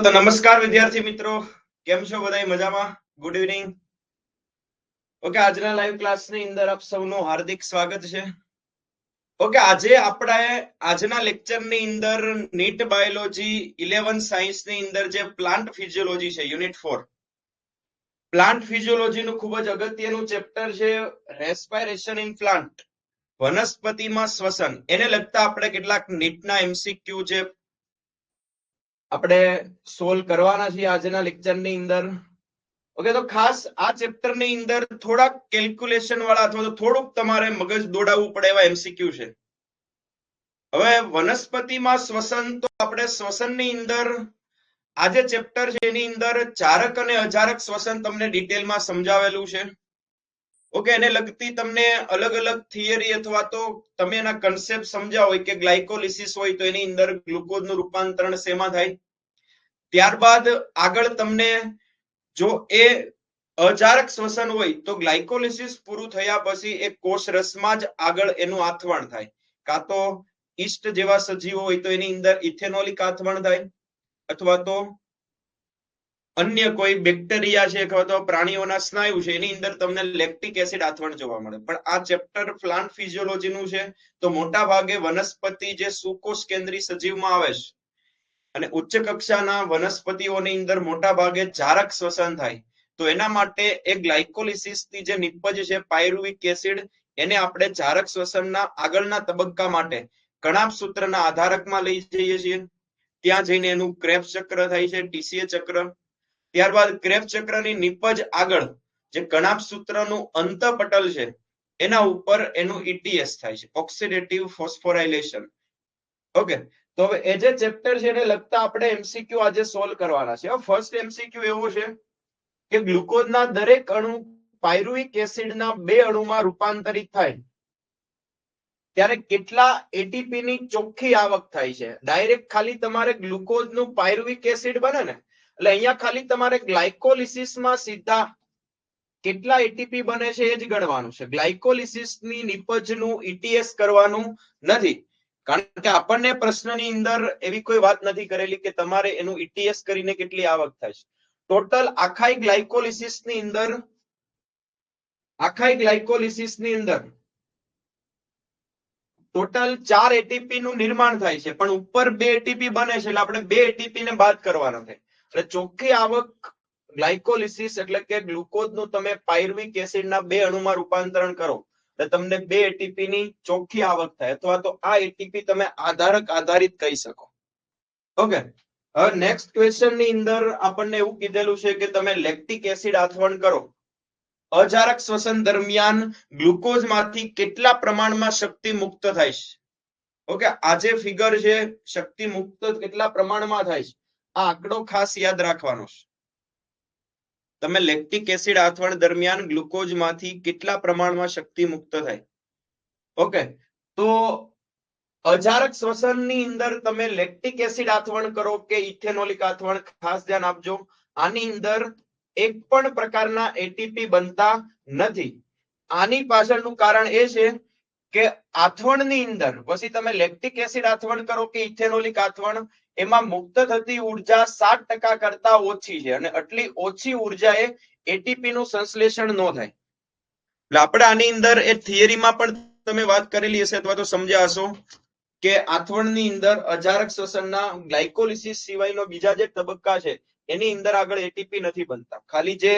તો નમસ્કાર વિદ્યાર્થી મિત્રો, કેમ છો બધા? મજામાં? Good evening. ઓકે, આજના લાઈવ ક્લાસની અંદર આપ સૌનું હાર્દિક સ્વાગત છે. ઓકે, આજે આપણે આજના લેક્ચરની અંદર નીટ બાયોલોજી 11 સાયન્સની અંદર જે પ્લાન્ટ ફિઝિયોલોજી છે, યુનિટ 4 પ્લાન્ટ ફિઝિયોલોજીનું ખૂબ જ અગત્યનું ચેપ્ટર છે રેસ્પિરેશન ઇન પ્લાન્ટ, વનસ્પતિમાં શ્વસન. એને લગતા આપણે કેટલાક નીટના એમસીક્યુ છે આપણે સોલ્વ કરવાના છીએ આજના લેક્ચરની અંદર. ઓકે, તો ખાસ આ ચેપ્ટરની અંદર થોડાક કેલ્ક્યુલેશન વાળા અથવા તો થોડુંક તમારે મગજ દોડાવવું પડે એવા એમસીક્યુ છે. હવે વનસ્પતિમાં શ્વસન, તો આપણે શ્વસનની અંદર આ જે ચેપ્ટર છે એની અંદર ચારક અને અજારક શ્વસન તમને ડિટેલમાં સમજાવેલું છે. ઓકે, એને લગતી તમને અલગ અલગ થિયરી અથવા તો તમે એના કન્સેપ્ટ સમજ્યા હોય કે ગ્લાયકોલિસિસ હોય તો એની અંદર ગ્લુકોઝનું રૂપાંતરણ શેમાં થાય. ત્યારબાદ આગળ તમને જો એ અજારક શ્વસન હોય તો ગ્લાયકોલિસિસ પૂરું થયા પછી એ કોષ રસમાં જ આગળ એનું આથવણ થાય, કાં તો ઈસ્ટ જેવા સજીવો હોય તો એની અંદર ઇથેનોલિક આથવણ થાય, અથવા તો અન્ય કોઈ બેક્ટેરિયા છે અથવા તો પ્રાણીઓના સ્નાયુ છે એની અંદર તમને લેક્ટિક એસિડ આથવણ જોવા મળે. પણ આ ચેપ્ટર પ્લાન્ટ ફિઝિયોલોજીનું છે, તો મોટા ભાગે વનસ્પતિ જે સુકોષ કેન્દ્રી સજીવમાં આવે છે અને ઉચ્ચ કક્ષાના વનસ્પતિઓની અંદર મોટા ભાગે જારક શ્વસન થાય, તો એના માટે એ ગ્લાયકોલિસિસની જે નિપજ છે પાયરુવિક એસિડ, એને આપણે જારક શ્વસનના આગળના તબક્કા માટે કણાભ સૂત્રના આધારકમાં લઈ જઈએ છીએ. ત્યાં જઈને એનું ક્રેબ્સ ચક્ર થાય છે, ટીસીએ ચક્ર. ત્યારબાદ ક્રેબ્સ ચક્રની નિપજ આગળ જે કણાભ સૂત્રનું અંતપટલ છે એના ઉપર એનું ઈટીએસ થાય છે, ઓક્સિડેટિવ ફોસ્ફોરાયલેશન. ઓકે, તો હવે એ જે ચેપ્ટર છે એને લગતા આપણે એમસીક્યુ આજે સોલ્વ કરવાના છે. ફર્સ્ટ એમસીક્યુ એવો છે કે ગ્લુકોઝના દરેક અણુ પાયરુવિક એસિડના 2 અણુમાં રૂપાંતરિત થાય ત્યારે કેટલા એટીપી ની ચોખ્ખી આવક થાય છે. ડાયરેક્ટ ખાલી તમારે ગ્લુકોઝનું પાયરુવિક એસિડ બને ને, એટલે અહીંયા ખાલી તમારે ગ્લાયકોલિસિસમાં સીધા કેટલા એટીપી બને છે એ જ ગણવાનું છે. ગ્લાયકોલિસિસની નિપજનું ઈટીએસ કરવાનું નથી, કારણ કે આપણને પ્રશ્નની અંદર એવી કોઈ વાત નથી કરેલી કે તમારે એનું ઈટીએસ કરીને કેટલી આવક થાય છે. ટોટલ આખાઈ ગ્લાયકોલિસિસની અંદર ટોટલ 4 એટીપી નું નિર્માણ થાય છે, પણ ઉપર 2 એટીપી બને છે, એટલે આપણે 2 એટીપી ને બાદ કરવાના થાય. એટલે ચોખ્ખી આવક ગ્લાયકોલિસિસ એટલે કે ગ્લુકોઝનું તમે પાયરુવિક એસિડના 2 અણુમાં રૂપાંતરણ કરો એટલે તમને 2 એટીપી ની ચોખ્ખી આવક થાય, અથવા તો આ એટીપી તમે આધારક આધારિત કહી શકો. ઓકે, હવે નેક્સ્ટ ક્વેશ્ચન ની અંદર આપણને એવું કીધેલું છે કે તમે લેક્ટિક એસિડ આથવણ કરો, અજારક શ્વસન દરમિયાન ગ્લુકોઝમાંથી કેટલા પ્રમાણમાં શક્તિ મુક્ત થાય છે. ઓકે, આ જે ફિગર છે શક્તિ મુક્ત કેટલા પ્રમાણમાં થાય છે, આ આંકડો ખાસ યાદ રાખવાનો છે. તમે લેક્ટિક એસિડ આથવણ દરમિયાન ગ્લુકોઝમાંથી કેટલા પ્રમાણમાં શક્તિ મુક્ત થાય. ઓકે, તો અજારક શ્વસનની અંદર તમે લેક્ટિક એસિડ આથવણ કરો કે ઇથેનોલિક આથવણ, ખાસ ધ્યાન આપજો, આની અંદર એક પણ પ્રકારના એટીપી બનતા નથી. આની પાછળનું કારણ એ છે કે આથવણની અંદર પછી તમે લેક્ટિક એસિડ આથવણ કરો કે ઇથેનોલિક આથવણ, એમાં મુક્ત થતી ઉર્જા 7% કરતા ઓછી છે, અને આટલી ઓછી ઉર્જાએ એટીપી નું સંશ્લેષણ ન થાય. એટલે આપણે આની અંદર એ થિયરીમાં પણ તમે વાત કરેલી હશે અથવા તો સમજ્યા હશો કે આથવણની અંદર અજારક શ્વસનના ગ્લાયકોલિસિસ સિવાયનો બીજા જે તબક્કા છે એની અંદર આગળ એટીપી નથી બનતા. ખાલી જે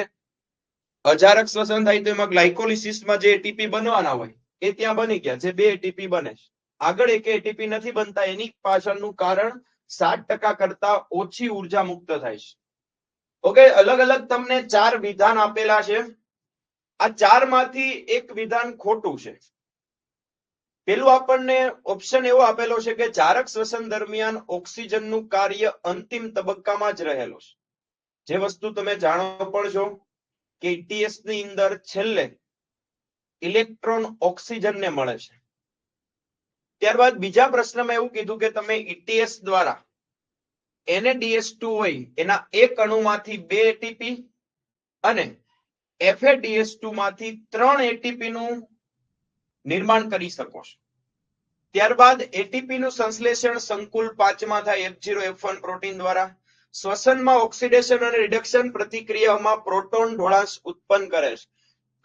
અજારક શ્વસન થાય તો એમાં ગ્લાયકોલિસિસમાં જે એટીપી બનવાના હોય એ ત્યાં બની ગયા, જે 2 એટીપી બને છે. આગળ એક એટીપી નથી બનતા, એની પાછળનું કારણ 7% કરતા ઓછી ઉર્જા મુક્ત થાય છે. ઓકે, અલગ અલગ તમને 4 વિધાન આપેલા છે. આ 4 માંથી એક વિધાન ખોટું છે. પેલું આપણને ઓપ્શન એવો આપેલો છે કે જારક શ્વસન દરમિયાન ઓક્સિજનનું કાર્ય અંતિમ તબક્કામાં જ રહેલો છે. જે વસ્તુ તમે જાણો પણ છો કે ઈટીએસ ની અંદર છેલ્લે ઇલેક્ટ્રોન ઓક્સિજનને મળે છે. ત્યારબાદ બીજા પ્રશ્નમાં એવું કીધું કે તમે ઈટીએસ દ્વારા NADH2 હોય એના એક અણુમાંથી 2 એટીપી અને FADH2 માંથી 3 એટીપી નું નિર્માણ કરી શકો છો. ત્યારબાદ એટીપી નું સંશ્લેષણ સંકુલ 5 માં થાય F0 F1 પ્રોટીન દ્વારા, શ્વસનમાં ઓક્સિડેશન અને રિડક્શન પ્રતિક્રિયાઓમાં પ્રોટોન ઢોળાશ ઉત્પન્ન કરે છે.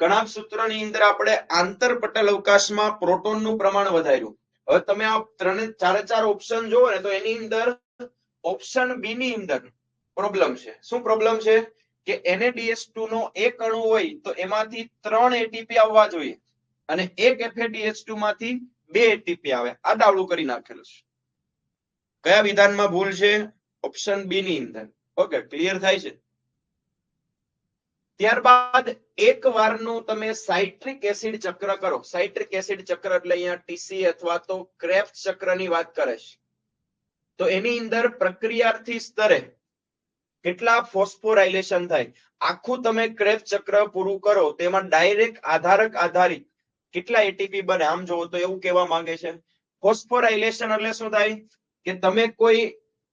કણાભ સૂત્રની અંદર આપણે આંતરપટલ અવકાશમાં પ્રોટોનનું પ્રમાણ વધાર્યું. હવે તમે આ ચારે ઓપ્શન જુઓ ને તો એની અંદર ઓપ્શન બી ની અંદર પ્રોબ્લેમ છે. શું પ્રોબ્લેમ છે કે NaDH2 નો એક અણુ હોય તો એમાંથી 3 એટીપી આવવા જોઈએ અને એક FADH2 માંથી 2 એટીપી આવે. આ ડાવડું કરી નાખેલું છે. કયા વિધાનમાં ભૂલ છે? ઓપ્શન બી ની અંદર. ઓકે, ક્લિયર થાય છે. ત્યારબાદ એક વારનું તમે સાઇટ્રિક એસિડ ચક્ર કરો. સાઇટ્રિક એસિડ ચક્ર એટલે અહીંયા TC અથવા તો ક્રેફ્ટ ચક્રની વાત કરે છે. તો એની અંદર પ્રક્રિયાર્થી સ્તરે કેટલા ફોસ્ફોરાયલેશન થાય. આખું તમે ક્રેફ્ટ ચક્ર પૂરું કરો તેમાં ડાયરેક્ટ આધારક આધારિત કેટલા એટીપી બને. આમ જોવો તો એવું કહેવા માંગે છે ફોસ્ફોરાયલેશન એટલે શું થાય કે તમે કોઈ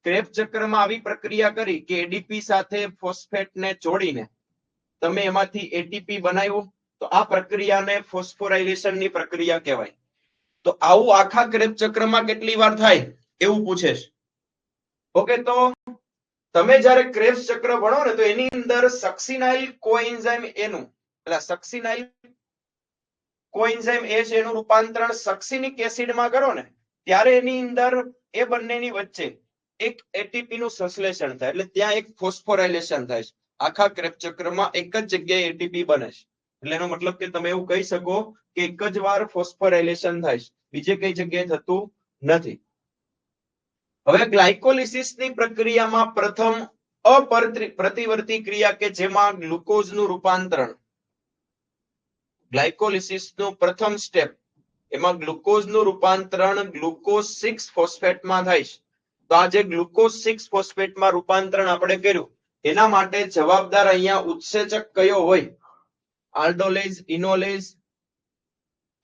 ક્રેફ્ટ ચક્રમાં આવી પ્રક્રિયા કરી કે એડીપી સાથે ફોસ્ફેટને જોડીને તમે એમાંથી એટીપી બનાવ્યું તો આ પ્રક્રિયાને ફોસ્ફોરાયલેશનની પ્રક્રિયા કહેવાય. તો આવું આખા ક્રેફ્ટ ચક્રમાં કેટલી વાર થાય એવું પૂછે છે. ઓકે, તો તમે જ્યારે ક્રેફ્ટ ચક્ર ભણો ને તો એની અંદર સક્સિનાઇલ કોએન્ઝાઇમ એનું એટલે સક્સિનાઇલ કોએન્ઝાઇમ એ છે એનું રૂપાંતરણ સક્સિનિક એસિડમાં કરો ને ત્યારે એની અંદર એ બંનેની વચ્ચે એક એટીપી નું સંશ્લેષણ થાય એટલે ત્યાં એક ફોસ્ફોરાયલેશન થાય છે. આખા ક્રેફ્ટ ચક્રમાં એક જ જગ્યાએ એટીપી બને છે. એટલે એનો મતલબ કે તમે એવું કહી શકો કે એક જ વાર ફોસ્ફોરાયલેશન થાય છે, બીજે કઈ જગ્યાએ થતું નથી. હવે ગ્લાયકોલિસિસની પ્રક્રિયામાં પ્રથમ અપ્રતિવર્તી ક્રિયા કે જેમાં ગ્લુકોઝનું રૂપાંતરણ, ગ્લાયકોલિસિસનું પ્રથમ સ્ટેપ એમાં ગ્લુકોઝનું રૂપાંતરણ ગ્લુકોઝ 6 ફોસ્ફેટમાં થાય છે. તો આ જે ગ્લુકોઝ 6 ફોસ્ફેટમાં રૂપાંતરણ આપણે કર્યું એના માટે જવાબદાર અહીંયા ઉત્સેચક કયો હોય? આલ્ડોલેઝ, ઇનોલેઝ,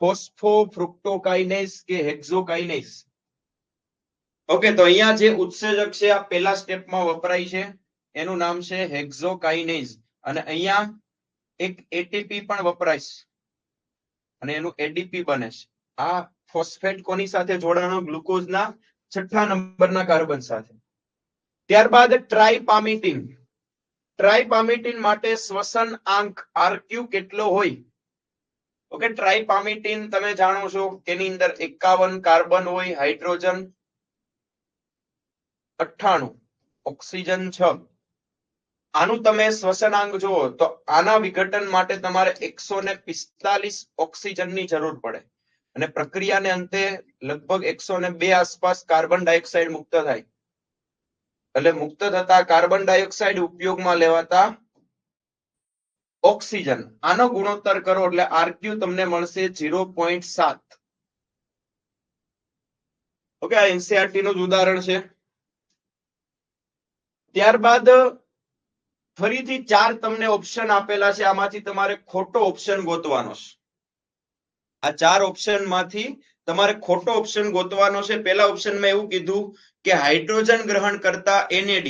ફોસ્ફોફ્રુક્ટોકાઇનેઝ કે હેક્ઝોકાઇનેઝ. ઓકે, તો અહીંયા જે ઉત્સેચક છે આ પહેલા સ્ટેપમાં વપરાય છે એનું નામ છે હેક્ઝોકાઇનેઝ અને અહીંયા એક એટીપી પણ વપરાય છે અને એનું એડીપી બને છે. આ ફોસ્ફેટ કોની સાથે જોડાણો? ગ્લુકોઝના 6થા નંબરના કાર્બન સાથે. ત્યારબાદ ટ્રાઇપામિટીન. ટ્રાઇપામિટીન માટે શ્વસન આંક RQ કેટલો હોય? ઓકે, ટ્રાઇપામિટીન તમે જાણો છો કે એની અંદર 51 કાર્બન હોય, હાઇડ્રોજન 98, ઓક્સિજન 6. આનું તમે શ્વસનાંક જુઓ તો આના વિઘટન માટે તમારે 145 ઓક્સિજનની જરૂર પડે અને પ્રક્રિયાને અંતે લગભગ 102 આસપાસ કાર્બન ડાયોક્સાઇડ મુક્ત થાય. એટલે મુક્ત થતા કાર્બન ડાયોક્સાઇડ ઉપયોગમાં લેવાતા ઓક્સિજન, આનો ગુણોત્તર કરો એટલે RQ તમને મળશે 0.7. ઓકે, આ NCERT નું જ ઉદાહરણ છે. ત્યારબાદ ફરીથી 4 તમને ઓપ્શન આપેલા છે, આમાંથી તમારે ખોટો ઓપ્શન ગોતવાનો છે. આ 4 ઓપ્શન માંથી તમારે ખોટો ઓપ્શન ગોતવાનો છે. પહેલા ઓપ્શનમાં એવું કીધું કે હાઇડ્રોજન ગ્રહણ કરતા NAD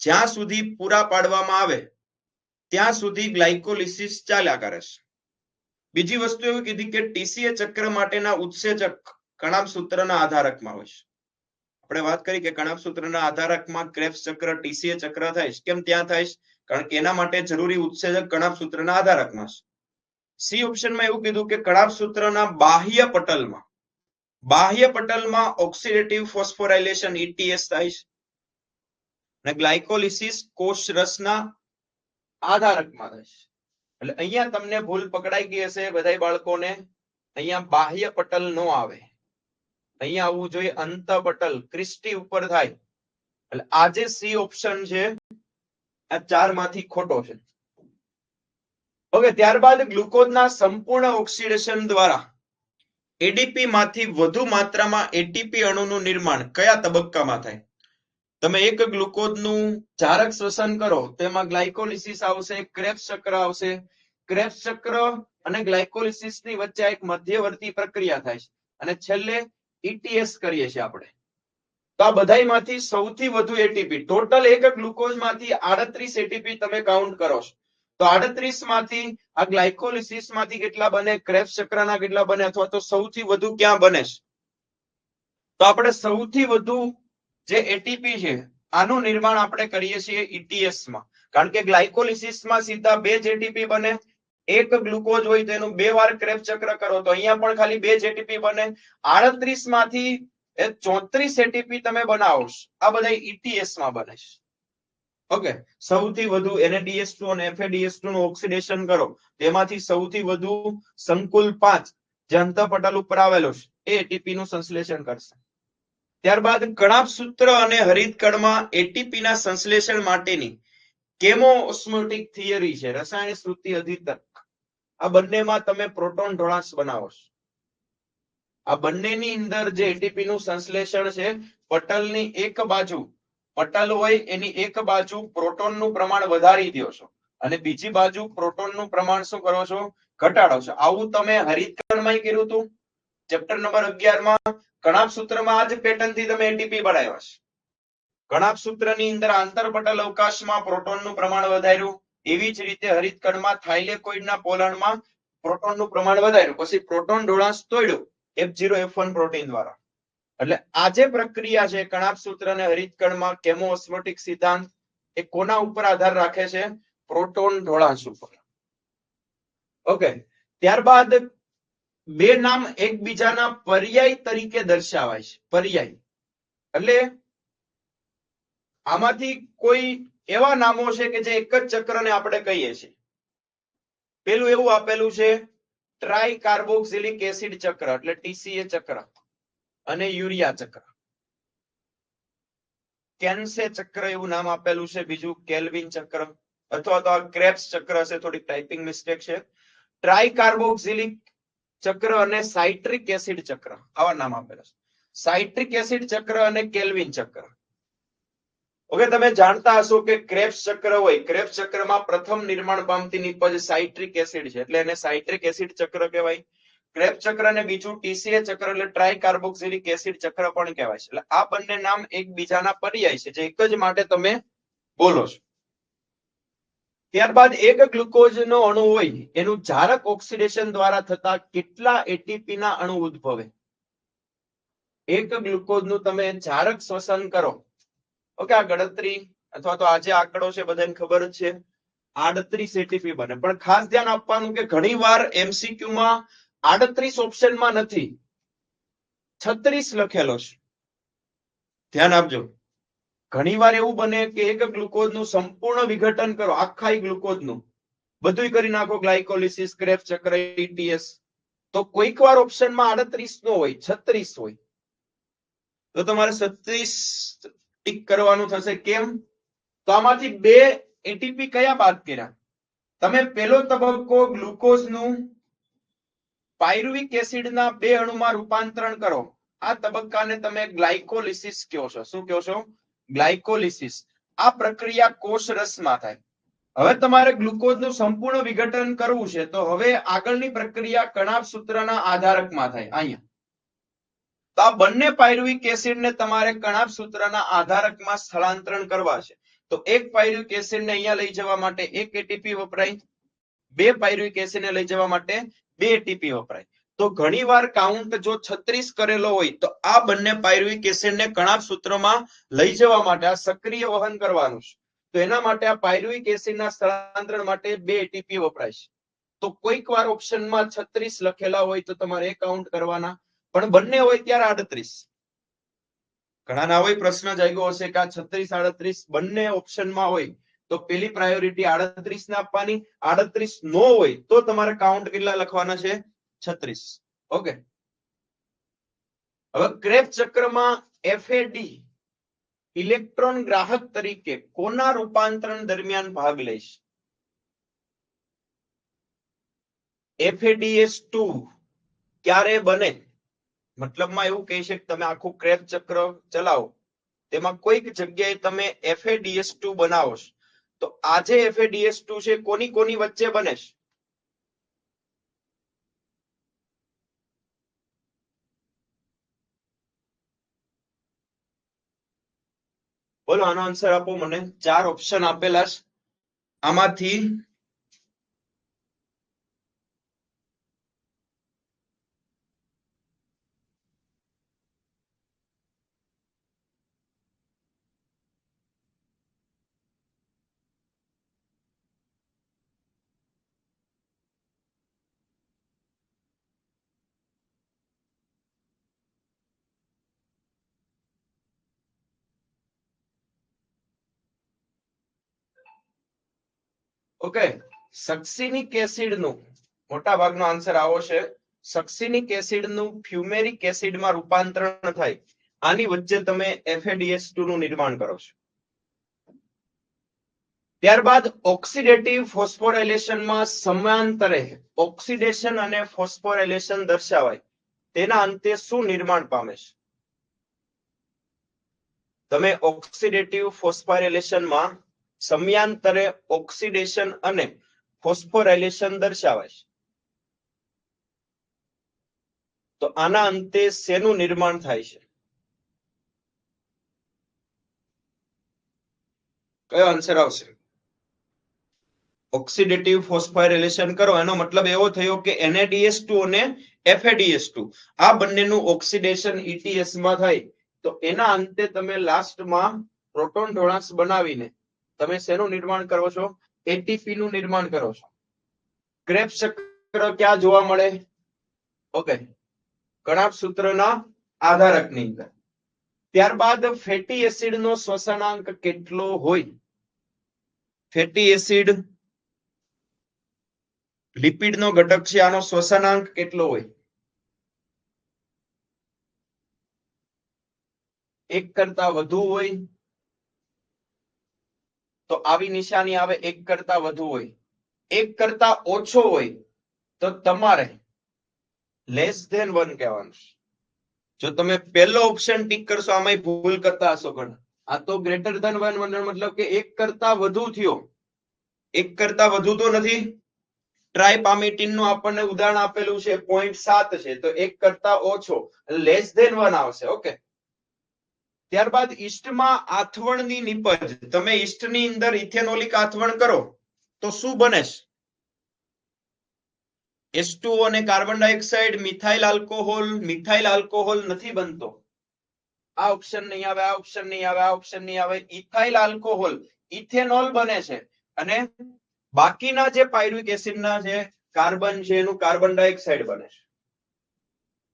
જ્યાં સુધી પૂરા પાડવામાં આવે ત્યાં સુધી ગ્લાયકોલિસિસ ચાલ્યા કરે છે. બીજી વસ્તુ એવું કીધી કે TCA ચક્ર માટેના ઉત્સેચક કણાભ સૂત્રના આધારકમાં હોય છે. આપણે વાત કરી કે કણાભ સૂત્રના આધારકમાં ક્રેબ્સ ચક્ર TCA ચક્ર થાય છે. કેમ ત્યાં થાય છે? કારણ કે એના માટે જરૂરી ઉત્સેચક કણાભ સૂત્રના આધારકમાં છે. સી ઓપ્શનમાં એવું કીધું કે કણાભ સૂત્રના બાહ્ય પટલમાં ઓક્સિડેટિવ ફોસ્ફોરાયલેશન ETS થાય છે અને ગ્લાયકોલિસિસ કોષ રસના આધારકમાં થાય છે. એટલે અહીંયા તમને ભૂલ પકડાઈ ગઈ હશે બધા બાળકોને. અહીંયા બાહ્ય પટલ નો આવે, અહીંયા આવવું જોઈએ અંતઃપટલ, ક્રિસ્ટી ઉપર થાય. એટલે આ જે સી ઓપ્શન છે આ 4 માંથી ખોટો છે. ઓકે, ત્યારબાદ ગ્લુકોઝના સંપૂર્ણ ઓક્સિડેશન દ્વારા એડીપી માંથી વધુ માત્રામાં એટીપી અણુનું નિર્માણ કયા તબક્કામાં થાય? તમે એક ગ્લુકોઝનું જારક શ્વસન કરો તેમાં ગ્લાયકોલિસિસ આવશે, ક્રેબ્સ ચક્ર આવશે. ક્રેબ્સ ચક્ર અને ગ્લાયકોલિસિસની વચ્ચે એક મધ્યવર્તી પ્રક્રિયા થાય છે અને છેલ્લે ETS કરીએ છીએ આપણે. તો આ બધાયમાંથી સૌથી વધુ એટીપી, ટોટલ એક ગ્લુકોઝમાંથી 38 એટીપી તમે કાઉન્ટ કરો છો તો 38 માંથી આ ગ્લાયકોલિસિસ માંથી કેટલા બને, ક્રેબ્સ ચક્રના કેટલા બને, અથવા તો સૌથી વધુ ક્યાં બને છે? તો આપણે સૌથી વધુ જે એટીપી છે આનું નિર્માણ આપણે કરીએ છીએ ETS માં, કારણ કે ગ્લાયકોલિસિસમાં સીધા 2 એટીપી બને. એક ગ્લુકોઝ હોય તો એનું 2 વાર ક્રેબ્સ ચક્ર કરો તો અહીંયા પણ ખાલી 2 એટીપી બને. 38 માંથી 34 એટીપી તમે બનાવો, આ બધા ETS માં બને છે. ઓકે, સૌથી વધુ NADH2 અને FADH2 નું ઓક્સિડેશન કરો, તેમાંથી સૌથી વધુ સંકુલ 5 જે અંતઃપટલ ઉપર આવેલો છે એ એટીપી નું સંશ્લેષણ કરશે. ત્યારબાદ કણાભ સૂત્ર અને હરિતકણમાં એટીપી ના સંશ્લેષણ માટેની કેમો ઓસ્મોટિક થિયરી છે, રસાયણ શ્રુતિ અધિતર્ક. આ બંનેમાં તમે પ્રોટોન ઢોળાંશ બનાવો છો. આ બંનેની અંદર જે એટીપી નું સંશ્લેષણ છે, પટલની એક બાજુ પટલ હોય એની એક બાજુ પ્રોટોનનું પ્રમાણ વધારી દો છો અને બીજી બાજુ પ્રોટોનનું પ્રમાણ શું કરો છો? ઘટાડો છો. આવું તમે હરિતકણમાં કર્યું હતું ચેપ્ટર નંબર 11 માં. કણાભ સૂત્રમાં આ જ પેટર્ન થી તમે એટીપી બનાવ્યા છે. કણાભ સૂત્રની અંદર આંતરપટલ અવકાશમાં પ્રોટોનનું પ્રમાણ વધાર્યું, એવી જ રીતે હરિતકણમાં થાઇલેકોઇડના પોલાણમાં પ્રોટોનનું પ્રમાણ વધાર્યું, પછી પ્રોટોન ઢોળાંશ તોડ્યું F0F1 પ્રોટીન દ્વારા. એટલે આ જે પ્રક્રિયા છે કણાભ સૂત્ર અને હરિતકણમાં કેમો ઓસ્મોટિક સિદ્ધાંત, એ કોના ઉપર આધાર રાખે છે? પ્રોટોન ઢોળાંશ ઉપર. ઓકે, ત્યારબાદ બે નામ એકબીજાના પર્યાય તરીકે દર્શાવાય છે. પર્યાય એટલે આમાંથી કોઈ એવા નામો છે કે જે એક જ ચક્રને આપણે કહીએ છીએ. પેલું એવું આપેલું છે ટ્રાય કાર્બોક્સિલિક એસિડ ચક્ર એટલે TCA ચક્ર અને યુરિયા ચક્ર. કેન્સે ચક્ર એવું નામ આપેલું છે, બીજું કેલ્વિન ચક્ર અથવા તો આ ક્રેબ્સ ચક્ર છે, થોડીક ટાઈપિંગ મિસ્ટેક છે. ટ્રાય કાર્બોક્સિલિક ચક્ર અને સાઇટ્રિક એસિડ ચક્ર આવા નામ આપેલા છે. સાઇટ્રિક એસિડ ચક્ર અને કેલ્વિન ચક્ર. ઓકે, તમે જાણતા હશો કે ક્રેબ્સ ચક્ર હોય, ક્રેબ્સ ચક્રમાં પ્રથમ નિર્માણ પામતી નિપજ સાઇટ્રિક એસિડ છે એટલે એને સાઇટ્રિક એસિડ ચક્ર કહેવાય. ક્રેબ્સ ચક્ર ને બીજું TCA ચક્ર એટલે ટ્રાય કાર્બોક્સિલિક એસિડ ચક્ર પણ કહેવાય છે. એટલે આ બંને નામ એકબીજાના પર્યાય છે જે એક જ માટે તમે બોલો છો. ત્યારબાદ એક ગ્લુકોઝનો અણુ હોય એનું જારક ઓક્સિડેશન દ્વારા થતા કેટલા એટીપી ના અણુ ઉદ્ભવે? એક ગ્લુકોઝનું તમે જારક શ્વસન કરો, ઓકે, આ ગણતરી અથવા તો આજે આંકડો છે બધાને ખબર જ છે, 38 એટીપી બને. પણ ખાસ ધ્યાન આપવાનું કે ઘણી વાર MCQ માં 38 ઓપ્શનમાં નથી, 36 લખેલો છે. ધ્યાન આપજો. ઘણી વાર એવું બને કે એક ગ્લુકોઝનું સંપૂર્ણ વિઘટન કરો, આખા ગ્લુકોઝનું બધું કરી નાખો, ગ્લાયકોલિસિસ, ક્રેબ્સ ચક્ર, ETS, તો કોઈક વાર ઓપ્શનમાં 38 નો હોય, 36 હોય. તો તમારે 36 ટીક કરવાનું થશે. કેમ? તો આમાંથી 2 એટીપી કયા બાદ કર્યા? તમે પહેલો તબક્કો ગ્લુકોઝનું પાયરુવિક એસિડના 2 અણુમાં રૂપાંતરણ કરો, આ તબક્કાને તમે ગ્લાયકોલિસિસ કહો છો. શું કહો છો? ગ્લાયકોલિસિસ. આ પ્રક્રિયા કોષરસમાં થાય. હવે તમારે ગ્લુકોઝનું સંપૂર્ણ વિઘટન કરવું છે તો હવે આગળની પ્રક્રિયા કણાભ સૂત્રના આધારકમાં થાય. અહીંયા તો આ બંને પાયરુવિક એસિડને તમારે કણાભ સૂત્રના આધારકમાં સ્થળાંતરણ કરવા છે. તો એક પાયરુવિક એસિડને અહીંયા લઈ જવા માટે 1 એટીપી વપરાય, 2 પાયરુવિક એસિડને લઈ જવા માટે 2 એટીપી વપરાય. તો ઘણીવાર કાઉન્ટ જો 36 કરેલો હોય તો આ બંને પાયરુવિક એસિડને કણાભ સૂત્રમાં લઈ જવા માટે આ સક્રિય વહન કરવાનું છે. તો એના માટે આ પાયરુવિક એસિડના સ્થળાંતરણ માટે 2 એટીપી વપરાય છે. તો કોઈક વાર ઓપ્શનમાં 36 લખેલા હોય તો તમારે એ કાઉન્ટ કરવાના, પણ બંને હોય ત્યારે 38. ઘણાના હોય પ્રશ્ન જાગ્યો હશે કે આ 36 38 બંને ઓપ્શનમાં હોય તો પેલી પ્રાયોરિટી 38 ને આપવાની, 38 નો હોય તો તમારે કાઉન્ટ કેટલા લખવાના છે? 36. ઓકે, હવે ક્રેબ્સ ચક્રમાં FAD ઇલેક્ટ્રોન ગ્રાહક તરીકે કોના રૂપાંતરણ દરમિયાન ભાગ લેશે? FADH2 ક્યારે બને? મતલબમાં એવું કહી છે કે તમે આખું ક્રેબ્સ ચક્ર ચલાવો, તેમાં કોઈક જગ્યાએ તમે FADH2 બનાવો છો, તો આજે FADH2 છે કોની કોની વચ્ચે બને છે? બોલો, આનો આન્સર આપો મને. 4 ઓપ્શન આપેલા છે, આમાંથી ઓકે, સક્સિનિક એસિડ નું મોટા ભાગનો આન્સર આવો છે. સક્સિનિક એસિડ નું ફ્યુમેરિક એસિડમાં રૂપાંતરણ થાય, આની વચ્ચે તમે FADH2 નું નિર્માણ કરો છો. ત્યારબાદ ઓક્સિડેટિવ ફોસ્ફોરાયલેશનમાં સમાંતરે ઓક્સિડેશન અને ફોસ્ફોરાયલેશન દર્શાવાય, તેના અંતે શું નિર્માણ પામે છે? તમે ઓક્સિડેટિવ ફોસ્ફોરાયલેશનમાં સમયાંતરે ઓક્સિડેશન અને ફોસ્ફોરાયલેશન દર્શાવાય છે, તો આના અંતે શેનું નિર્માણ થાય છે? કયો આન્સર આવશે? ઓક્સિડેટિવ ફોસ્ફોરાયલેશન કરો એનો મતલબ એવો થયો કે NaDH2 અને FADH2 આ બંનેનું ઓક્સિડેશન ETS માં થાય, તો એના અંતે તમે લાસ્ટમાં પ્રોટોન ઢોળાંશ બનાવીને તમે શેનું નિર્માણ કરો છો? ATP નું નિર્માણ કરો છો. ક્રેબ્સ ચક્ર ક્યાં જોવા મળે? ઓકે, કણાભ સૂત્રના આધારકની અંદર. ત્યારબાદ ફેટી એસિડ નો શ્વસનાંક કેટલો હોય? ફેટી એસિડ લિપિડ નો ઘટક છે, આનો શ્વસનાંક કેટલો હોય? 1 કરતા વધુ હોય તો આવી નિશાની આવે, 1 કરતા વધુ હોય. 1 કરતા ઓછો હોય તો તમારે લેસ ધેન 1 કહેવાનું છે. જો તમે પહેલો ઓપ્શન ટીક કરશો આમાં ભૂલ કરતા હશો ઘણા. આ તો ગ્રેટર ધેન 1 મતલબ કે 1 કરતા વધુ થયો. 1 કરતા વધુ તો નથી. ટ્રાયપામિટીન નું આપણને ઉદાહરણ આપેલું છે 0.7 છે, તો 1 કરતા ઓછો લેસ ધેન 1 આવશે. ઓકે, ત્યારબાદ ઈસ્ટમાં આથવણની નિપજ, તમે ઈસ્ટની અંદર ઇથેનોલિક આથવણ કરો તો શું બને છે? H2O અને કાર્બન ડાયોક્સાઇડ, મિથાઇલ આલ્કોહોલ નથી બનતો. આ ઓપ્શન નહીં આવે, આ ઓપ્શન નહીં આવે, આ ઓપ્શન નહીં આવે. ઇથાઇલ આલ્કોહોલ, ઇથેનોલ બને છે, અને બાકીના જે પાયરુવિક એસિડના જે કાર્બન છે એનું કાર્બન ડાયોક્સાઇડ બને છે.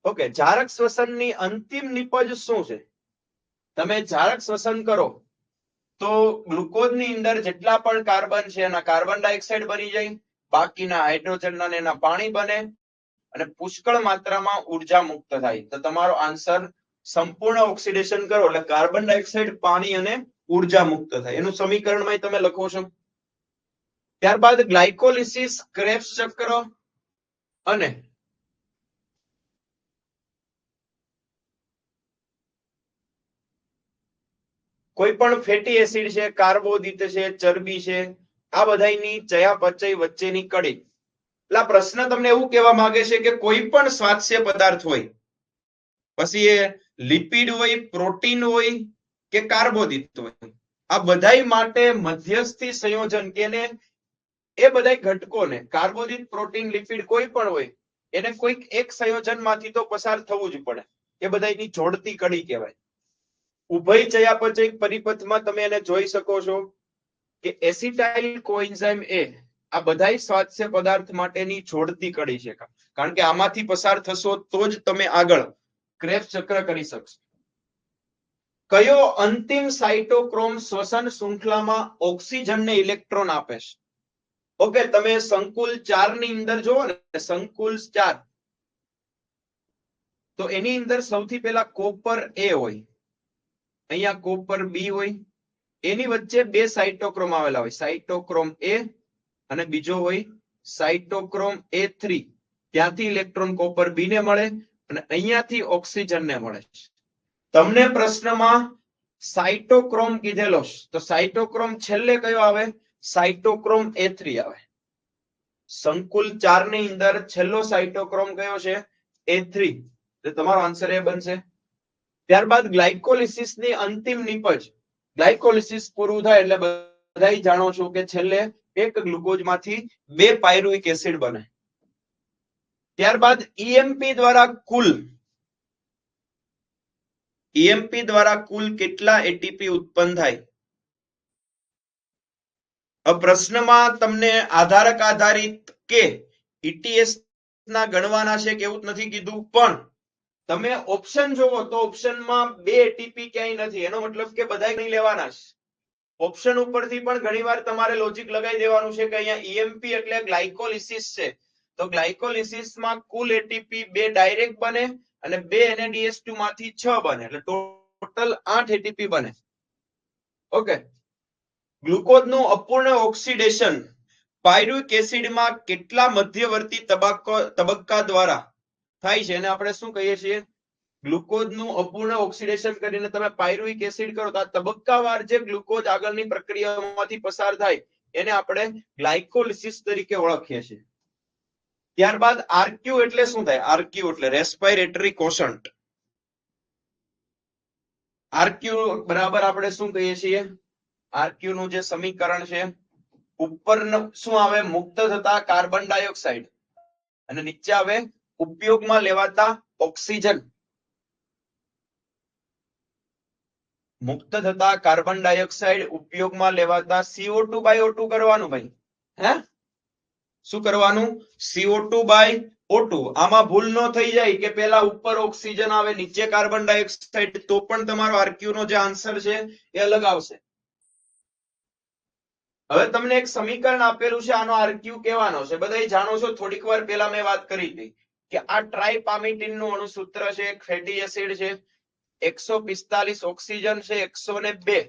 ઓકે, જારક શ્વસનની અંતિમ નિપજ શું છે? તમે જારક શ્વસન કરો તો ગ્લુકોઝની અંદર જેટલા પણ કાર્બન છે એના કાર્બન ડાયોક્સાઇડ બની જાય, બાકીના હાઇડ્રોજનના એના પાણી બને, અને પુષ્કળ માત્રામાં ઉર્જા મુક્ત થાય. તો તમારો આન્સર સંપૂર્ણ ઓક્સિડેશન કરો એટલે કાર્બન ડાયોક્સાઇડ, પાણી અને ઉર્જા મુક્ત થાય. એનું સમીકરણમાં તમે લખો છો. ત્યારબાદ ગ્લાયકોલિસિસ, ક્રેબ્સ ચક્ર અને કોઈ પણ ફેટી એસિડ છે, કાર્બોદિત છે, ચરબી છે, આ બધાની ચયાપચય વચ્ચેની કડી. એટલે આ પ્રશ્ન તમને એવું કહેવા માંગે છે કે કોઈ પણ સ્વાસ્થ્ય પદાર્થ હોય, પછી એ લિપિડ હોય, પ્રોટીન હોય કે કાર્બોદિત હોય, આ બધાય માટે મધ્યસ્થી સંયોજન કે એ બધા ઘટકોને કાર્બોદિત, પ્રોટીન, લિપિડ કોઈ પણ હોય એને કોઈક એક સંયોજનમાંથી તો પસાર થવું જ પડે. એ બધાની જોડતી કડી કહેવાય. ઉભય ચયાપચય પરિપથમાં તમે એને જોઈ શકો છો કે એસિટાઇલ કોએન્ઝાઇમ એ આ બધાય સ્વાસ્થ્ય પદાર્થ માટેની જોડતી કડી છે, કારણ કે આમાંથી પસાર થશો તો જ તમે આગળ ક્રેબ્સ ચક્ર કરી શકશો. કયો અંતિમ સાઇટોક્રોમ શ્વસન શૃંખલામાં ઓક્સિજનને ઇલેક્ટ્રોન આપે છે? ઓકે, તમે સંકુલ 4 ની અંદર જોવો ને, સંકુલ 4, તો એની અંદર સૌથી પહેલા કોપર એ હોય, અહીંયા કોપર બી હોય, એની વચ્ચે 2 સાઇટોક્રોમ આવેલા હોય, સાઇટોક્રોમ એ અને બીજો હોય સાઇટોક્રોમ A3. ત્યાંથી ઇલેક્ટ્રોન કોપર બી ને મળે અને અહીંયાથી ઓક્સિજન ને મળે. તમને પ્રશ્નમાં સાઇટોક્રોમ કીધેલો છે, તો સાઇટોક્રોમ છેલ્લે કયો આવે? સાઇટોક્રોમ A3 આવે. સંકુલ 4 ની અંદર છેલ્લો સાઇટોક્રોમ કયો છે? A3. એટલે તમારો આન્સર એ બનશે. ત્યારબાદ ગ્લાયકોલિસિસ ની અંતિમ નિપજ, ગ્લાયકોલિસિસ પૂરું થાય એટલે બધા જાણો છો કે છેલ્લે એક ગ્લુકોઝમાંથી 2 પાયરુવિક એસિડ બને. ત્યારબાદ ઈએમપી દ્વારા કુલ કેટલા એટીપી ઉત્પન્ન થાય? પ્રશ્નમાં તમને આધારક આધારિત કે ETS ના ગણવાના છે કે એવું નથી કીધું, પણ તમે ઓપ્શન જોવો તો ઓપ્શનમાં 2 એટીપી ક્યાંય નથી, એનો મતલબ કે બધા નહીં લેવાના છે. ઓપ્શન ઉપરથી પણ ઘણીવાર તમારે લોજિક લગાવી દેવાનું છે કે અહીંયા ઈએમપી એટલે ગ્લાયકોલિસિસ છે, તો ગ્લાયકોલિસિસમાં કુલ એટીપી 2 ડાયરેક્ટ બને અને 2 NADH2 માંથી 6 બને, એટલે ટોટલ 8 એટીપી બને. ઓકે, ગ્લુકોઝનું અપૂર્ણ ઓક્સિડેશન પાયરુવિક એસિડમાં કેટલા મધ્યવર્તી તબક્કા દ્વારા થાય છે એને આપણે શું કહીએ છીએ? ગ્લુકોઝનું અપૂર્ણ ઓક્સિડેશન કરીને તમે પાયરુવિક એસિડ કરો તો આ તબક્કાવાર જે ગ્લુકોઝ આગળની પ્રક્રિયામાંથી પસાર થાય એને આપણે ગ્લાયકોલિસિસ તરીકે ઓળખીએ છીએ. ત્યારબાદ આરક્યુ એટલે શું થાય? આરક્યુ એટલે રેસ્પિરેટરી કોશન્ટ. આરક્યુ બરાબર આપણે શું કહીએ છીએ? આરક્યુ નું જે સમીકરણ છે, ઉપર શું આવે? મુક્ત થતા કાર્બન ડાયોક્સાઇડ અને નીચે આવે ઉપયોગમાં લેવાતા ઓક્સિજન. મુક્ત થતા કાર્બન ડાયોક્સાઇડ, ઉપયોગમાં લેવાતા CO2/O2 કરવાનું ભાઈ. હે શું કરવાનું? CO2/O2. આમાં ભૂલ ન થઈ જાય કે પેલા ઉપર ઓક્સિજન આવે નીચે કાર્બન ડાયોક્સાઇડ, તો પણ તમારો આરક્યુ નો જે આન્સર છે એ અલગ આવશે. હવે તમને એક સમીકરણ આપેલું છે, આનો આરક્યુ કહેવાનો છે. બધા જાણો છો, થોડીક વાર પહેલા મેં વાત કરી હતી કે આ ટ્રાઇપામિટીન નું અણુસૂત્ર છે, એક ફેટી એસિડ છે, 145 ઓક્સિજન છે, 102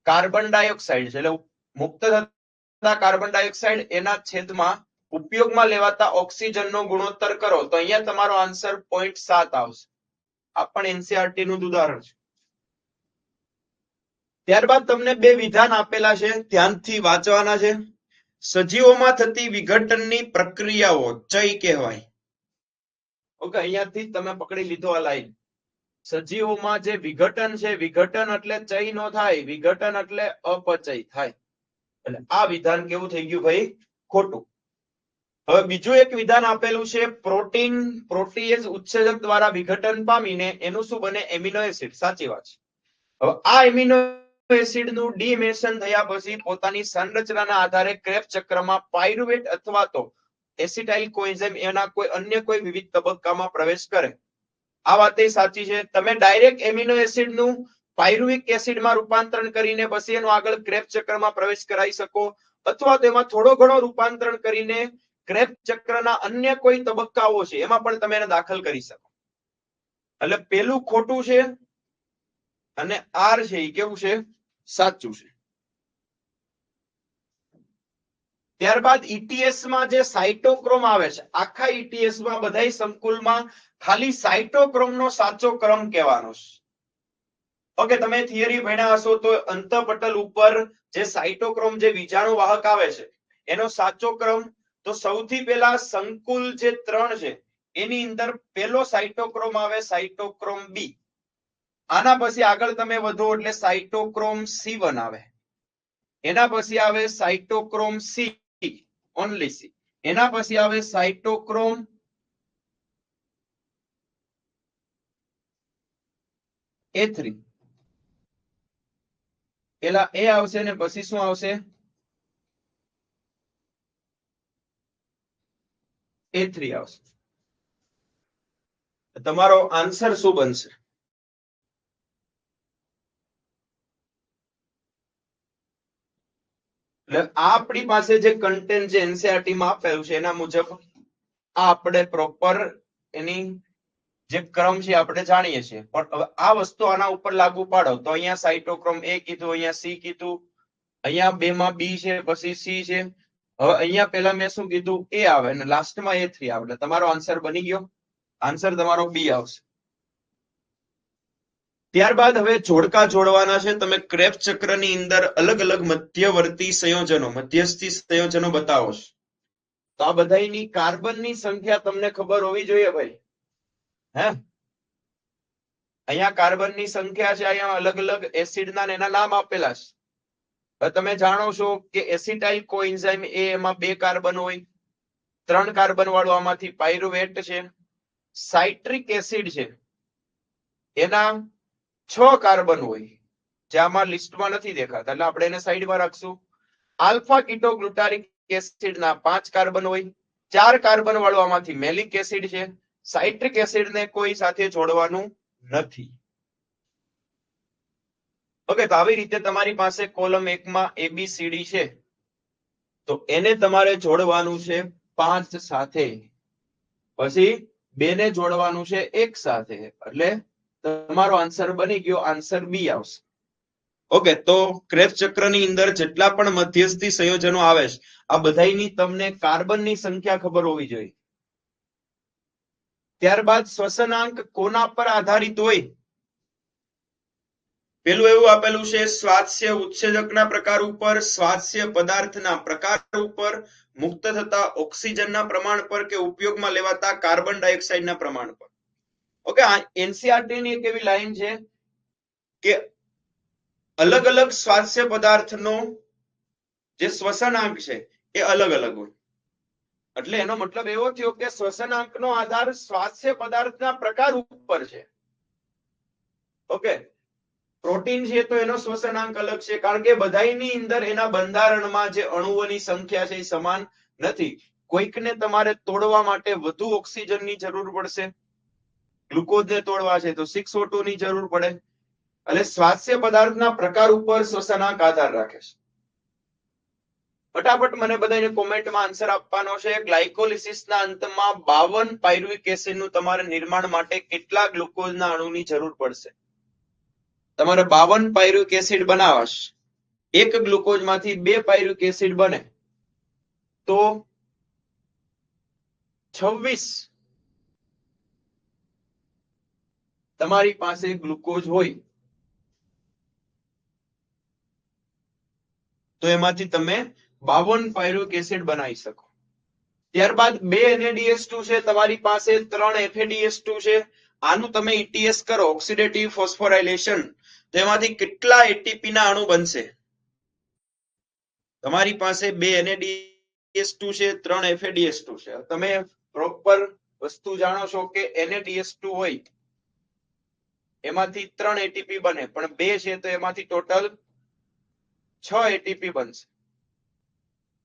કાર્બન ડાયોક્સાઇડ છે. એટલે મુક્ત થતા કાર્બન ડાયોક્સાઇડ એના છેદમાં ઉપયોગમાં લેવાતા ઓક્સિજનનો ગુણોત્તર કરો તો અહીંયા તમારો આન્સર 0.7 આવશે. આ પણ એનસીઆરટી નું ઉદાહરણ છે. ત્યારબાદ તમને બે વિધાન આપેલા છે, ધ્યાનથી વાંચવાના છે. સજીવોમાં થતી વિઘટનની પ્રક્રિયાઓ ચય કહેવાય. ઓકે, અહીંયાથી તમે પકડી લીધો આ લાઈન. સજીવોમાં જે વિઘટન છે, વિઘટન એટલે ચય નો થાય, વિઘટન એટલે અપચય થાય. એટલે આ વિધાન કેવું થઈ ગયું ભાઈ? ખોટું. હવે બીજું એક વિધાન આપેલું છે, પ્રોટીએઝ ઉત્સેચક દ્વારા વિઘટન પામીને એનું શું બને? Amino acid. સાચી વાત છે. હવે આ એમિનો એસિડ નું ડીએમિનેશન થયા પછી પોતાની સંરચનાના આધારે ક્રેબ્સ ચક્રમાં પાયરુવેટ અથવા તો એસિટાઇલ કોએન્ઝાઇમ એના કોઈ અન્ય કોઈ વિવિધ તબક્કામાં પ્રવેશ કરે. આ વાત સાચી છે. તમે ડાયરેક્ટ એમિનો એસિડ નું પાયરુવિક એસિડમાં રૂપાંતરણ કરીને પછી એનું આગળ ક્રેબ્સ ચક્રમાં પ્રવેશ કરાવી શકો, અથવા તો એમાં થોડો ઘણો રૂપાંતરણ કરીને ક્રેબ્સ ચક્રના અન્ય કોઈ તબક્કાઓ છે એમાં પણ તમે એને દાખલ કરી શકો. એટલે પેલું ખોટું છે અને આર છે એ કેવું છે? સાચું છે. ત્યારબાદ ઈટીએસ માં જે સાઇટોક્રોમ આવે છે, આખા ઈટીએસ માં બધા સંકુલમાં ખાલી સાઇટોક્રોમ નો સાચો ક્રમ કહેવાનો છે. ઓકે, તમે થિયરી ભણ્યા હશો તો અંતઃપટલ ઉપર જે સાઇટોક્રોમ જે બીજાણુ વાહક આવે છે એનો સાચો ક્રમ, તો સૌથી પહેલા સંકુલ જે 3 છે એની અંદર પહેલો સાઇટોક્રોમ આવે સાઇટોક્રોમ બી. આના પછી આગળ તમે વધો એટલે સાઇટોક્રોમ C1 આવે, એના પછી આવે સાઇટોક્રોમ સી, ઓનલી સી, એના પછી આવે સાઇટોક્રોમ A3. પેલા એ આવશે ને પછી શું આવશે? A3 આવશે. તમારો આન્સર શું બનશે? એટલે આપણી પાસે જે કન્ટેન્ટ જે એનસીઆરટી માં આપેલું છે એના મુજબ આ આપણે પ્રોપર એની જે ક્રમ છે આપણે જાણીએ છીએ, પણ હવે આ વસ્તુ આના ઉપર લાગુ પાડો તો અહીંયા સાઇટોક્રોમ A કીધું, અહીંયા સી કીધું, અહીંયા 2 માં બી છે, પછી સી છે. હવે અહીંયા પહેલા મેં શું કીધું? એ આવે અને લાસ્ટમાં A3 આવે. એટલે તમારો આન્સર બની ગયો. આન્સર તમારો બી આવશે. ત્યારબાદ હવે જોડકા જોડવાના છે. તમે ક્રેબ્સ ચક્રની અંદર અલગ અલગ મધ્યવર્તી સંયોજનો, મધ્યસ્થી સંયોજનો બતાવો છો. તો આ બધાની કાર્બનની સંખ્યા તમને ખબર હોવી જોઈએ ભાઈ. હે, અહીંયા કાર્બનની સંખ્યા છે, અહીંયા અલગ અલગ એસિડના એના નામ આપેલા છે. હવે તમે જાણો છો કે એસિટાઇલ કોએન્ઝાઇમ એ એમાં 2 કાર્બન હોય, 3 કાર્બન વાળું આમાંથી પાયરુવેટ છે. સાઇટ્રિક એસિડ છે એના 6 કાર્બન હોય, જે આમાં લિસ્ટમાં નથી દેખાતા, એટલે આપણે એને સાઈડમાં રાખશું. આલ્ફા કીટોગ્લુટારિક એસિડના 5 કાર્બન હોય, 4 કાર્બન વાળું આમાંથી મેલિક એસિડ છે. સાઇટ્રિક એસિડને કોઈ સાથે જોડવાનું નથી. ઓકે, તો આવી રીતે તમારી પાસે કોલમ 1 માં ABCD છે, તો એને તમારે જોડવાનું છે 5 સાથે, પછી 2 ને જોડવાનું છે 1 સાથે, એટલે તમારો આન્સર બની ગયો, આન્સર બી આવશે. ઓકે, તો ક્રેબ્સ ચક્રની અંદર જેટલા પણ મધ્યસ્થી સંયોજનો આવે છે, આ બધાની તમને કાર્બનની સંખ્યા ખબર હોવી જોઈએ. ત્યારબાદ શ્વસનાંક કોના પર આધારિત હોય? પેલું એવું આપેલું છે, સ્વાસ્થ્ય ઉત્સેચકના પ્રકાર ઉપર, સ્વાસ્થ્ય પદાર્થના પ્રકાર ઉપર, મુક્ત થતા ઓક્સિજનના પ્રમાણ પર કે ઉપયોગમાં લેવાતા કાર્બન ડાયોક્સાઇડના પ્રમાણ પર. ઓકે, એનસીઆરટી ની એક એવી લાઈન છે કે અલગ અલગ સ્વાસ્થ્ય પદાર્થનો જે શ્વસનાંક છે એ અલગ અલગ હોય. એટલે એનો મતલબ એવો થયો કે શ્વસનાંકનો આધાર સ્વાસ્થ્ય પદાર્થના પ્રકાર ઉપર છે. ઓકે, પ્રોટીન છે તો એનો શ્વસનાંક અલગ છે, કારણ કે બધાની અંદર એના બંધારણમાં જે અણુઓની સંખ્યા છે એ સમાન નથી. કોઈકને તમારે તોડવા માટે વધુ ઓક્સિજનની જરૂર પડશે, ગ્લુકોઝને તોડવા છે તો 6O2 ની જરૂર પડે. એટલે સ્વાસ્થ્ય પદાર્થના પ્રકાર ઉપર શ્વસનાંક આધાર રાખે છે. ફટાફટ મને બધાને કોમેન્ટમાં આન્સર આપવાનો છે. ગ્લાયકોલિસિસના અંતમાં 52 પાયરુવિક એસિડનું તમારે નિર્માણ માટે કેટલા ગ્લુકોઝના અણુની જરૂર પડશે? તમારે 52 પાયરુવિક એસિડ બનાવશે, એક ગ્લુકોઝમાંથી 2 પાયરુવિક એસિડ બને તો 26 તમારી પાસે ગ્લુકોઝ હોય, તો એમાંથી તમે 52 પાયરુવિક એસિડ બનાવી શકો. ત્યારબાદ 2 NaDH2 છે તમારી પાસે, 3 FADH2 છે. આનું તમે ETS કરો, ઓક્સિડેટિવ ફોસ્ફોરાયલેશન, તો એમાંથી કેટલા એટીપી ના અણુ બનશે? તમારી પાસે 2 NaDH2 છે, 3 FADH2 છે. તમે પ્રોપર વસ્તુ જાણો છો કે NaDH2 હોય એમાંથી 3 એટીપી બને, પણ 2 છે તો એમાંથી ટોટલ 6 એટીપી બનશે.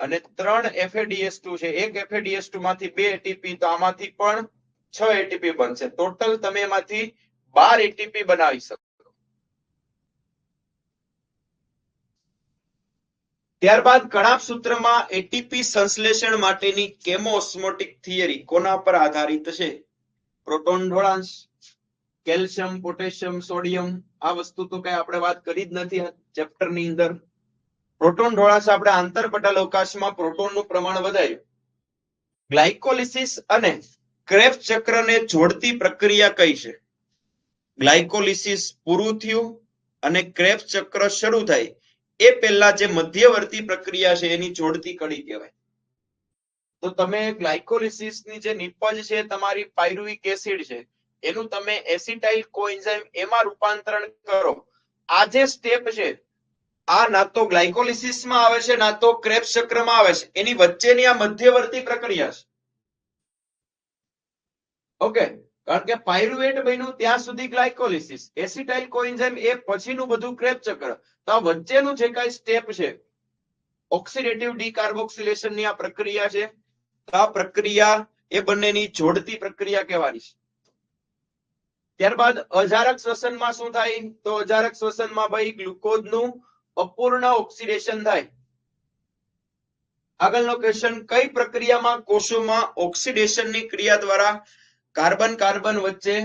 અને 3 FADH2 છે, એક FADH2 માંથી 2 એટીપી, તો આમાંથી પણ 6 એટીપી બનશે. ટોટલ તમે એમાંથી 12 એટીપી બનાવી શકો. ત્યારબાદ કણાપ સૂત્રમાં એટીપી સંશ્લેષણ માટેની કેમોઓસ્મોટિક થિયરી કોના પર આધારિત છે? પ્રોટોન ઢોળાંશ, કેલ્શિયમ, પોટેશિયમ, સોડિયમ. આ વસ્તુ તો કઈ આપણે વાત કરી જ નથી આ ચેપ્ટરની અંદર. પ્રોટોન ઢોળાંશ આપણે આંતરપટલ અવકાશમાં પ્રોટોનનું પ્રમાણ વધાર્યું. ગ્લાયકોલિસિસ અને ક્રેબ્સ ચક્રને જોડતી પ્રક્રિયા કઈ છે? ગ્લાયકોલિસિસ પૂરું થયું અને ક્રેબ્સ ચક્ર શરૂ થાય એ પહેલા જે મધ્યવર્તી પ્રક્રિયા છે એની જોડતી કડી કહેવાય. તો તમે ગ્લાયકોલિસિસની જે નિપજ છે તમારી પાયરુવિક એસિડ છે, એનું તમે એસિટાઇલ કોએન્ઝાઇમ એમાં રૂપાંતરણ કરો. આ જે સ્ટેપ છે આ ના તો ગ્લાયકોલિસિસમાં આવે છે ના તો ક્રેબ્સ ચક્રમાં આવે છે, એની વચ્ચેની આ મધ્યવર્તી પ્રક્રિયા છે. ઓકે, કારણ કે પાયરુવેટ બન્યું ત્યાં સુધી ગ્લાયકોલિસિસ, એસિટાઇલ કોએન્ઝાઇમ એ પછીનું બધું ક્રેબ્સ ચક્ર. તો આ વચ્ચેનું જે કાંઈ સ્ટેપ છે ઓક્સિડેટિવ ડીકાર્બોક્સિલેશનની આ પ્રક્રિયા છે, આ પ્રક્રિયા એ બંનેની જોડતી પ્રક્રિયા કહેવાની છે. ત્યારબાદ અજારક શ્વસનમાં શું થાય? તો અજારક શ્વસનમાં ભાઈ ગ્લુકોઝનું અપૂર્ણ ઓક્સિડેશન થાય. આગળનો ક્વેશ્ચન, કઈ પ્રક્રિયામાં કોષોમાં ઓક્સિડેશનની ક્રિયા દ્વારા કાર્બન કાર્બન વચ્ચે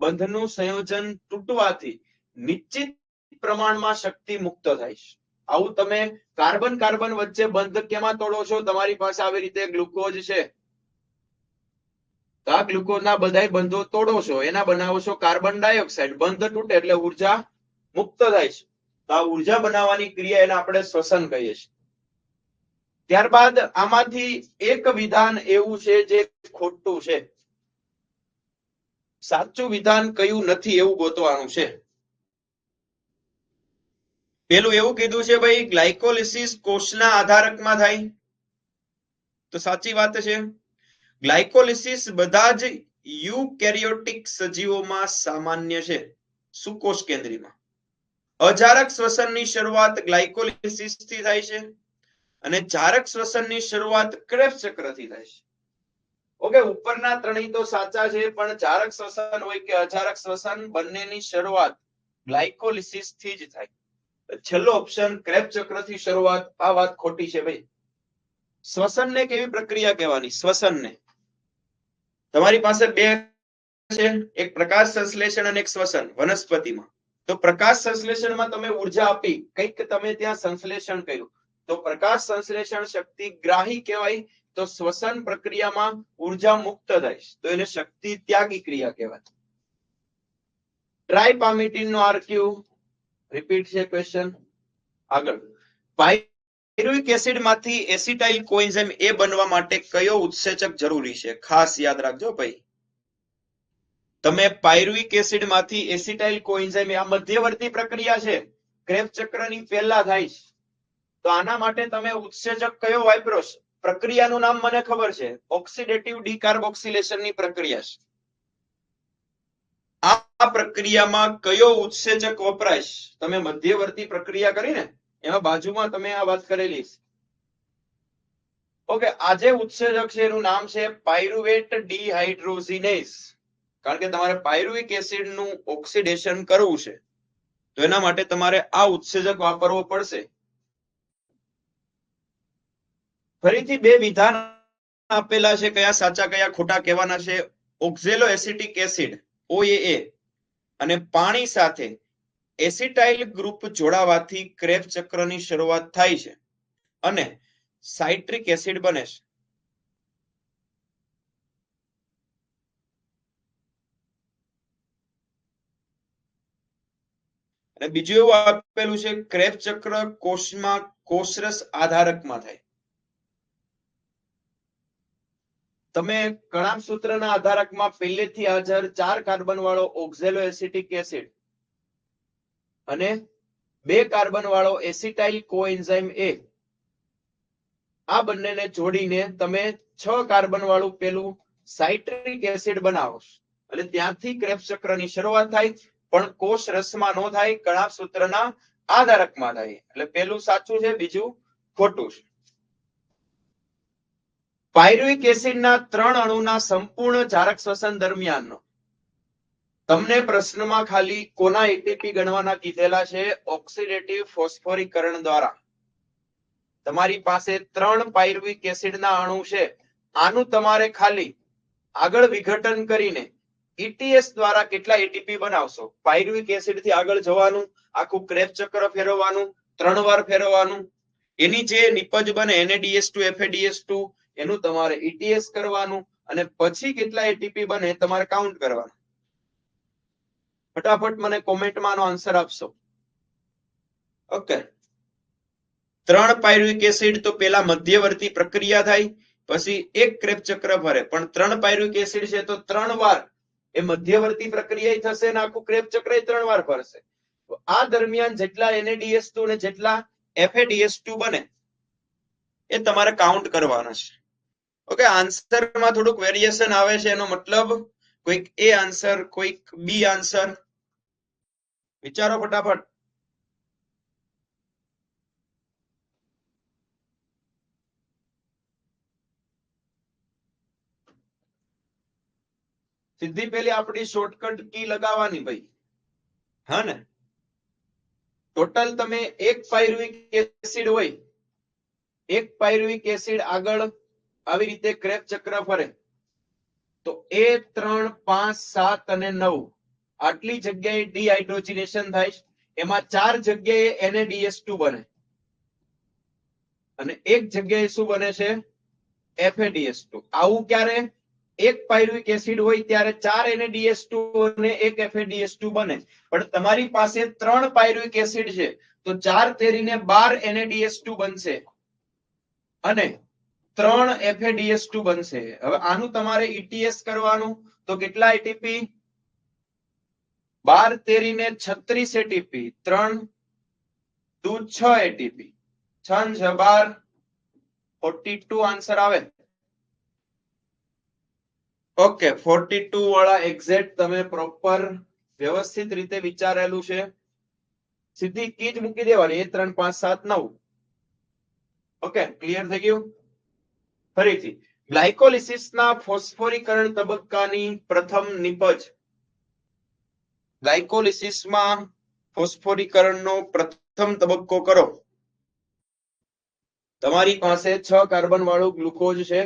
બંધનું સંયોજન તૂટવાથી નિશ્ચિત પ્રમાણમાં શક્તિ મુક્ત થાય છે? આવું તમે કાર્બન કાર્બન વચ્ચે બંધ કેમાં તોડો છો? તમારી પાસે આવી રીતે ગ્લુકોઝ છે, તો આ ગ્લુકોઝના બધાય બંધો તોડો છો, એના બનાવો છો કાર્બન ડાયોક્સાઇડ. બંધ તૂટે એટલે ઉર્જા મુક્ત થાય છે. તો આ ઉર્જા બનાવવાની ક્રિયા એને આપણે શ્વસન કહીએ છીએ. ત્યારબાદ આમાંથી એક વિધાન એવું છે જે ખોટું છે. સાચું વિધાન કયું નથી એવું ગોતવાનું છે. પેલું એવું કીધું છે ભાઈ ગ્લાયકોલિસિસ કોષના આધારકમાં થાય, તો સાચી વાત છે. ગ્લાયકોલિસિસ બધા જ યુકેરિયોટિક સજીવોમાં સામાન્ય છે, સુકોષ કેન્દ્રીમાં. અજારક શ્વસનની શરૂઆત ગ્લાયકોલિસિસ થી થાય છે અને જારક શ્વસનની શરૂઆત ક્રેબ્સ ચક્રથી થાય છે. ઓકે, ઉપરના ત્રણેય તો સાચા છે, પણ જારક શ્વસન હોય કે અજારક શ્વસન બંનેની શરૂઆત ગ્લાયકોલિસિસ થી જ થાય. છેલ્લો ઓપ્શન ક્રેબ્સ ચક્રથી શરૂઆત, આ વાત ખોટી છે ભાઈ. શ્વસનને કેવી પ્રક્રિયા કહેવાની? શ્વસનને તમારી પાસે બે છે, એક પ્રકાશ સંશ્લેષણ અને એક શ્વસન વનસ્પતિમાં. તો પ્રકાશ સંશ્લેષણમાં તમે ઉર્જા આપી, કંઈક તમે ત્યાં સંશ્લેષણ કર્યું, તો પ્રકાશ સંશ્લેષણ શક્તિ ગ્રાહી કહેવાય. તો શ્વસન પ્રક્રિયામાં ઉર્જા મુક્ત થાય તો એને શક્તિ ત્યાગી ક્રિયા કહેવાય. ટ્રાઇપામિટીન નો આરક્યુ રિપીટ છે ક્વેશ્ચન. આગળ, પાયરુવિક એસિડ માંથી એસિટાઇલ કોએન્ઝાઇમ એ બનવા માટે કયો ઉત્સેચક જરૂરી છે? ખાસ યાદ રાખજો ભાઈ. તમે પાયરુવિક એસિડ માંથી એસિટાઇલ કોએન્ઝાઇમ, આ મધ્યવર્તી પ્રક્રિયા છે, ક્રેબ્સ ચક્રની પહેલા થાય છે. તો આના માટે તમે ઉત્સેચક કયો વાપરો છો? પ્રક્રિયાનું નામ મને ખબર છે, ઓક્સિડેટિવ ડીકાર્બોક્સિલેશનની પ્રક્રિયા છે. આ પ્રક્રિયામાં કયો ઉત્સેચક વપરાય છે? તમે મધ્યવર્તી પ્રક્રિયા કરીને એમાં બાજુમાં તમે આ વાત કરેલી છે. ઓકે, આ જે ઉત્સેચક છે એનું નામ છે પાયરુવેટ ડિહાઇડ્રોજિનેઝ. કારણ કે તમારે પાયરુવિક એસિડ નું ઓક્સિડેશન કરવું છે, તો એના માટે તમારે આ ઉત્સેચક વાપરવો પડશે. ફરીથી બે વિધાન આપેલા છે, કયા સાચા કયા ખોટા કહેવાના છે. ઓક્ઝેલો એસિટિક એસિડ OAA અને પાણી સાથે એસિટાઇલ ગ્રુપ જોડાવાથી ક્રેબ્સ ચક્રની શરૂઆત થાય છે અને સાઇટ્રિક એસિડ બને છે. અને બીજું એવું આપેલું છે, ક્રેબ્સ ચક્ર કોષમાં કોષરસ આધારકમાં થાય. તમે કણાભ સૂત્રના આધારકમાં પહેલેથી હાજર 4 કાર્બન વાળો ઓક્ઝેલો એસિટિક એસિડ અને 2 કાર્બન વાળો એસિટાઇલ કોએન્ઝાઇમ A, આ બંનેને જોડીને તમે 6 કાર્બન વાળું પેલું સાઇટ્રિક એસિડ બનાવો, એટલે ત્યાંથી ક્રેબ્સ ચક્રની શરૂઆત થાય. પણ કોષ રસમાં ન થાય, કણાભ સૂત્રના આધારકમાં થાય. એટલે પેલું સાચું છે, બીજું ખોટું છે. પાયરુવિક એસિડના 3 અણુના સંપૂર્ણ જારક શ્વસન દરમિયાન તમને પ્રશ્નમાં ખાલી કોના એટીપી ગણવાના કીધેલા છે? ઓક્સિડેટિવ ફોસ્ફોરીકરણ દ્વારા. તમારી પાસે 3 પાયરુવિક એસિડના અણુ છે, આનું તમારે ખાલી આગળ વિઘટન કરીને ETS દ્વારા કેટલા એટીપી બનાવશો? પાયરુવિક એસિડ થી આગળ જવાનું, આખું ક્રેબ્સ ચક્ર ફેરવવાનું, 3 વાર ફેરવવાનું, એની જે નિપજ બને NADH2 FADH2 એનું તમારે ETS કરવાનું, અને પછી કેટલા એટીપી બને તમારે કાઉન્ટ કરવાનું. ફટાફટ મને કોમેન્ટમાં આનો આન્સર આપશો. ઓકે, 3 પાયરુવિક એસિડ તો પેલા મધ્યવર્તી પ્રક્રિયા થાય, પછી એક ક્રેબ્સ ચક્ર ફરે. પણ 3 પાયરુવિક એસિડ છે તો 3 વાર એ મધ્યવર્તી પ્રક્રિયા થશે ને આખું ક્રેબ્સ ચક્ર 3 વાર ફરશે. તો આ દરમિયાન જેટલા NADH2 અને જેટલા FADH2 બને એ તમારે કાઉન્ટ કરવાના છે. ઓકે, આન્સરમાં થોડુંક વેરિએશન આવે છે, એનો મતલબ કોઈક A આન્સર, કોઈક B આન્સર. વિચારો ફટાફટ. સીધી પેલી આપણી શોર્ટકટ કી લગાવવાની ભાઈ, હા ને. ટોટલ તમે એક પાયરુવિક એસિડ હોય, એક પાયરુવિક એસિડ આગળ આવી રીતે ક્રેબ્સ ચક્ર ફરે, તો 1, 3, 5, 7 અને 9 આટલી જગ્યાએ ડિહાઇડ્રોજિનેશન થાય. એમાં 4 જગ્યાએ NADH2 બને અને એક જગ્યાએ શું બને છે? FADH2. આવું ક્યારે? એક પાયરુવિક એસિડ હોય ત્યારે 4 NADH2 અને 1 FADH2 બને. પણ તમારી પાસે 3 પાયરુવિક એસિડ છે, તો 4 તેરીને 12 NADH2 બનશે અને 3 FADH2 બનશે. હવે આનું તમારે ETS કરવાનું, તો કેટલા એટીપી? 12 તેરીને 36 એટીપી, 3 દુ 6 એટીપી, 6 6 12, 42 આન્સર આવે. ઓકે, 42 વાળા એક્ઝેક્ટ તમે પ્રોપર વ્યવસ્થિત રીતે વિચારેલું છે. સીધી કી જ મૂકી દેવાની, 1 3 5 7 9. ઓકે, ક્લિયર થઈ ગયું. ફરીથી, ગ્લાયકોલિસિસના ફોસ્ફોરીકરણ તબક્કાની પ્રથમ નિપજ. ગ્લાયકોલિસિસમાં ફોસ્ફોરીકરણનો પ્રથમ પ્રથમ તબક્કો કરો. તમારી પાસે 6 કાર્બન વાળું ગ્લુકોઝ છે.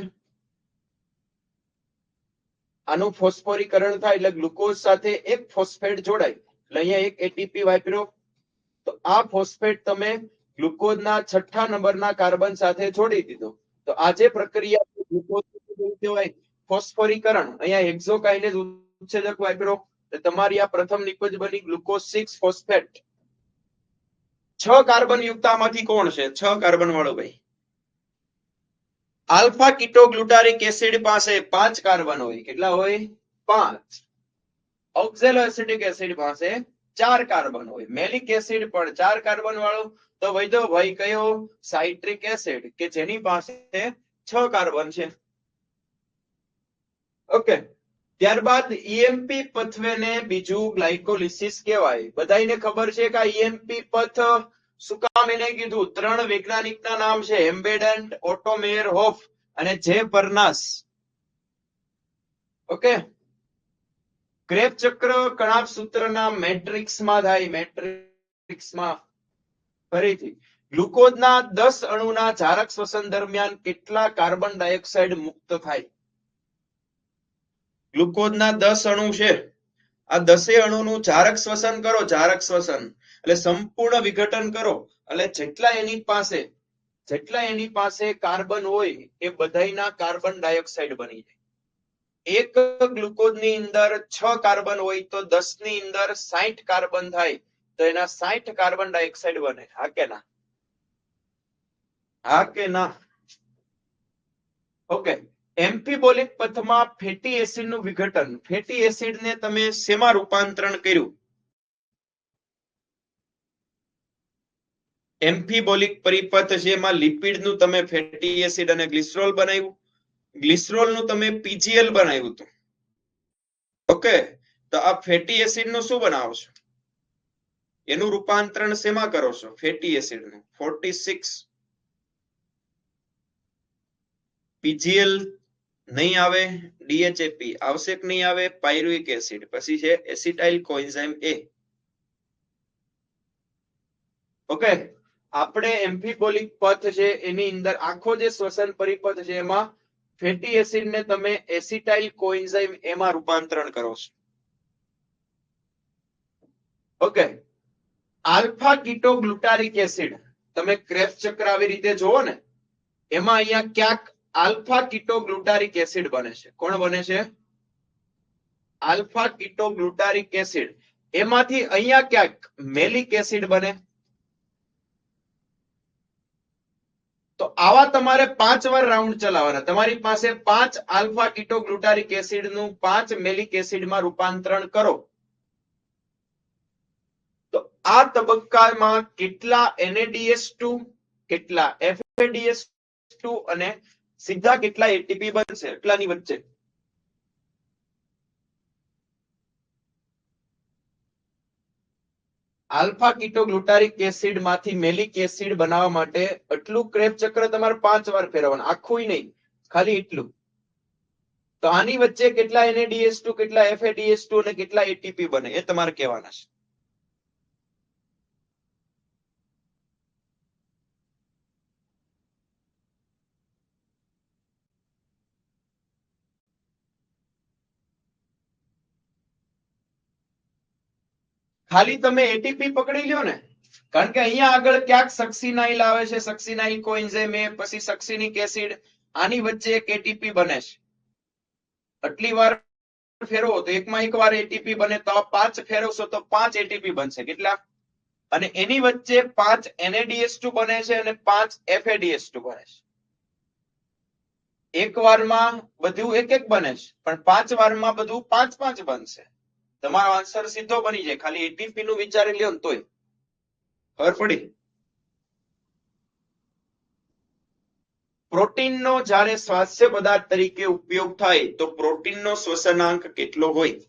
આનું ફોસ્ફોરીકરણ થાય એટલે ગ્લુકોઝ સાથે એક ફોસ્ફેટ જોડાય એટલે અહીંયા એક એટીપી વાપર્યો. તો આ ફોસ્ફેટ તમે ગ્લુકોઝના 6થા નંબરના કાર્બન સાથે જોડી દીધો. તો આ જે પ્રક્રિયા ગ્લુકોઝ કહેવાય ફોસ્ફોરીકરણ. અહીંયા હેક્ઝોકાઇનેઝ ઉત્સેચક વાપર્યો. તમારી આ પ્રથમ નિપજ બની ગ્લુકોઝ 6 ફોસ્ફેટ. 6 કાર્બન યુક્ત આમાંથી કોણ છે 6 કાર્બન વાળો ભાઈ? આલ્ફા કીટોગ્લુટારિક એસિડ પાસે 5 કાર્બન હોય. કેટલા હોય? 5. ઓક્ઝેલો એસિટિક એસિડ પાસે 4 કાર્બન હોય. મેલિક એસિડ પણ 4 કાર્બન વાળો. તો વૈધો ભાઈ કયો? સાઇટ્રિક એસિડ કે જેની પાસે 6 કાર્બન છે. ઓકે. ત્યારબાદ ઈએમપી પથવેને બીજું ગ્લાયકોલિસિસ કહેવાય. બધાને ખબર છે કે ઈએમપી પથ શું કામ એને કીધું? 3 વૈજ્ઞાનિકના નામ છે એમ્બેડન્ટ, ઓટો મેયરહોફ અને જે બર્નાસ. ઓકે. ક્રેબ ચક્ર કણાભ સૂત્રના મેટ્રિક્સમાં થાય. મેટ્રિક્સમાં ફરીથી ગ્લુકોઝના 10 અણુના જારક શ્વસન દરમિયાન કેટલા કાર્બન ડાયોક્સાઇડ મુક્ત થાય? ગ્લુકોઝના 10 અણુ છે. આ 10 અણુનું જારક શ્વસન કરો. જારક શ્વસન એટલે સંપૂર્ણ વિઘટન કરો એટલે જેટલા એની પાસે કાર્બન હોય એ બધાયના કાર્બન ડાયોક્સાઇડ બની જાય. એક ગ્લુકોઝની અંદર 6 કાર્બન હોય તો 10 ની અંદર 60 કાર્બન થાય તો એના 60 કાર્બન ડાયોક્સાઇડ બને. હા કે ના? હા કે ના? ઓકે. એમ્ફીબોલિક પથમાં ફેટી એસિડનું વિઘટન. ફેટી એસિડને તમે શેમાં રૂપાંતરણ કર્યું? એમ્ફીબોલિક પરિપથ છે એમાં લિપિડનું તમે ફેટી એસિડ અને ગ્લિસરોલ બનાવ્યું. ગ્લિસરોલનું તમે પીજીએલ બનાવ્યું હતું. ઓકે. તો આ ફેટી એસિડનું શું બનાવો છો? એનું રૂપાંતરણ શેમાં કરો છો? ફેટી એસિડનું 46. પીજીએલ નહીં આવે. ડીએચએપી આવશે કે નહીં આવે? Pyruvic acid. પછી છે એસિટાઇલ કોએન્ઝાઇમ એ. ઓકે. આપણે એમ્ફીબોલિક પથ છે એની અંદર આખો જે શ્વસન પરિપથ છે એમાં ફેટી એસિડને તમે એસિટાઇલ કોએન્ઝાઇમ એમાં રૂપાંતરણ કરો છો. ઓકે. આલ્ફા કીટોગ્લુટારિક એસિડ તમે ક્રેબ્સ ચક્ર આવી રીતે જોવો ને એમાં અહીંયા ક્યાંક આલ્ફા કીટોગ્લુટારિક એસિડ બને છે. કોણ બને છે? Alpha ketoglutaric acid. એમાંથી અહીંયા ક્યાંક મેલિક એસિડ બને. તો આવા તમારે 5 વાર રાઉન્ડ ચલાવવાના. તમારી પાસે 5 આલ્ફા કીટોગ્લુટારિક એસિડનું 5 મેલિક એસિડમાં રૂપાંતરણ કરો. તો આ તબક્કામાં કેટલા NADH2 કેટલા FADH2 અને સીધા કેટલા એટીપી બનશે એટલાની વચ્ચે? આલ્ફા કીટોગ્લુટારિક એસિડ માંથી મેલિક એસિડ બનાવવા માટે એટલું ક્રેબ ચક્ર તમારે 5 વાર ફેરવવાનું. આખું નહીં, ખાલી એટલું. તો આની વચ્ચે કેટલા NADH2 કેટલા FADH2 અને કેટલા એટીપી બને એ તમારે કહેવાના છે. ખાલી તમે એટીપી પકડી લ્યો ને, કારણ કે અહીંયા આગળ ક્યાંક સક્સિનાઇલ આવે છે. સક્સિનાઇલ કોએન્ઝાઇમ એ પછી સક્સિનિક એસિડ. આની વચ્ચે એક એટીપી બને છે. આટલી વાર ફેરવો તો એકમાં એક વાર એટીપી બને. તો 5 ફેરવશો તો 5 એટીપી બનશે. કેટલા? અને એની વચ્ચે 5 NADH2 બને છે અને 5 FADH2 બને છે. એક વારમાં બધું એક એક બને છે પણ 5 વારમાં બધું 5 બનશે. તમારો આન્સર સીધો બની જાય. ખાલી એટીપી નું વિચારી લ્યો ને તોય ખબર પડી. પ્રોટીનનો જ્યારે સ્વાસ્થ્ય પદાર્થ તરીકે ઉપયોગ થાય તો પ્રોટીનનો શ્વસનાંક કેટલો હોય?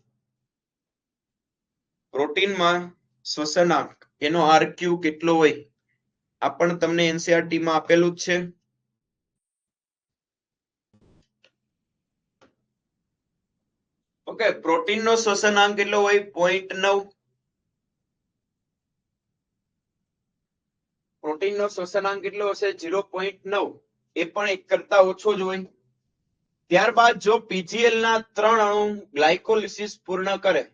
પ્રોટીનમાં શ્વસનાંક એનો આરક્યુ કેટલો હોય? આ પણ તમને એનસીઆરટી માં આપેલું જ છે. ઓકે. પ્રોટીનનો શ્વસનાંક કેટલો હોય? 0.9. પ્રોટીનનો શ્વસનાંક કેટલો હશે 0.9, એ પણ 1 કરતા ઓછો જ હોય. ત્યારબાદ જો પીજીએલ ના 3 અણુ ગ્લાયકોલિસિસ પૂર્ણ કરે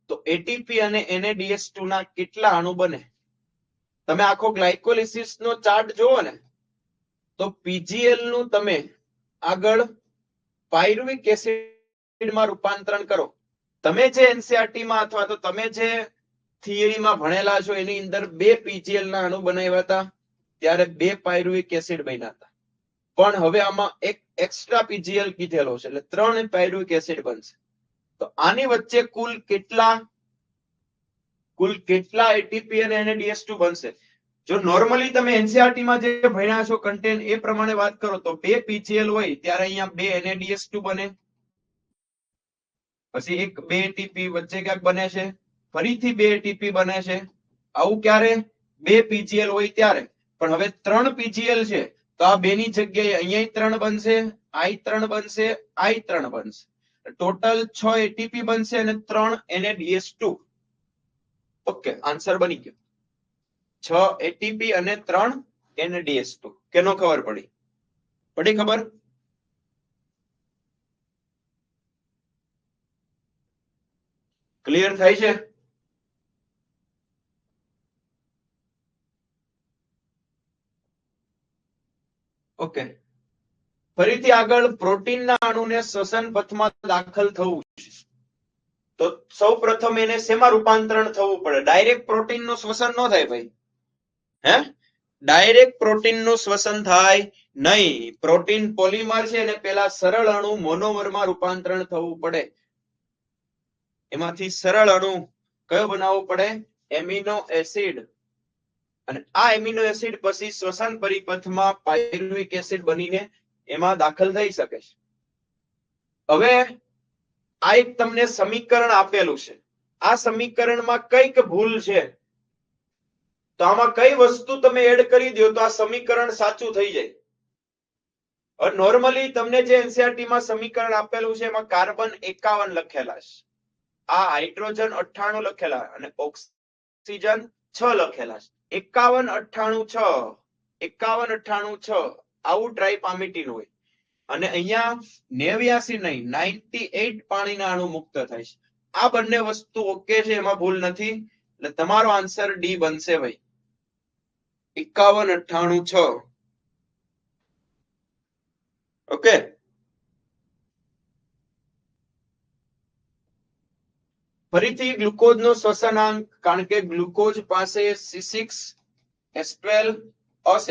તો એટીપી અને NADH2 ના કેટલા અણુ બને? તમે આખો ગ્લાયકોલિસિસ નો ચાર્ટ જોવો ને તો પીજીએલ નું તમે આગળ પાયરુવિક એસિડમાં રૂપાંતરણ કરો. તમે જે એનસીઆરટી માં અથવા તો તમે જે થિયરીમાં ભણેલા છો એની અંદર 2 પીજીએલ ના અણુ બનાવ્યા હતા, ત્યારે 2 પાયરુવિક એસિડ બન્યા હતા. પણ હવે આમાં એક એક્સ્ટ્રા પીજીએલ કીધેલો છે એટલે 3 પાયરુવિક એસિડ બનશે. તો આની વચ્ચે કુલ કેટલા એટીપી અને NADH2 બનશે? જો નોર્મલી તમે એનસીઆરટી માં જે ભણ્યા છો કન્ટેન્ટ એ પ્રમાણે વાત કરો તો 2 પીજીએલ હોય ત્યારે અહીંયા 2 NADH2 બને, પછી 2 એટીપી વચ્ચે ક્યાંક બને છે, ફરીથી 2 એટીપી બને છે. આવું ક્યારે? 2 પીજીએલ હોય ત્યારે. પણ હવે 3 પીજીએલ છે તો આ 2 ની જગ્યાએ અહીંયા 3 બનશે, આ 3 બનશે, આ 3 બનશે. ટોટલ 6 એટીપી બનશે અને 3 NADH2. ઓકે, આન્સર બની ગયો. 6 એટીપી અને 3 NADH2. કેનો ખબર પડી? પડી ખબર? ક્લિયર થાય છે? ઓકે, ફરીથી આગળ પ્રોટીનના અણુને શ્વસન પથમાં દાખલ થવું છે તો સૌ પ્રથમ એને શેમાં રૂપાંતરણ થવું પડે? ડાયરેક્ટ પ્રોટીનનું શ્વસન ન થાય ભાઈ. ડાયરેક્ટ પ્રોટીનનું શ્વસન થાય નહીં. પ્રોટીન પોલિમર છે અને પેલા સરળ અણુ મોનોમરમાં રૂપાંતરણ થવું પડે. એમાંથી સરળ અણુ કયો બનાવવો પડે? Amino acid. અને આ એમિનો એસિડ પછી શ્વસન પરિપથમાં પાયરુવિક એસિડ બનીને એમાં દાખલ થઈ શકે છે. હવે આ એક તમને સમીકરણ આપેલું છે. આ સમીકરણમાં કઈક ભૂલ છે તો આમાં કઈ વસ્તુ તમે એડ કરી દો તો આ સમીકરણ સાચું થઈ જાય. નોર્મલી તમને જે એનસીઆરટી માં સમીકરણ આપેલું છે એમાં કાર્બન 51 લખેલા છે, આ હાઇડ્રોજન 98 લખેલા અને ઓક્સિજન 6 લખેલા છે. 51 98 6 51 98 6 આવું ટ્રાઇપામિટીન હોય. અને અહીંયા 89 નહીં 98 પાણીના અણુ મુક્ત થાય છે. આ બંને વસ્તુ ઓકે છે, એમાં ભૂલ નથી. એટલે તમારો આન્સર ડી બનશે ભાઈ, 51 98 6. ઓકે, ફરીથી ગ્લુકોઝનો શ્વસનાંક, કારણ કે ગ્લુકોઝ પાસે C6H12O6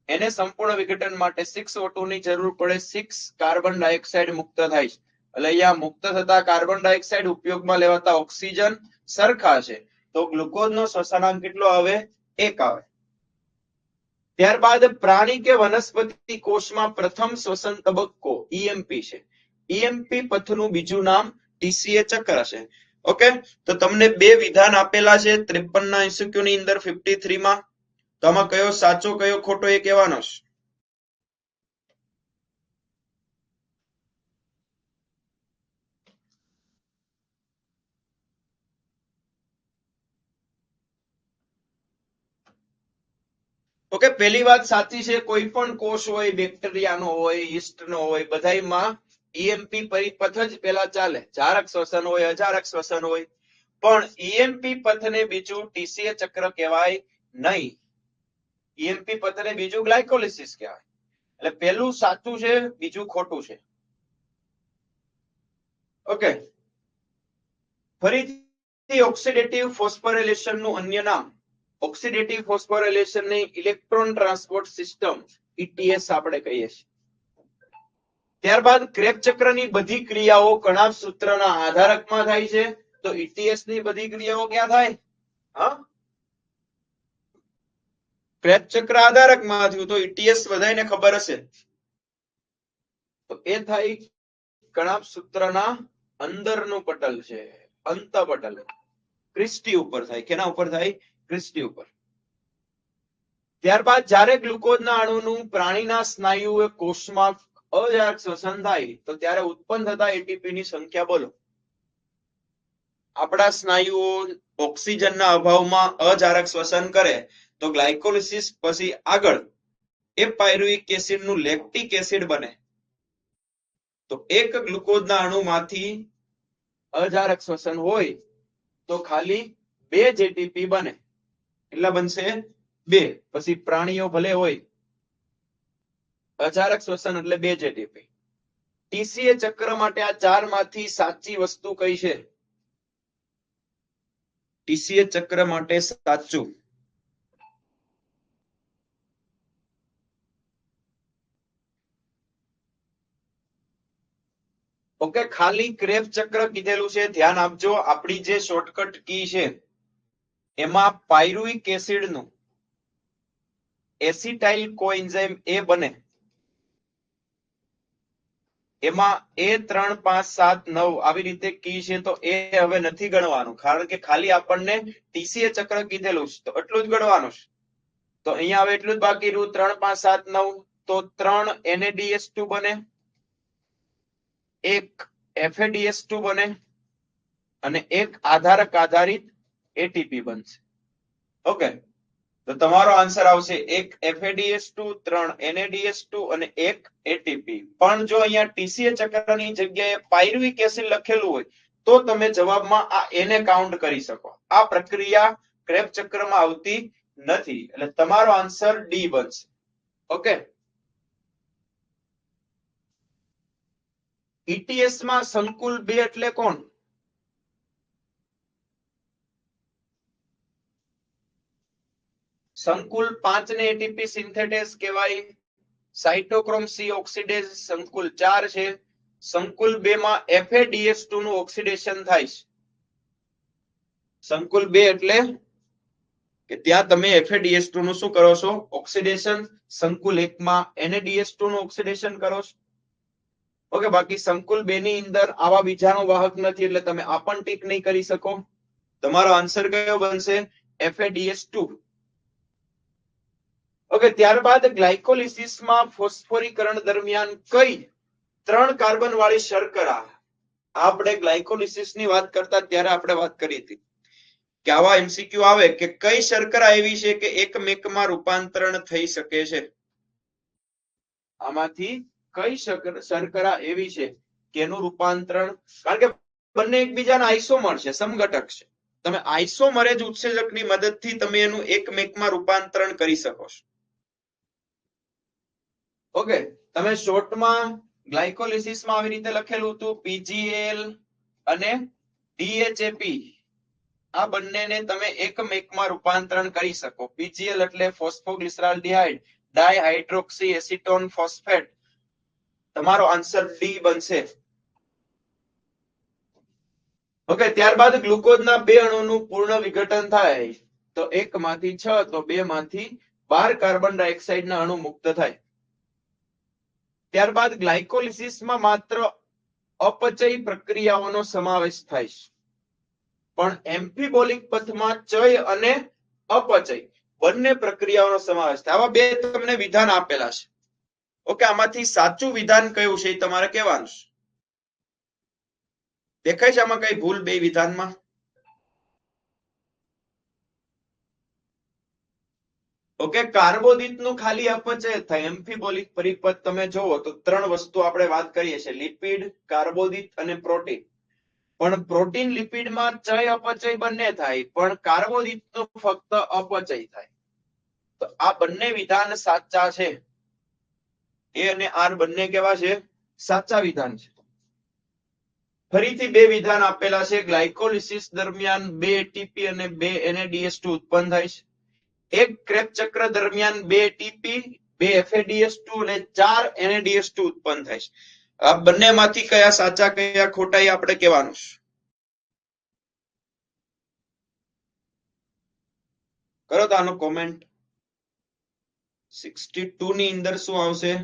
એને સંપૂર્ણ વિઘટન માટે 6O2 ની જરૂર પડે. 6 કાર્બન ડાયોક્સાઇડ મુક્ત થાય છે. એટલે અહીંયા મુક્ત થતા કાર્બન ડાયોક્સાઇડ ઉપયોગમાં લેવાતા ઓક્સિજન સરખા છે તો ગ્લુકોઝનો શ્વસનાંક કેટલો આવે? 1 આવે. ત્યારબાદ પ્રાણી કે વનસ્પતિ કોષમાં પ્રથમ શ્વસન તબક્કો EMP છે. EMP પથનું બીજું નામ TCA ચક્ર છે. ઓકે, તો તમને 2 વિધાન આપેલા છે 53 ના MCQ ની અંદર 53 માં. તો આમાં કયો સાચો કયો ખોટો એ કહેવાનો છે. ઓકે, પહેલી વાત સાચી છે. કોઈ પણ કોષ હોય, બેક્ટેરિયાનો હોય, યીસ્ટનો હોય, બધાયમાં EMP પરિપથ જ પેલા ચાલે. જારક શ્વસન હોય, અજારક શ્વસન હોય. પણ EMP પથને બીજું TCA ચક્ર કહેવાય નહીં. EMP પથને બીજું ગ્લાયકોલિસિસ કહેવાય. એટલે પહેલું સાચું છે, બીજું ખોટું છે. ઓકે, ફરીથી ઓક્સિડેટિવ ફોસ્ફોરાયલેશન નું અન્ય નામ. ઓક્સિડેટિવ ફોસ્ફોરાયલેશન ને ઇલેક્ટ્રોન ટ્રાન્સપોર્ટ સિસ્ટમ ETS આપણે કહીએ છીએ. ત્યારબાદ ક્રેબ ચક્રની બધી ક્રિયાઓ કણાભ સૂત્રના આધારકમાં થાય છે તો ETS ની બધી ક્રિયાઓ ક્યાં થાય? ક્રેબ ચક્ર આધારકમાં થયું તો ETS બધાને ખબર હશે. તો એ થાય કણાભ સૂત્રના અંદરનું પટલ છે, અંતપટલ. ક્રિસ્ટી ઉપર થાય. કેના ઉપર થાય? ક્રિસ્ટી ઉપર. ત્યારબાદ જ્યારે ગ્લુકોઝના અણુનું પ્રાણીના સ્નાયુએ કોષમાં અજારક શ્વસન થાય તો ત્યારે ઉત્પન્ન થતા એટીપી ની સંખ્યા બોલો. આપણા સ્નાયુઓ ઓક્સિજનના અભાવમાં અજારક શ્વસન કરે તો ગ્લાયકોલિસિસ પછી આગળ એ પાયરુવિક એસિડ નું લેક્ટિક એસિડ બને. તો એક ગ્લુકોઝના અણુમાંથી અજારક શ્વસન હોય તો ખાલી 2 જ એટીપી બને. કેટલા બનશે? 2. પછી પ્રાણીઓ ભલે હોય, અજારક શ્વસન એટલે 2 જ એટીપી. ટીસીએ ચક્ર માટે આ 4 માંથી સાચી વસ્તુ કઈ છે? ટીસીએ ચક્ર માટે સાચું ઓકે, ખાલી ક્રેબ ચક્ર કીધેલું છે. ધ્યાન આપજો, આપણી જે શોર્ટકટ કી છે એમાં પાયરુવિક એસિડ નું એસિટાઇલ કોએન્ઝાઇમ એ બને, એમાં A3, 5, 7, 9 આવી રીતે કી છે. તો એ હવે નથી ગણવાનું, કારણ કે ખાલી આપણને ટીસીએ ચક્ર કીધેલું છે તો એટલું જ ગણવાનું છે. તો અહીંયા હવે એટલું જ બાકી રહ્યું, 3, 5, 7, 9. તો 3 NADH2 બને, 1 FADH2 બને અને 1 આધારક આધારિત એટીપી બનશે. ઓકે, તો તમારો આન્સર આવશે 1 FADH2, 3 NADH2 અને 1 એટીપી. પણ જો અહીંયા ટીસીએ ચક્રની જગ્યાએ પાયરુવિક એસિડ લખેલું હોય તો તમે જવાબમાં આ એને કાઉન્ટ કરી શકો. આ પ્રક્રિયા ક્રેબ ચક્રમાં આવતી નથી, એટલે તમારો આન્સર ડી બનશે. ઓકે, ETS માં સંકુલ 2 એટલે કોણ? સંકુલ 5 ને એટીપી સિન્થેટેઝ કહેવાય. સાઇટોક્રોમ સી ઓક્સિડેઝ સંકુલ 4 છે. સંકુલ 2 માં FADH2 નું ઓક્સિડેશન થાય છે. સંકુલ 2 એટલે કે ત્યાં તમે FADH2 નું શું કરો છો? ઓક્સિડેશન. સંકુલ 1 માં NADH2 નું ઓક્સિડેશન કરો છો. ઓકે, બાકી સંકુલ 2 ની અંદર આવા બીજાનો વાહક નથી, એટલે તમે આ પણ ટીક નહીં કરી શકો. તમારો આન્સર કયો બનશે? FADH2. ઓકે, ત્યારબાદ ગ્લાયકોલિસિસમાં ફોસ્ફોરીકરણ દરમિયાન કઈ 3 કાર્બન વાળી શર્કરા, આપણે ગ્લાયકોલિસિસની વાત કરતા ત્યારે આપણે વાત કરી હતી કે આવા એમસીક્યુ આવે કે કઈ શર્કરા એવી છે કે એકમેકમાં રૂપાંતરણ થઈ શકે છે. આમાંથી કઈ શર્કરા એવી છે કે એનું રૂપાંતરણ, કારણ કે બંને એકબીજાના આઇસોમર છે, સમઘટક છે. તમે આઇસોમરેજ ઉત્સેચકની મદદથી તમે એનું એકમેકમાં રૂપાંતરણ કરી શકો છો. ઓકે, તમે શોર્ટમાં ગ્લાયકોલિસિસમાં આવી રીતે લખેલું હતું PGL અને DHAP, આ બંનેને તમે એકમેકમાં રૂપાંતરણ કરી શકો. PGL એટલે ફોસ્ફોગ્લિસરાલ્ડિહાઇડ ડાયહાઇડ્રોક્સી એસિટોન ફોસ્ફેટ. તમારો આન્સર ડી બનશે. ઓકે, ત્યારબાદ ગ્લુકોઝના 2 અણુનું પૂર્ણ વિઘટન થાય તો 1 માંથી 6 તો 2 માંથી 12 કાર્બન ડાયોક્સાઇડના અણુ મુક્ત થાય. ત્યારબાદ ગ્લાયકોલિસિસમાં માત્ર અપચય પ્રક્રિયાઓનો સમાવેશ થાય છે, પણ એમ્ફીબોલિક પથમાં ચય અને અપચય બંને પ્રક્રિયાઓનો સમાવેશ થાય. આવા 2 તમને વિધાન આપેલા છે. ઓકે, આમાંથી સાચું વિધાન કયું છે એ તમારે કહેવાનું છે. દેખાય છે આમાં કઈ ભૂલ 2 વિધાનમાં? ઓકે, કાર્બોદિતનું ખાલી અપચય થાય. એમ્ફીબોલિક પરિપથ તમે જોવો તો 3 વસ્તુ આપણે વાત કરીએ છીએ, લિપિડ, કાર્બોદિત અને પ્રોટીન. પણ પ્રોટીન લિપિડમાં ચય અપચય બંને થાય, પણ કાર્બોદિતનું ફક્ત અપચય થાય. તો આ બંને વિધાન સાચા છે. એ અને આર બંને કેવા છે? સાચા વિધાન છે. ફરીથી 2 વિધાન આપેલા છે. ગ્લાયકોલિસિસ દરમિયાન 2 એટીપી અને 2 NADH2 ઉત્પન્ન થાય છે. એક ક્રેબ ચક્ર દરમિયાન 2 એટીપી, 2 FADH2 અને 4 NADH2 ઉત્પન્ન થાય છે. આ બંનેમાંથી કયા સાચા કયા ખોટા એ આપણે કહેવાનું છે. કરો તો આનો કોમેન્ટ. 62 ની અંદર શું આવશે?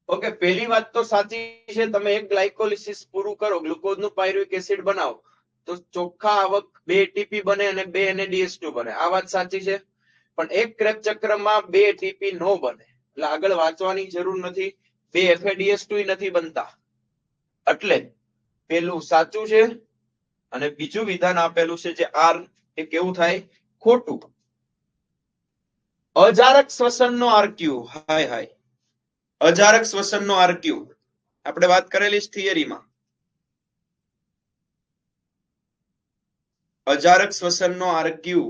ઓકે, પહેલી વાત તો સાચી છે. તમે એક ગ્લાયકોલિસિસ પૂરું કરો, ગ્લુકોઝનું પાયરુવિક એસિડ બનાવો તો ચોખ્ખા આવક 2 એટીપી બને અને 2 NADH2 બને. આ વાત સાચી છે. પણ એક ક્રેબ ચક્રમાં 2 એટીપી નો બને. એટલે આગળ વાંચવાની જરૂર નથી. બે FADH2 નથી બનતા. એટલે પેલું સાચું છે અને બીજું વિધાન આપેલું છે જે આર એ કેવું થાય? ખોટું. અજારક શ્વસનનો આરક્યુ, હાય હાય, અજારક શ્વસનનો આરક્યુ આપણે વાત કરેલી થિયરીમાં. અજારક શ્વસનનો આરક્યુ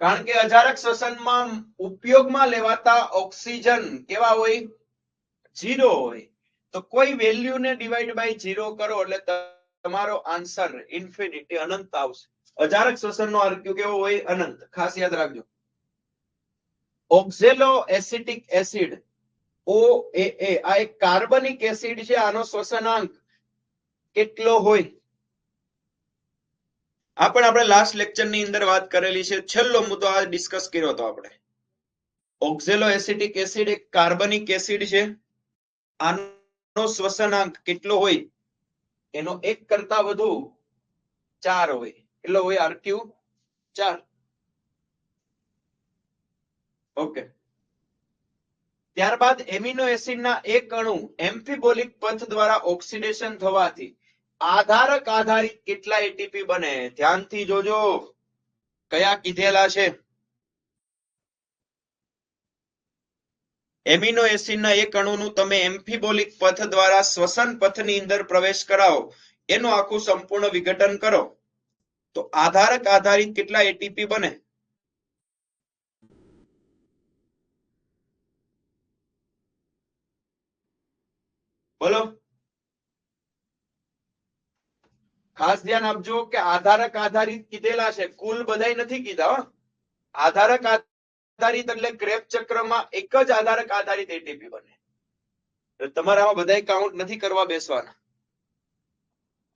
કારણ કે અજારક શ્વસનમાં ઉપયોગમાં લેવાતા ઓક્સિજન કેવા હોય? 0 હોય. તો કોઈ વેલ્યુને ડિવાઈડ બાય 0 કરો એટલે તમારો આન્સર ઇન્ફિનિટી, અનંત આવશે. અજારક શ્વસનનો આરક્યુ કેવો હોય? અનંત. ખાસ યાદ રાખજો. ઓક્ઝેલો એસિટિક એસિડ OAA આ એક કાર્બનિક એસિડ છે. આનો શ્વસનાંક કેટલો હોય? આ પણ આપણે લાસ્ટ લેક્ચરની અંદર વાત કરેલી છે. છેલ્લો મુદ્દો આ ડિસ્કસ કર્યો હતો આપણે. ઓક્ઝેલો એસિટિક એસિડ એક કાર્બનિક એસિડ છે. આનો શ્વસનાંક કેટલો હોય? એનો 1 કરતા વધુ 4 હોય. કેટલો હોય? આરક્યુ 4. ઓકે. ત્યારબાદ એમિનો એસિડના એક અણુ એમ્ફીબોલિક પથ દ્વારા ઓક્સિડેશન થવાથી આધારક આધારિત કેટલા એટીપી બને? ધ્યાનથી જોજો કયા કીધેલા છે. એમિનો એસિડના એક અણુનું તમે એમ્ફીબોલિક પથ દ્વારા શ્વસન પથની અંદર પ્રવેશ કરાવો, એનું આખું સંપૂર્ણ વિઘટન કરો તો આધારક આધારિત કેટલા એટીપી બને? બોલો. ખાસ ધ્યાન આપજો કે આધારક આધારિત કીધેલા છે, કુલ બધાય નથી કીધા. આધારક આધારિત એટલે ક્રેબ ચક્રમાં એક જ આધારક આધારિત એટીપી બને. તમારે આમાં બધાય કાઉન્ટ નથી કરવા બેસવાના,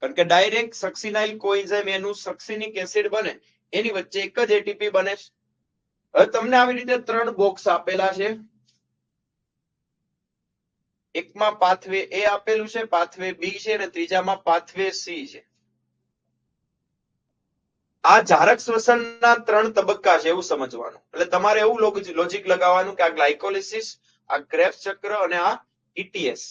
કારણ કે ડાયરેક્ટ સક્સિનાઇલ કોએન્ઝાઇમ એનું સક્સિનિક એસિડ બને, એની વચ્ચે એક જ એટીપી બને. હવે તમને આવી રીતે 3 બોક્સ આપેલા છે. એકમાં પાથવે એ આપેલું છે, પાથવે બી છે અને ત્રીજામાં પાથવે સી છે. આ જારક શ્વસનના 3 તબક્કા છે એવું સમજવાનું. એટલે તમારે એવું લોજિક લગાવવાનું કે આ ગ્લાયકોલિસિસ, આ ક્રેબ્સ ચક્ર અને આ ETS.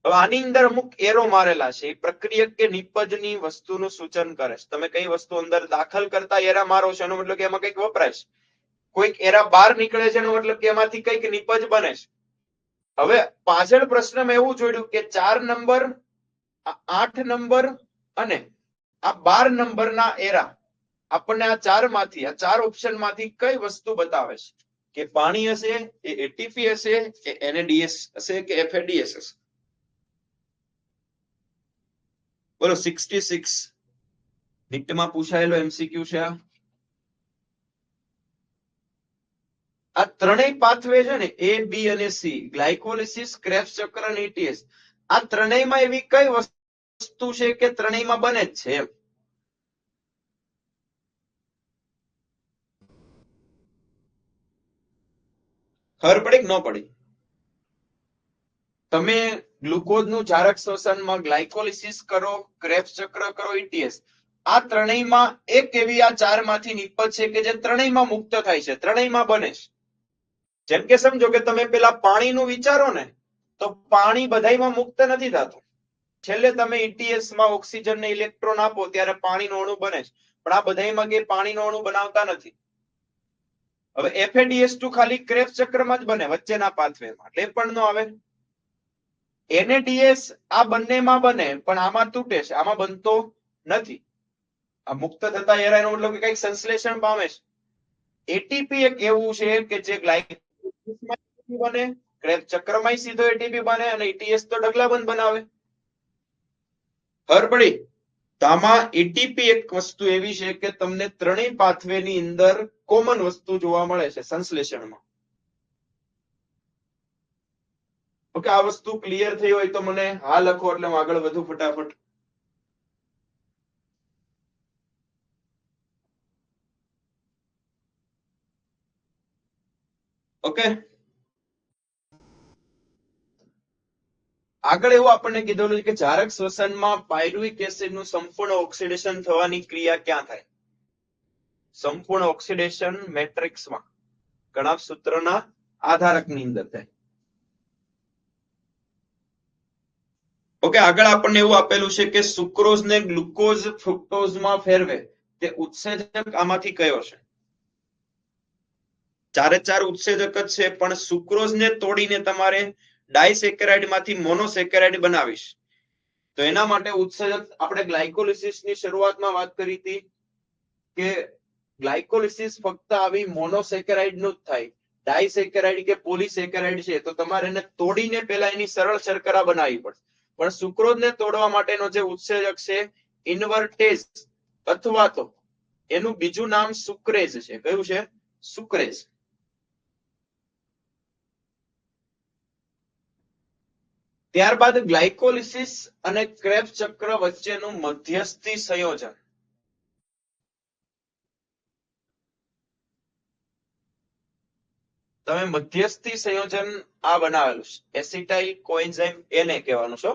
હવે આની અંદર અમુક એરો મારેલા છે. એ પ્રક્રિયક કે નિપજની વસ્તુનું સૂચન કરે છે. તમે કઈ વસ્તુ અંદર દાખલ કરતા એરા મારો છો એનો મતલબ કે એમાં કંઈક વપરાય છે. કોઈક એરા બહાર નીકળે છે એનો મતલબ કે એમાંથી કંઈક નિપજ બને છે. હવે પાછળ પ્રશ્નમાં એવું જોડ્યું કે 4 નંબર, 8 નંબર અને આ 12 નંબરના એરા આપણને આ 4 માંથી, આ 4 ઓપ્શન માંથી કઈ વસ્તુ બતાવે છે? કે પાણી હશે, એ એટીપી હશે, કે NADH હશે, કે FADH હશે? બોલો. 66 નીટમાં પૂછાયેલો MCQ છે. આ ત્રણેય પાથવે છે ને, A, B અને C, ગ્લાયકોલિસિસ, ક્રેબ્સ ચક્ર અને ETS, આ ત્રણેયમાં એવી કઈ વસ્તુ છે કે ત્રણેયમાં બને જ છે? ખબર પડી કે ન પડી? તમે ગ્લુકોઝનું જારક શ્વસનમાં ગ્લાયકોલિસિસ કરો, ક્રેબ્સ ચક્ર કરો, ETS, આ ત્રણેયમાં એક એવી આ 4 માંથી નિપજ છે કે જે ત્રણેયમાં મુક્ત થાય છે, ત્રણેયમાં બને છે. જેમ કે સમજો કે તમે પેલા પાણીનું વિચારો ને, તો પાણી બધાયમાં મુક્ત નથી થતું. છેલ્લે તમે ETS માં ઓક્સિજનને ઇલેક્ટ્રોન આપો ત્યારે પાણીનો અણુ બને છે, પણ આ બધાયમાં કે પાણીનો અણુ બનાવતા નથી. હવે FADH2 ખાલી ક્રેબ્સ ચક્રમાં જ બને, વચ્ચેના પાથવેમાં, એટલે પણ નો આવે. NADH આ બંનેમાં બને પણ આમાં તૂટે છે, આમાં બનતો નથી. આ મુક્ત થતા એરાનો મતલબ કે કંઈક સંશ્લેષણ પામે છે. એટીપી એક એવું છે કે જે ગ્લાયકોલિસિસમાં બને, ક્રેબ્સ ચક્રમાં સીધો એટીપી બને અને ETS તો ઢગલાબંધ બનાવે. ખબર પડી? તો આમાં એટીપી એક વસ્તુ એવી છે કે તમને ત્રણેય પાથવેની અંદર કોમન વસ્તુ જોવા મળે છે સંશ્લેષણમાં. ઓકે, આ વસ્તુ ક્લિયર થઈ હોય તો મને હા લખો એટલે હું આગળ વધુ ફટાફટ. ઓકે, આગળ એવું આપણને કીધેલું છે કે જારક શ્વસનમાં પાયરુવિક એસિડનું સંપૂર્ણ ઓક્સિડેશન થવાની ક્રિયા ક્યાં થાય? સંપૂર્ણ ઓક્સિડેશન મેટ્રિક્સમાં કણાભ સૂત્રના આધારકની અંદર થાય. ઓકે, આગળ આપણને એવું આપેલું છે કે સુક્રોઝ ને ગ્લુકોઝ ફ્રુક્ટોઝમાં ફેરવે તે ઉત્સેચક આમાંથી કયો છે? ચારે ચાર ઉત્સેચક જ છે, પણ સુક્રોઝને તોડીને તમારે ડાયસેકેરાઇડ માંથી મોનોસેકેરાઇડ બનાવીશ તો એના માટે ઉત્સેચક આપણે ગ્લાયકોલિસિસની શરૂઆતમાં વાત કરી હતી કે ગ્લાયકોલિસિસ ફક્ત આવી મોનોસેકેરાઇડ નું જ થાય. ડાયસેકેરાઇડ કે પોલીસેકેરાઇડ છે તો તમારે એને તોડીને પહેલા એની સરળ શર્કરા બનાવવી પડશે. પણ સુક્રોઝને તોડવા માટેનો જે ઉત્સેચક છે ઇન્વર્ટેઝ અથવા તો એનું બીજું નામ સુક્રેઝ છે. કયું છે? સુક્રેઝ. ત્યારબાદ ગ્લાયકોલિસિસ અને ક્રેબ્સ ચક્ર વચ્ચેનું મધ્યસ્થી સંયોજન. તમે મધ્યસ્થી સંયોજન આ બનાવેલું છે એસિટાઇલ કોએન્ઝાઇમ એને કહેવાનું છો.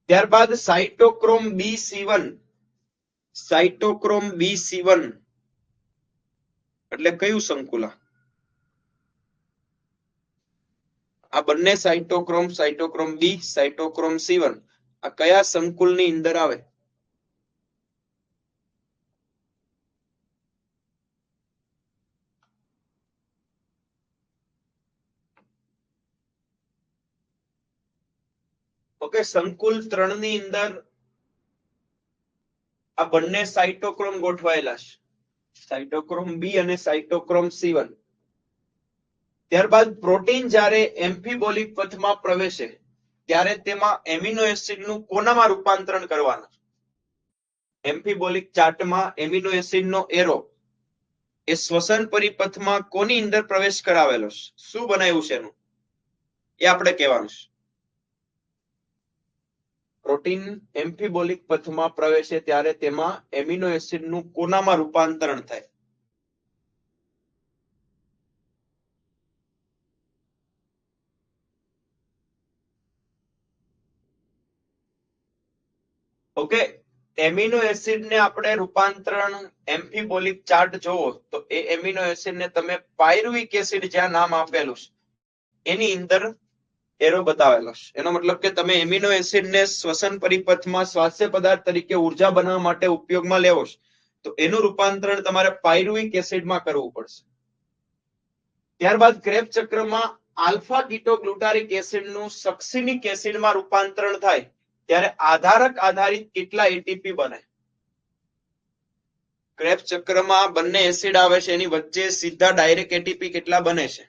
ત્યારબાદ સાઇટોક્રોમ B7. સાઇટોક્રોમ B7 એટલે કયું સંકુલા? આ બંને સાઇટોક્રોમ બી, સાઇટોક્રોમ C1 આ કયા સંકુલની અંદર આવે? ઓકે, સંકુલ 3 ની અંદર આ બંને સાઇટોક્રોમ ગોઠવાયેલા છે, સાઇટોક્રોમ બી અને સાઇટોક્રોમ C1. ત્યારબાદ પ્રોટીન જ્યારે એમ્ફીબોલિક પથમાં પ્રવેશે ત્યારે તેમાં એમિનો એસિડનું કોનામાં રૂપાંતરણ કરવાનું? એમ્ફીબોલિક ચાર્ટમાં એમિનો એસિડનો એરો એ શ્વસન પરિપથમાં કોની અંદર પ્રવેશ કરાવેલો છે? શું બનાવ્યું છે એનું એ આપણે કહેવાનું છે. પ્રોટીન એમ્ફીબોલિક પથમાં પ્રવેશે ત્યારે તેમાં એમિનો એસિડનું કોનામાં રૂપાંતરણ થાય? ઓકે, એમિનો એસિડને આપણે રૂપાંતરણ એમ્ફીબોલિક ચાર્ટ જોવો તો એ એમિનો એસિડને તમે પાયરુવિક એસિડ જ્યાં નામ આપેલું છે એની અંદર એરો બતાવેલો છે. એનો મતલબ કે તમે એમિનો એસિડને શ્વસન પરિપથમાં સ્વાસ્થ્ય પદાર્થ તરીકે ઉર્જા બનાવવા માટે ઉપયોગમાં લેવો છે તો એનું રૂપાંતરણ તમારે પાયરુવિક એસિડમાં કરવું પડશે. ત્યારબાદ ક્રેબ્સ ચક્રમાં આલ્ફા કીટોગ્લુટારિક એસિડનું સક્સિનિક એસિડમાં રૂપાંતરણ થાય ત્યારે આધારક આધારિત કેટલા એટીપી બને? ક્રેબ્સ ચક્રમાં બંને એસિડ આવે છે એની વચ્ચે સીધા ડાયરેક્ટ એટીપી કેટલા બને છે?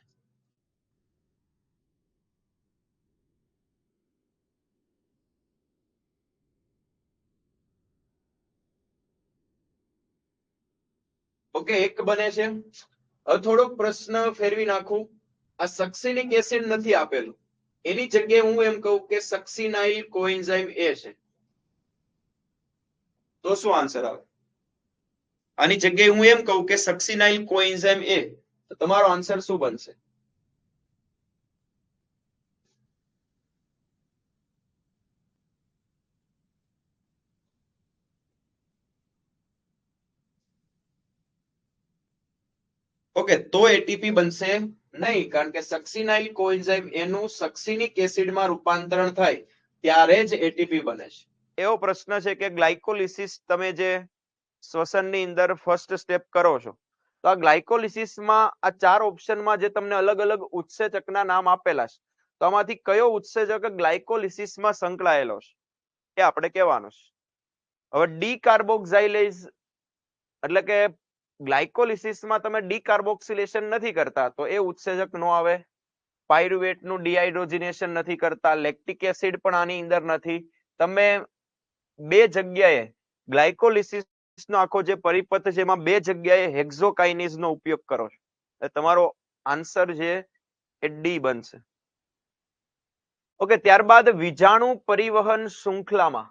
ઓકે, એક બને છે. હવે થોડોક પ્રશ્ન ફેરવી નાખું. આ સક્સિનિક એસિડ નથી આપેલું, એની જગ્યાએ હું એમ કહું કે સક્સિનાઇલ કોએન્ઝાઇમ એ છે તો શું આન્સર આવે? આની જગ્યાએ હું એમ કહું કે સક્સિનાઇલ કોએન્ઝાઇમ એ તો તમારો આન્સર શું બનશે? ઓકે, તો એટીપી બનશે નહીં, કારણ કે સક્સિનાઇલ કોએન્ઝાઇમ એનું સક્સિનિક એસિડમાં રૂપાંતરણ થાય ત્યારે જ એટીપી બને છે. એવો પ્રશ્ન છે કે ગ્લાયકોલિસિસ તમે જે શ્વસનની અંદર ફર્સ્ટ સ્ટેપ કરો છો તો આ ગ્લાયકોલિસિસમાં આ 4 ઓપ્શનમાં જે તમને અલગ અલગ ઉત્સેચકના નામ આપેલા છે તો આમાંથી કયો ઉત્સેચક ગ્લાયકોલિસિસમાં સંકળાયેલો છે એ આપણે કહેવાનું છે. હવે ડી કાર્બોક્સાઇલેઝ એટલે કે ગ્લાયકોલિસિસમાં તમે ડીકાર્બોક્સિલેશન નથી કરતા તો એ ઉત્સેચક નો આવે. પાયરુવેટનું ડીહાઇડ્રોજિનેશન નથી કરતા, લેક્ટિક એસિડ પણ આની અંદર નથી. તમે બે જગ્યાએ ગ્લાયકોલિસિસનો આખો જે પરિપથ છે એમાં બે જગ્યાએ હેક્ઝોકાઇનેઝનો ઉપયોગ કરો છો. તમારો આન્સર છે એ ડી બનશે. ઓકે, ત્યારબાદ વિજાણુ પરિવહન શૃંખલામાં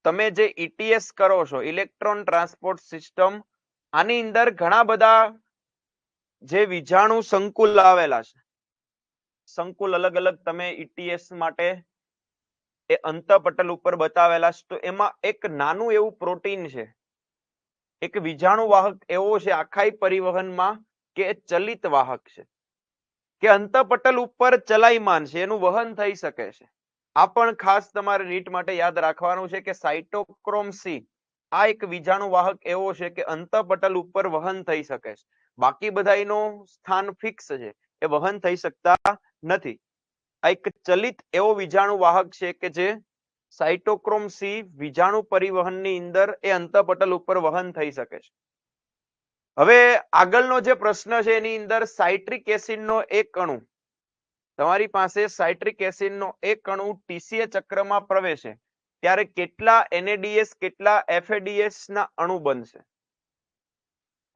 તમે જે ઈટીએસ કરો છો, ઇલેક્ટ્રોન ટ્રાન્સપોર્ટ સિસ્ટમ, આની અંદર ઘણા બધા જે વિજાણુ સંકુલ આવેલા છે, સંકુલ અલગ અલગ તમે ETS માટે એ અંતઃપટલ ઉપર બતાવેલા છે, તો એમાં એક નાનું એવું પ્રોટીન છે, એક વિજાણુ વાહક એવો છે આખાઈ પરિવહનમાં કે ચલિત વાહક છે, કે અંતઃપટલ ઉપર ચલાયમાન છે, એનું વહન થઈ શકે છે. આ પણ ખાસ તમારે નીટ માટે યાદ રાખવાનું છે કે સાયટોક્રોમ સી આ એક વિજાણુ વાહક એવો છે કે અંતઃપટલ ઉપર વહન થઈ શકે છે. બાકી બધાનું સ્થાન ફિક્સ છે, એ વહન થઈ શકતા નથી. આ એક ચલિત એવો વિજાણુ વાહક છે કે જે સાયટોક્રોમ સી વિજાણુ પરિવહનની અંદર એ અંતઃપટલ ઉપર વહન થઈ શકે છે. હવે આગળનો જે પ્રશ્ન છે એની અંદર સાઇટ્રિક એસિડનો એક અણુ, તમારી પાસે સાઇટ્રિક એસિડનો એક અણુ TCA ચક્રમાં પ્રવેશે ત્યારે કેટલા NADS કેટલા FADS ના અણુ બનશે?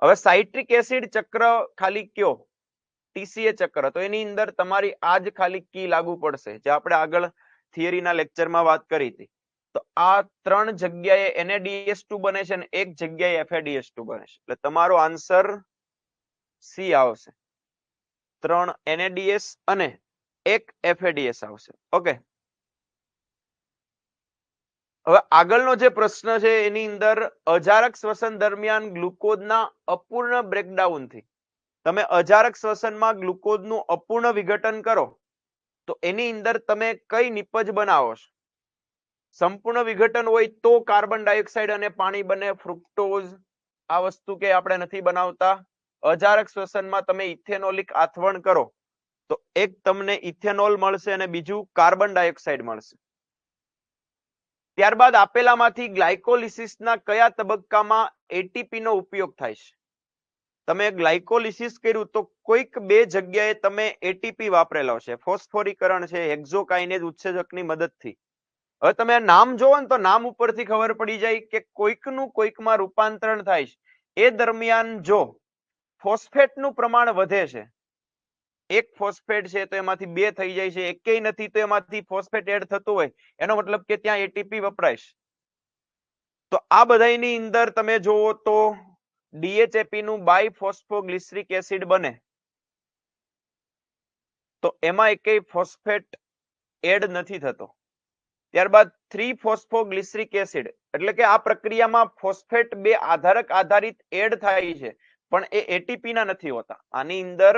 હવે સાઇટ્રિક એસિડ ચક્ર ખાલી કયો? TCA ચક્ર, તો એની અંદર તમારી આ જ ખાલી કી લાગુ પડશે જે આપણે આગળ થિયરીના લેક્ચરમાં વાત કરી હતી. તો આ 3 જગ્યાએ NADS2 બને છે અને એક જગ્યાએ FADS2 બને છે, એટલે તમારો આન્સર સી આવશે. 3 NADS અને 1 FADS આવશે. ઓકે, હવે આગળનો જે પ્રશ્ન છે એની અંદર અજારક શ્વસન દરમિયાન ગ્લુકોઝના અપૂર્ણ બ્રેકડાઉનથી તમે અજારક શ્વસનમાં ગ્લુકોઝનું અપૂર્ણ વિઘટન કરો તો એની અંદર તમે કઈ નિપજ બનાવો છો? સંપૂર્ણ વિઘટન હોય તો કાર્બન ડાયોક્સાઇડ અને પાણી બને, ફ્રુક્ટોઝ આ વસ્તુ કે આપણે નથી બનાવતા. અજારક શ્વસનમાં તમે ઇથેનોલિક આથવણ કરો તો એક તમને ઇથેનોલ મળશે અને બીજું કાર્બન ડાયોક્સાઇડ મળશે. ત્યારબાદ આપેલામાંથી ગ્લાયકોલિસિસના કયા તબક્કામાં એટીપી નો ઉપયોગ થાય છે? તમે ગ્લાયકોલિસિસ કર્યું તો કોઈક બે જગ્યાએ તમે એટીપી વાપરેલો છે, ફોસ્ફોરીકરણ છે, હેક્ઝોકાઇનેઝ ઉત્સેચકની મદદથી. હવે તમે નામ જોવો ને તો નામ ઉપરથી ખબર પડી જાય કે કોઈકનું કોઈકમાં રૂપાંતરણ થાય છે. એ દરમિયાન જો ફોસ્ફેટનું પ્રમાણ વધે છે, એક ફોસ્ફેટ છે તો એમાંથી બે થઈ જાય છે, એકેય નથી તો એમાંથી ફોસ્ફેટ એડ થતું હોય, એનો મતલબ કે ત્યાં એટીપી વપરાય છે. તો આ બધાની અંદર તમે જોવો તો DHAP નું બાયફોસ્ફોગ્લિસરિક એસિડ બને તો એમાં એકેય ફોસ્ફેટ એડ નથી થતો. ત્યારબાદ 3-ફોસ્ફોગ્લિસરિક એસિડ, એટલે કે આ પ્રક્રિયામાં ફોસ્ફેટ બે આધારક આધારિત એડ થાય છે પણ એ એટીપી ના નથી હોતા. આની અંદર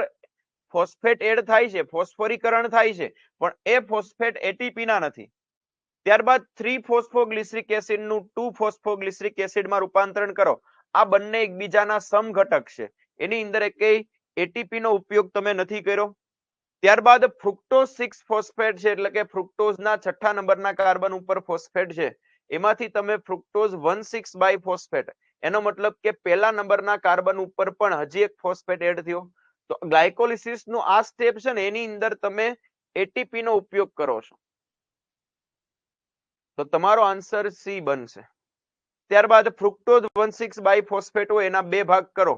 ફોસ્ફેટ એડ થાય છે, ફોસ્ફોરીકરણ થાય છે, પણ એ ફોસ્ફેટ એટીપી ના નથી. ત્યારબાદ 3-ફોસ્ફોગ્લિસરિક એસિડ નું 2-ફોસ્ફોગ્લિસરિક એસિડમાં રૂપાંતરણ કરો. આ બંને એકબીજાના સમઘટક છે, એની અંદર એકેય એટીપી નો ઉપયોગ તમે નથી કર્યો. ત્યારબાદ ફ્રુક્ટોઝ 6 ફોસ્ફેટ છે, એટલે કે ફ્રુક્ટોઝના 6થા નંબરના કાર્બન ઉપર ફોસ્ફેટ છે, એમાંથી તમે ફ્રુક્ટોઝ 1,6 બાયફોસ્ફેટ, એનો મતલબ કે પહેલા નંબરના કાર્બન ઉપર પણ હજી એક ફોસ્ફેટ એડ થયો. તો ગ્લાયકોલિસિસ નું આ સ્ટેપ છે ને એની અંદર તમે એટીપી નો ઉપયોગ કરો છો, તો તમારો આન્સર સી બનશે. ત્યારબાદ ફ્રુક્ટોઝ 1,6 બાયફોસ્ફેટ હોય એના બે ભાગ કરો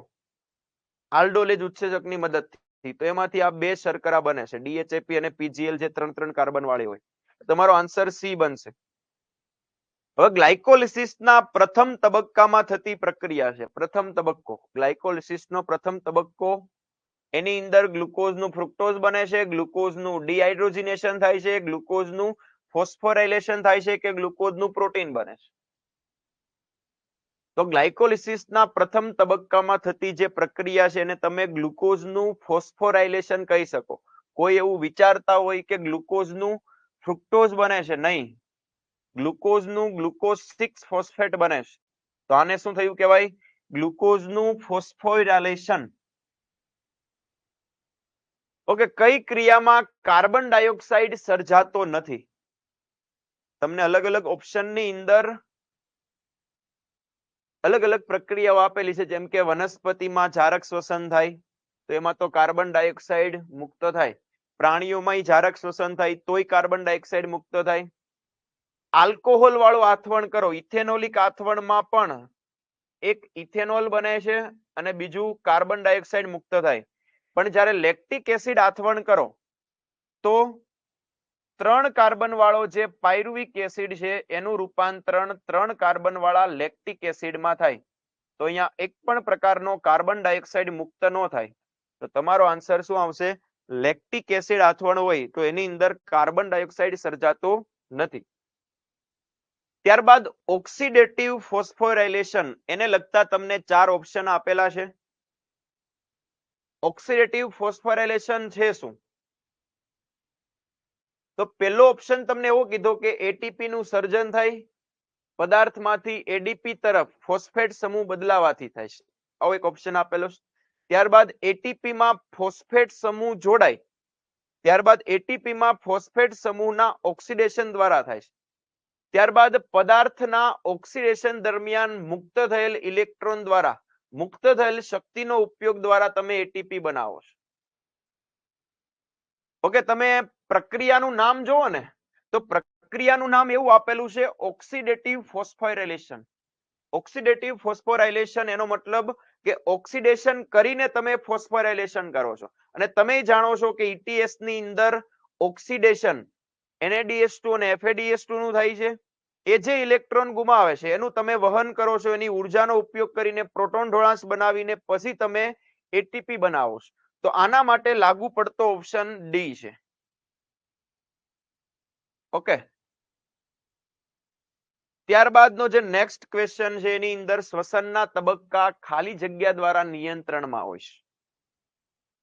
આલ્ડોલેઝ ઉત્સેચકની મદદથી, તો એમાંથી આ બે શર્કરા બને છે, DHAP અને PGL, જે 3-3 કાર્બન વાળી હોય. તમારો આન્સર સી બનશે. હવે ગ્લાયકોલિસિસના પ્રથમ તબક્કામાં થતી પ્રક્રિયા છે, પ્રથમ તબક્કો ગ્લાયકોલિસિસનો પ્રથમ તબક્કો, એની અંદર ગ્લુકોઝનું ફ્રુક્ટોઝ બને છે, ગ્લુકોઝનું ડિહાઇડ્રોજિનેશન થાય છે, ગ્લુકોઝનું ફોસ્ફોરાયલેશન થાય છે કે ગ્લુકોઝનું પ્રોટીન બને છે. તો ગ્લાયકોલિસિસના પ્રથમ તબક્કામાં થતી જે પ્રક્રિયા છે એને તમે ગ્લુકોઝનું ફોસ્ફોરાયલેશન કહી શકો. કોઈ એવું વિચારતા હોય કે ગ્લુકોઝનું ફ્રુક્ટોઝ બને છે? નહીં, ગ્લુકોઝનું ગ્લુકોઝ 6 ફોસ્ફેટ બને છે. તો આને શું થયું કહેવાય? ગ્લુકોઝનું ફોસ્ફોરાયલેશન. ઓકે, કઈ ક્રિયામાં કાર્બન ડાયોક્સાઇડ સર્જાતો નથી? તમને અલગ અલગ ઓપ્શનની અંદર અલગ અલગ પ્રક્રિયાઓ આપેલી છે, જેમ કે વનસ્પતિમાં જારક શ્વસન થાય તો એમાં તો કાર્બન ડાયોક્સાઇડ મુક્ત થાય, પ્રાણીઓમાં જારક શ્વસન થાય તોય કાર્બન ડાયોક્સાઇડ મુક્ત થાય. આલ્કોહોલ વાળું આથવણ કરો, ઇથેનોલિક આથવણમાં પણ એક ઇથેનોલ બને છે અને બીજું કાર્બન ડાયોક્સાઇડ મુક્ત થાય. પણ જ્યારે લેક્ટિક એસિડ આથવણ કરો તો 3 કાર્બન વાળો જે પાયરુવિક એસિડ છે એનું રૂપાંતરણ 3 કાર્બન વાળા લેક્ટિક એસિડમાં થાય. તો અહીંયા એક પણ પ્રકારનો કાર્બન ડાયોક્સાઇડ મુક્ત ન થાય. તો તમારો આન્સર શું આવશે? લેક્ટિક એસિડ આથવણ હોય તો એની અંદર કાર્બન ડાયોક્સાઇડ સર્જાતો નથી. ત્યારબાદ ઓક્સિડેટિવ ફોસ્ફોરાયલેશન, એને લગતા તમને 4 ઓપ્શન આપેલા છે. ઓક્સિડેટિવ ફોસ્ફોરાયલેશન છે શું? તો પહેલો ઓપ્શન તમને એવો કીધો કે એટીપી નું સર્જન થાય, પદાર્થમાંથી એડીપી તરફ ફોસ્ફેટ સમૂહ બદલાવાથી થાય છે. આવો એક ઓપ્શન આપેલો છે. ત્યારબાદ એટીપી માં ફોસ્ફેટ સમૂહ જોડાય, ત્યારબાદ એટીપી માં ફોસ્ફેટ સમૂહના ઓક્સિડેશન દ્વારા થાય છે. ત્યારબાદ પદાર્થના ઓક્સિડેશન દરમિયાન મુક્ત થયેલ ઇલેક્ટ્રોન દ્વારા, મુક્ત થયેલ શક્તિનો ઉપયોગ દ્વારા તમે એટીપી બનાવો છો. ઓકે, તમે પ્રક્રિયાનું નામ જોવો ને તો પ્રક્રિયાનું નામ એવું આપેલું છે ઓક્સિડેટિવ ફોસ્ફોરાયલેશન. ઓક્સિડેટિવ ફોસ્ફોરાયલેશન એનો મતલબ કે ઓક્સિડેશન કરીને તમે ફોસ્ફોરાયલેશન કરો છો. અને તમે જાણો છો કે ETS ની અંદર ઓક્સિડેશન NADH2 અને FADH2 નું થાય છે. એ જે ઇલેક્ટ્રોન ગુમાવે છે એનું તમે વહન કરો છો, એની ઉર્જાનો ઉપયોગ કરીને પ્રોટોન ઢોળાંશ બનાવીને પછી તમે એટીપી બનાવો છો. તો આના માટે લાગુ પડતો ઓપ્શન ડી છે. ઓકે, ત્યારબાદનો જે નેક્સ્ટ ક્વેશ્ચન છે એની અંદર શ્વસનના તબક્કા ખાલી જગ્યા દ્વારા નિયંત્રણમાં હોય છે.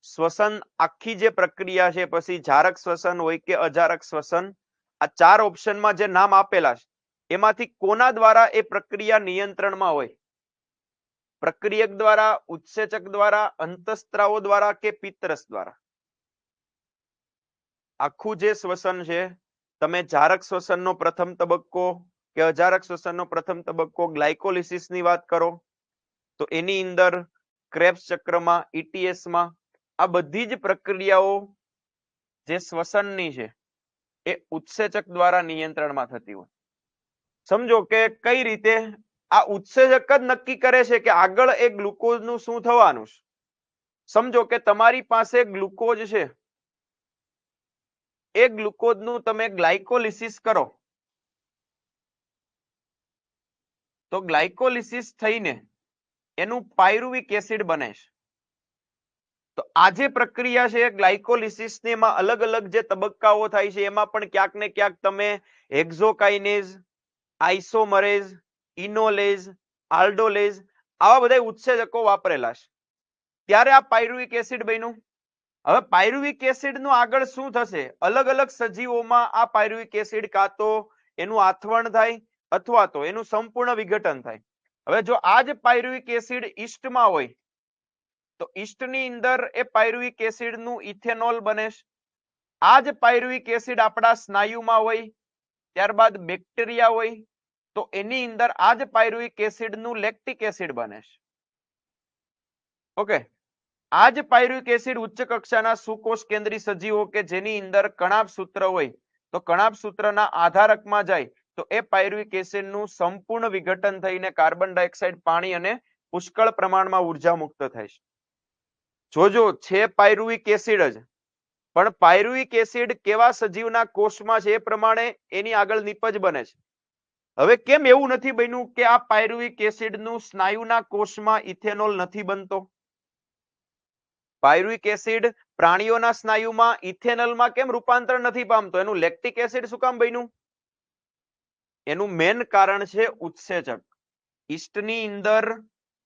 શ્વસન આખી જે પ્રક્રિયા છે, પછી જારક શ્વસન હોય કે અજારક શ્વસન, આ 4 ઓપ્શનમાં જે નામ આપેલા છે એમાંથી કોના દ્વારા એ પ્રક્રિયા નિયંત્રણમાં હોય? પ્રક્રિયક દ્વારા, ઉત્સેચક દ્વારા, અંતઃસ્ત્રાવો દ્વારા કે પિત્તરસ દ્વારા? આખું જે શ્વસન છે, તમે જારક શ્વસનનો પ્રથમ તબક્કો કે અજારક શ્વસનનો પ્રથમ તબક્કો, ગ્લાયકોલિસિસ ની વાત કરો તો એની અંદર ક્રેબ્સ ચક્રમાં, ETS માં આ બધી જ પ્રક્રિયાઓ જે શ્વસનની છે એ ઉત્સેચક દ્વારા નિયંત્રણમાં થતી હોય. સમજો કે કઈ રીતે આ ઉત્સેચક જ નક્કી કરે છે કે આગળ એ ગ્લુકોઝ નું શું થવાનું છે. સમજો કે તમારી પાસે ગ્લુકોઝ છે, એ ગ્લુકોઝ નું તમે ગ્લાયકોલિસિસ કરો તો ગ્લાયકોલિસિસ થઈને એનું પાયરુવિક એસિડ બને છે. તો આ જે પ્રક્રિયા છે ગ્લાયકોલિસિસ ની, એમાં અલગ અલગ જે તબક્કાઓ થાય છે એમાં પણ ક્યાંક ને ક્યાંક તમે હેક્ઝોકાઇનેઝ, આઇસોમરેઝ, ઇનોલેઝ, આલ્ડોલેઝ આવા બધા ઉત્સેચકો વાપરેલા છે. ત્યારે આ પાયરુવિક એસિડ બન્યું. હવે પાયરુવિક એસિડ નું આગળ શું થશે? અલગ અલગ સજીવોમાં આ પાયરુવિક એસિડ કાં તો એનું આથવણ થાય અથવા તો એનું સંપૂર્ણ વિઘટન થાય. હવે જો આ જ પાયરુવિક એસિડ ઈસ્ટમાં હોય તો ઈસ્ટની અંદર એ પાયરુવિક એસિડ નું ઇથેનોલ બને. આ જ પાયરુવિક એસિડ આપણા સ્નાયુમાં હોય, ત્યારબાદ બેક્ટેરિયા હોય તો એની અંદર આ જ પાયરુવિક એસિડ નું લેક્ટિક એસિડ બને. ઓકે, આ જ પાયરુવિક એસિડ ઉચ્ચ કક્ષાના સુકોષ કેન્દ્રી સજીવો કે જેની અંદર કણાભ સૂત્ર હોય તો કણાભ સૂત્રના આધારકમાં જાય તો એ પાયરુવિક એસિડ નું સંપૂર્ણ વિઘટન થઈને કાર્બન ડાયોક્સાઇડ, પાણી અને પુષ્કળ પ્રમાણમાં ઉર્જા મુક્ત થાય છે. જોજો છે પાયરુવિક એસિડ જ, પણ પાયરુવિક એસિડ કેવા સજીવના કોષમાં છે એ પ્રમાણે એની આગળ નિપજ બને છે. હવે કેમ એવું નથી બન્યું કે આ પાયરુવિક એસિડ નું સ્નાયુના કોષમાં ઇથેનોલ નથી બનતો? પાયરુવિક એસિડ પ્રાણીઓના સ્નાયુમાં ઇથેનોલમાં કેમ રૂપાંતર નથી પામતો? એનું લેક્ટિક એસિડ શું કામ બન્યું? એનું મેન કારણ છે ઉત્સેચક. ઈસ્ટની અંદર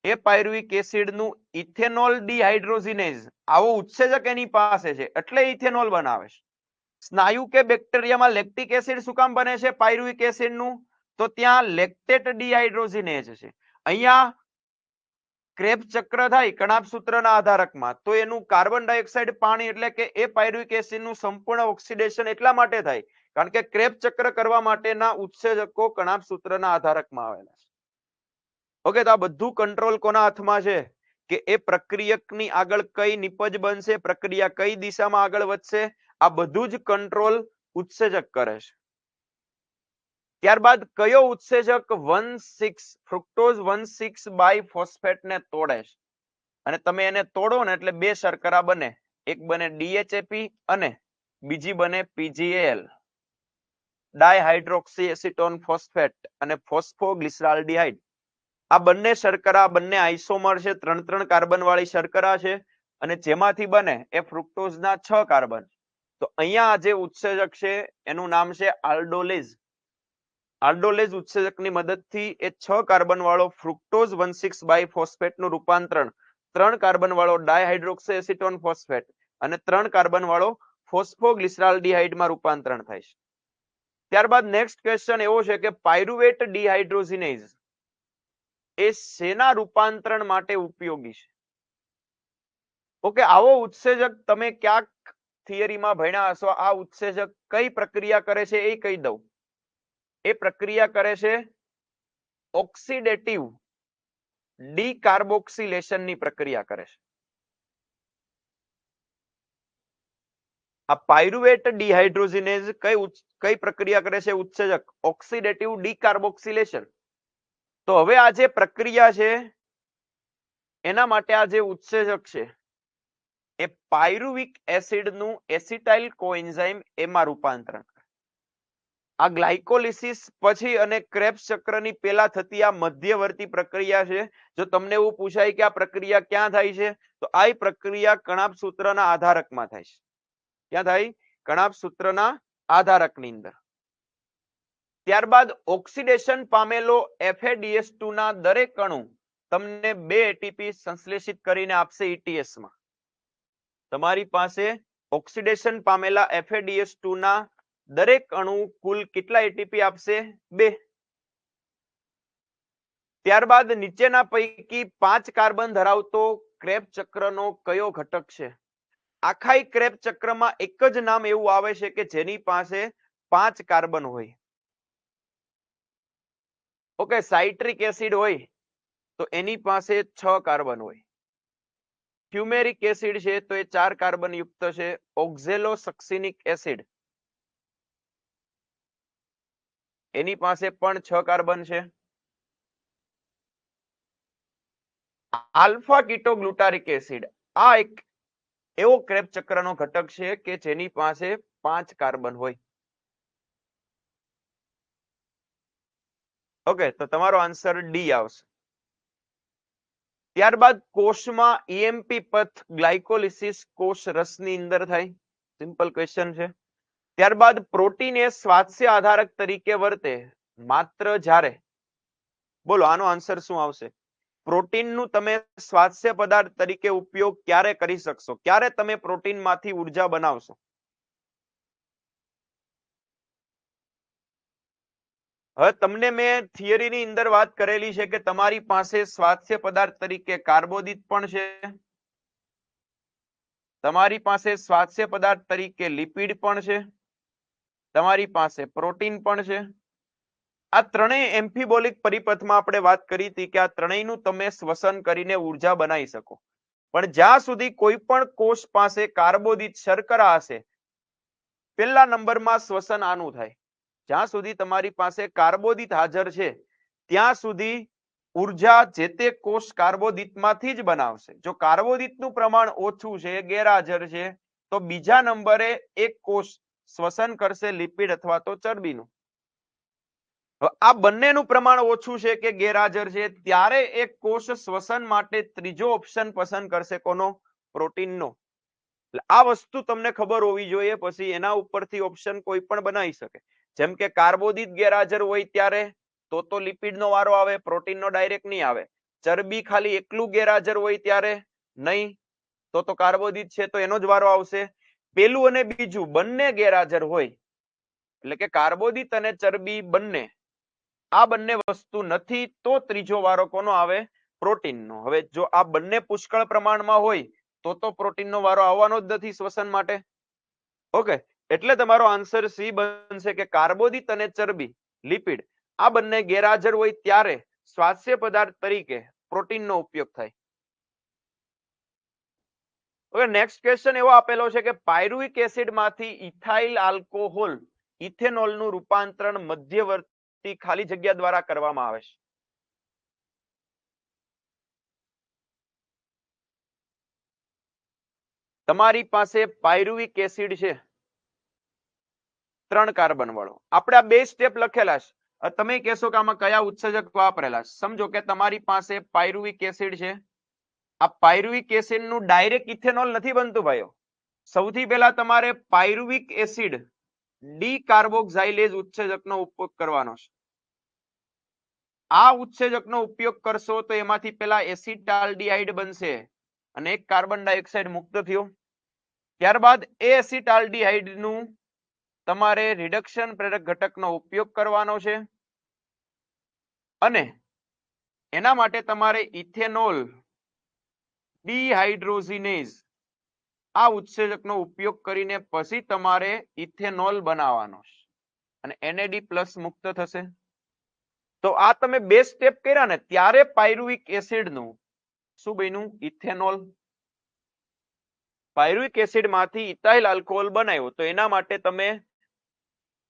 એ પાયરુવિક એસિડ નું ઇથેનોલ ડિહાઇડ્રોજિનેઝ આવો ઉત્સેચક એની પાસે છે એટલે ઇથેનોલ બનાવે છે. સ્નાયુ કે બેક્ટેરિયામાં લેક્ટિક એસિડ શું કામ બને છે પાયરુવિક એસિડ નું? તો ત્યાં લેક્ટેટ ડિહાઇડ્રોજિનેઝ છે. અહીંયા ક્રેબ્સ ચક્ર થાય કણાભ સૂત્રના આધારકમાં તો એનું કાર્બન ડાયોક્સાઇડ, પાણી એટલે કે એ પાયરુવિક એસિડ નું સંપૂર્ણ ઓક્સિડેશન એટલા માટે થાય કારણ કે ક્રેબ્સ ચક્ર કરવા માટેના ઉત્સેચકો કણાભ સૂત્રના આધારકમાં આવેલા છે. ઓકે, તો આ બધું કંટ્રોલ કોના હાથમાં છે કે એ પ્રક્રિયકની આગળ કઈ નિપજ બનશે, પ્રક્રિયા કઈ દિશામાં આગળ વધશે, આ બધું જ કંટ્રોલ ઉત્સેચક કરે છે. ત્યારબાદ કયો ઉત્સેચક 1,6 ફ્રુક્ટોઝ 1,6 બાયફોસ્ફેટ ને તોડે છે? અને તમે એને તોડો ને એટલે 2 શર્કરા બને, એક બને DHAP અને બીજી બને PGAL, ડાયહાઇડ્રોક્સી એસિટોન ફોસ્ફેટ અને ફોસ્ફોગ્લિસરાલ્ડિહાઇડ. આ બંને શર્કરા, બંને આઇસોમર છે, 3 કાર્બન વાળી શર્કરા છે. અને જેમાંથી બને એ ફ્રુક્ટોઝના 6 કાર્બન. તો અહીંયા જે ઉત્સેચક છે એનું નામ છે આલ્ડોલેઝ. આલ્ડોલેઝ ઉત્સેચકની મદદથી એ 6 કાર્બન વાળો ફ્રુક્ટોઝ 1,6 બાયફોસ્ફેટનું રૂપાંતરણ 3 કાર્બન વાળો ડાયહાઇડ્રોક્સી એસિટોન ફોસ્ફેટ અને 3 કાર્બન વાળો ફોસ્ફોગ્લિસરાલ્ડિહાઇડમાં રૂપાંતરણ થાય છે. ત્યારબાદ નેક્સ્ટ ક્વેશ્ચન એવો છે કે પાયરુવેટ ડિહાઇડ્રોજિનેઝ એ શેના રૂપાંતરણ માટે ઉપયોગી છે? ઓકે, આવો ઉત્સેચક તમે ક્યાંક થિયરીમાં ભણ્યા હશો. આ ઉત્સેચક કઈ પ્રક્રિયા કરે છે એ કહી દઉં. એ પ્રક્રિયા કરે છે ઓક્સિડેટિવ ડીકાર્બોક્સિલેશનની પ્રક્રિયા કરે છે. આ પાયરુવેટ ડિહાઇડ્રોજિનેઝ કઈ પ્રક્રિયા કરે છે? ઉત્સેચક ઓક્સિડેટિવ ડીકાર્બોક્સિલેશન. તો હવે આ જે પ્રક્રિયા છે એના માટે આ જે ઉત્સેચક છે એ પાયરુવિક એસિડનું એસિટાઇલ કોએન્ઝાઇમ એમાં રૂપાંતરણ કરે. આ ગ્લાયકોલિસિસ પછી અને ક્રેબ્સ ચક્રની પહેલા થતી આ મધ્યવર્તી પ્રક્રિયા છે. જો તમને એવું પૂછાય કે આ પ્રક્રિયા ક્યાં થાય છે, તો આ પ્રક્રિયા કણાભ સૂત્રના આધારકમાં થાય છે. ક્યાં થાય? કણાભ સૂત્રના આધારકની અંદર. ત્યારબાદ ઓક્સિડેશન પામેલો FADH2 ના દરેક અણુ તમને 2 એટીપી સંશ્લેષિત કરીને આપશે ETS માં. તમારી પાસે ઓક્સિડેશન પામેલા FADH2 ના દરેક અણુ કુલ કેટલા એટીપી આપશે? 2. ત્યારબાદ નીચેના પૈકી 5 કાર્બન ધરાવતો ક્રેબ ચક્રનો કયો ઘટક છે? આખા ક્રેબ ચક્રમાં એક જ નામ એવું આવે છે કે જેની પાસે 5 કાર્બન હોય. ઓકે, સાઇટ્રિક એસિડ હોય તો એની પાસે 6 કાર્બન હોય. ફ્યુમેરિક એસિડ છે તો એ 4 કાર્બન યુક્ત છે. ઓક્ઝેલોસક્સિનિક એસિડ એની પાસે પણ 6 કાર્બન છે. આલ્ફા કીટોગ્લુટારિક એસિડ આ એક એવો ક્રેબ ચક્રનો ઘટક છે કે જેની પાસે 5 કાર્બન હોય. ઓકે, તો તમારો આન્સર ડી આવશે. ત્યારબાદ કોષમાં EMP પથ ગ્લાયકોલિસિસ કોષ રસની અંદર થાય. સિમ્પલ ક્વેશ્ચન છે. ત્યારબાદ પ્રોટીન એ સ્વાસ્થ્ય આધારક તરીકે વર્તે માત્ર જ્યારે, બોલો આનો આન્સર શું આવશે? પ્રોટીનનું તમે સ્વાસ્થ્ય પદાર્થ તરીકે ઉપયોગ ક્યારે કરી શકશો? ક્યારે તમે પ્રોટીનમાંથી ઉર્જા બનાવશો? હવે તમને મેં થિયરીની અંદર વાત કરેલી છે કે તમારી પાસે સ્વાસ્થ્ય પદાર્થ તરીકે કાર્બોદિત પણ છે, તમારી પાસે સ્વાસ્થ્ય પદાર્થ તરીકે લિપિડ પણ છે, તમારી પાસે પ્રોટીન પણ છે. આ ત્રણેય એમ્ફીબોલિક પરિપથમાં આપણે વાત કરી હતી કે આ ત્રણેયનું તમે શ્વસન કરીને ઉર્જા બનાવી શકો. પણ જ્યાં સુધી કોઈ પણ કોષ પાસે કાર્બોદિત શર્કરા હશે, પહેલા નંબરમાં શ્વસન આનું થાય. જ્યાં સુધી તમારી પાસે કાર્બોદિત હાજર છે ત્યાં સુધી ઉર્જા જે તે કોષ કાર્બોદિતમાંથી જ બનાવશે. જો કાર્બોદિતનું પ્રમાણ ઓછું છે, ગેરહાજર છે, તો બીજા નંબરે એક કોષ શ્વસન કરશે લિપિડ અથવા તો ચરબીનું. આ બંનેનું પ્રમાણ ઓછું છે કે ગેરહાજર છે ત્યારે એક કોષ શ્વસન માટે ત્રીજો ઓપ્શન પસંદ કરશે. કોનો? પ્રોટીનનો. આ વસ્તુ તમને ખબર હોવી જોઈએ, પછી એના ઉપરથી ઓપ્શન કોઈ પણ બનાવી શકે. જેમ કે કાર્બોદિત ગેરહાજર હોય ત્યારે તો લિપિડનો વારો આવે, પ્રોટીનનો ડાયરેક્ટ નહીં આવે. ચરબી ખાલી એકલું ગેરહાજર હોય ત્યારે નહીં, તો કાર્બોદિત છે તો એનો જ વારો આવશે. પેલું અને બીજું બંને ગેરહાજર હોય એટલે કે કાર્બોદિત અને ચરબી બંને, આ બંને વસ્તુ નથી તો ત્રીજો વારો કોનો આવે? પ્રોટીનનો. હવે જો આ બંને પુષ્કળ પ્રમાણમાં હોય તો પ્રોટીનનો વારો આવવાનો જ નથી શ્વસન માટે. ઓકે, એટલે તમારો આન્સર સી બનશે કે કાર્બોદિત અને ચરબી લિપિડ આ બંને ગેરહાજર હોય ત્યારે સ્વાસ્થ્ય પદાર્થ તરીકે પ્રોટીનનો ઉપયોગ થાય. ઓકે, નેક્સ્ટ ક્વેશ્ચન એવો આપેલો છે કે પાયરુવિક એસિડમાંથી ઇથાઇલ આલ્કોહોલ ઇથેનોલનું રૂપાંતરણ મધ્યવર્તી ખાલી જગ્યા દ્વારા કરવામાં આવે છે. તમારી પાસે પાયરુવિક એસિડ છે 3 કાર્બન વાળો. આપણે આ 2 સ્ટેપ લખેલા છે. તમે કહેશો કે આમાં કયા ઉત્સેચક વાપરેલા છે. સમજો કે તમારી પાસે પાયરુવિક એસિડ છે આ પાયરુવિક એસિડ નું ડાયરેક્ટ ઇથેનોલ નથી બનતું ભાઈઓ. સૌથી પહેલા તમારે પાયરુવિક એસિડ ડી કાર્બોક્સાઇલેઝ ઉત્સેચકનો ઉપયોગ કરવાનો છે. આ ઉત્સેચકનો ઉપયોગ કરશો તો એમાંથી પેલા એસિટાલ્ડિહાઇડ બનશે અને એક કાર્બન ડાયોક્સાઇડ મુક્ત થયો. ત્યારબાદ એ એસિટાલ્ડિહાઇડ નું તમારે રિડક્શન પ્રેરક ઘટકનો ઉપયોગ કરવાનો છે અને એના માટે તમારે ઇથેનોલ ડિહાઇડ્રોજિનેઝ આ ઉત્સેચકનો ઉપયોગ કરીને પછી તમારે ઇથેનોલ બનાવવાનો છે અને NAD+ મુક્ત થશે. તો આ તમે બે સ્ટેપ કર્યા ને ત્યારે પાયરુવિક એસિડ નું શું બન્યું? ઇથેનોલ. પાયરુવિક એસિડ માંથી ઇથાઇલ આલ્કોહોલ બનાવ્યો તો એના માટે તમે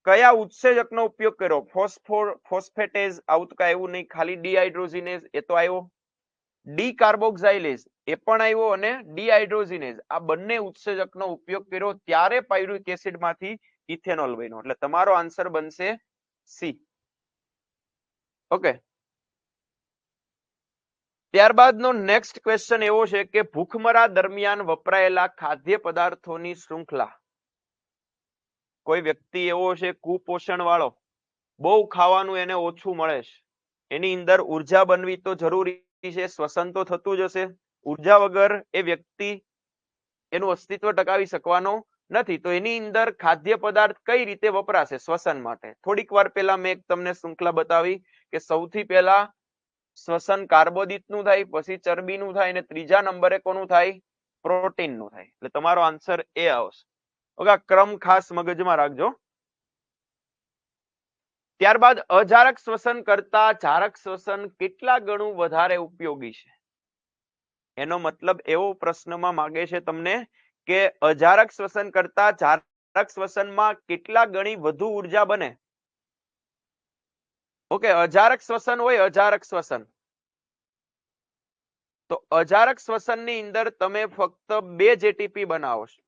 કયા ઉત્સેચકનો ઉપયોગ કર્યો? ફોસ્ફેટેઝ આવું તો કાંઈ એવું નહીં, ખાલી ડિહાઇડ્રોજિનેઝ એ તો આવ્યો, ડી કાર્બોક્સાઇલેઝ એ પણ આવ્યો અને ડિહાઇડ્રોજિનેઝ આ બંને ઉત્સેચકનો ઉપયોગ કર્યો ત્યારે પાયરુવિક એસિડ માંથી ઇથેનોલ બન્યો. એટલે તમારો આન્સર બનશે સી. ઓકે. ત્યારબાદનો નેક્સ્ટ ક્વેશ્ચન એવો છે કે ભૂખમરા દરમિયાન વપરાયેલા ખાદ્ય પદાર્થોની શૃંખલા. કોઈ વ્યક્તિ એવો છે કુપોષણ વાળો, બહુ ખાવાનું એને ઓછું મળે છે, એની અંદર ઉર્જા બનવી તો જરૂરી છે, શ્વસન તો થતું જ હશે. ઉર્જા વગર એ વ્યક્તિ એનું અસ્તિત્વ ટકાવી શકવાનો નથી. તો એની અંદર ખાદ્ય પદાર્થ કઈ રીતે વપરાશે શ્વસન માટે? થોડીક વાર પહેલા મેં એક તમને શૃંખલા બતાવી કે સૌથી પહેલા શ્વસન કાર્બોદિતનું થાય, પછી ચરબીનું થાય અને ત્રીજા નંબરે કોનું થાય? પ્રોટીનનું થાય. એટલે તમારો આન્સર એ આવશે. ઓકે, ક્રમ ખાસ મગજમાં રાખજો. ત્યારબાદ અજારક શ્વસન કરતા જારક શ્વસન કેટલા ગણું વધારે ઉપયોગી છે? એનો મતલબ એવો પ્રશ્નમાં માંગે છે તમને કે અજારક શ્વસન કરતા જારક શ્વસનમાં કેટલા ગણી વધુ ઉર્જા બને. ઓકે, અજારક શ્વસન હોય, અજારક શ્વસન, તો અજારક શ્વસનની અંદર તમે ફક્ત 2 જ એટીપી બનાવો છો.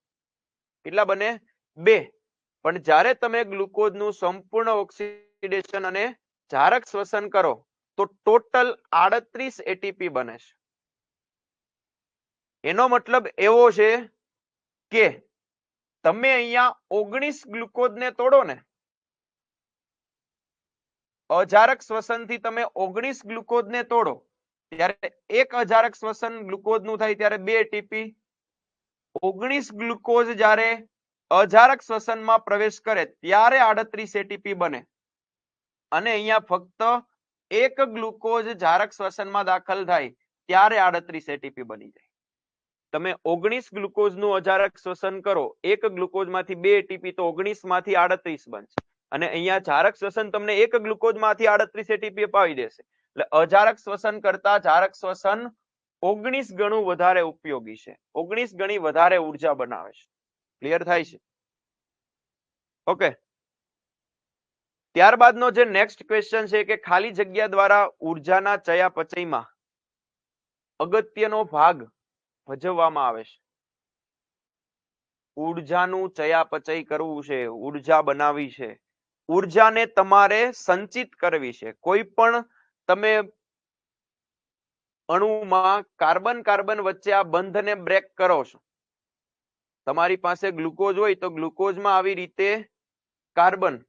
કેટલા બને? 2. પણ જ્યારે તમે ગ્લુકોઝનું સંપૂર્ણ ઓક્સિડેશન અને જારક શ્વસન કરો તો ટોટલ 38 એટીપી બને છે. એનો મતલબ એવો છે કે તમે અહીંયા 19 ગ્લુકોઝને તોડો ને, અજારક શ્વસનથી તમે 19 ગ્લુકોઝને તોડો ત્યારે એક અજારક શ્વસન ગ્લુકોઝનું થાય ત્યારે 2 એટીપી. 19 ગ્લુકોઝ જ્યારે અજારક શ્વસનમાં પ્રવેશ કરે ત્યારે 38 એટીપી બને અને અહીંયા ફક્ત એક ગ્લુકોઝ જારક શ્વસનમાં દાખલ થાય ત્યારે 38 એટીપી બની જાય. તમે 19 ગ્લુકોઝનું અજારક શ્વસન કરો, એક ગ્લુકોઝમાંથી 2 એટીપી તો 19 માંથી 38 બનશે અને અહીંયા જારક શ્વસન તમને એક ગ્લુકોઝમાંથી 38 એટીપી અપાવી દેશે. એટલે અજારક શ્વસન કરતા જારક શ્વસન 19 ગણું વધારે ઉપયોગી છે, 19 ગણી વધારે ઉર્જા બનાવે છે. ક્લિયર થાય છે? ઓકે. ત્યારબાદનો જે નેક્સ્ટ ક્વેશ્ચન છે કે ખાલી જગ્યા દ્વારા ઉર્જાના ચયાપચયમાં અગત્યનો ભાગ ભજવવામાં આવે છે. ઉર્જાનું ચયાપચય કરવું છે, ઉર્જા બનાવી છે, ઉર્જાને તમારે સંચિત કરવી છે. કોઈ પણ તમે અણુમાં કાર્બન કાર્બન વચ્ચે આ બંધને બ્રેક કરો છો, તમારી પાસે ગ્લુકોઝ હોય તો ગ્લુકોઝમાં આવી રીતે કાર્બન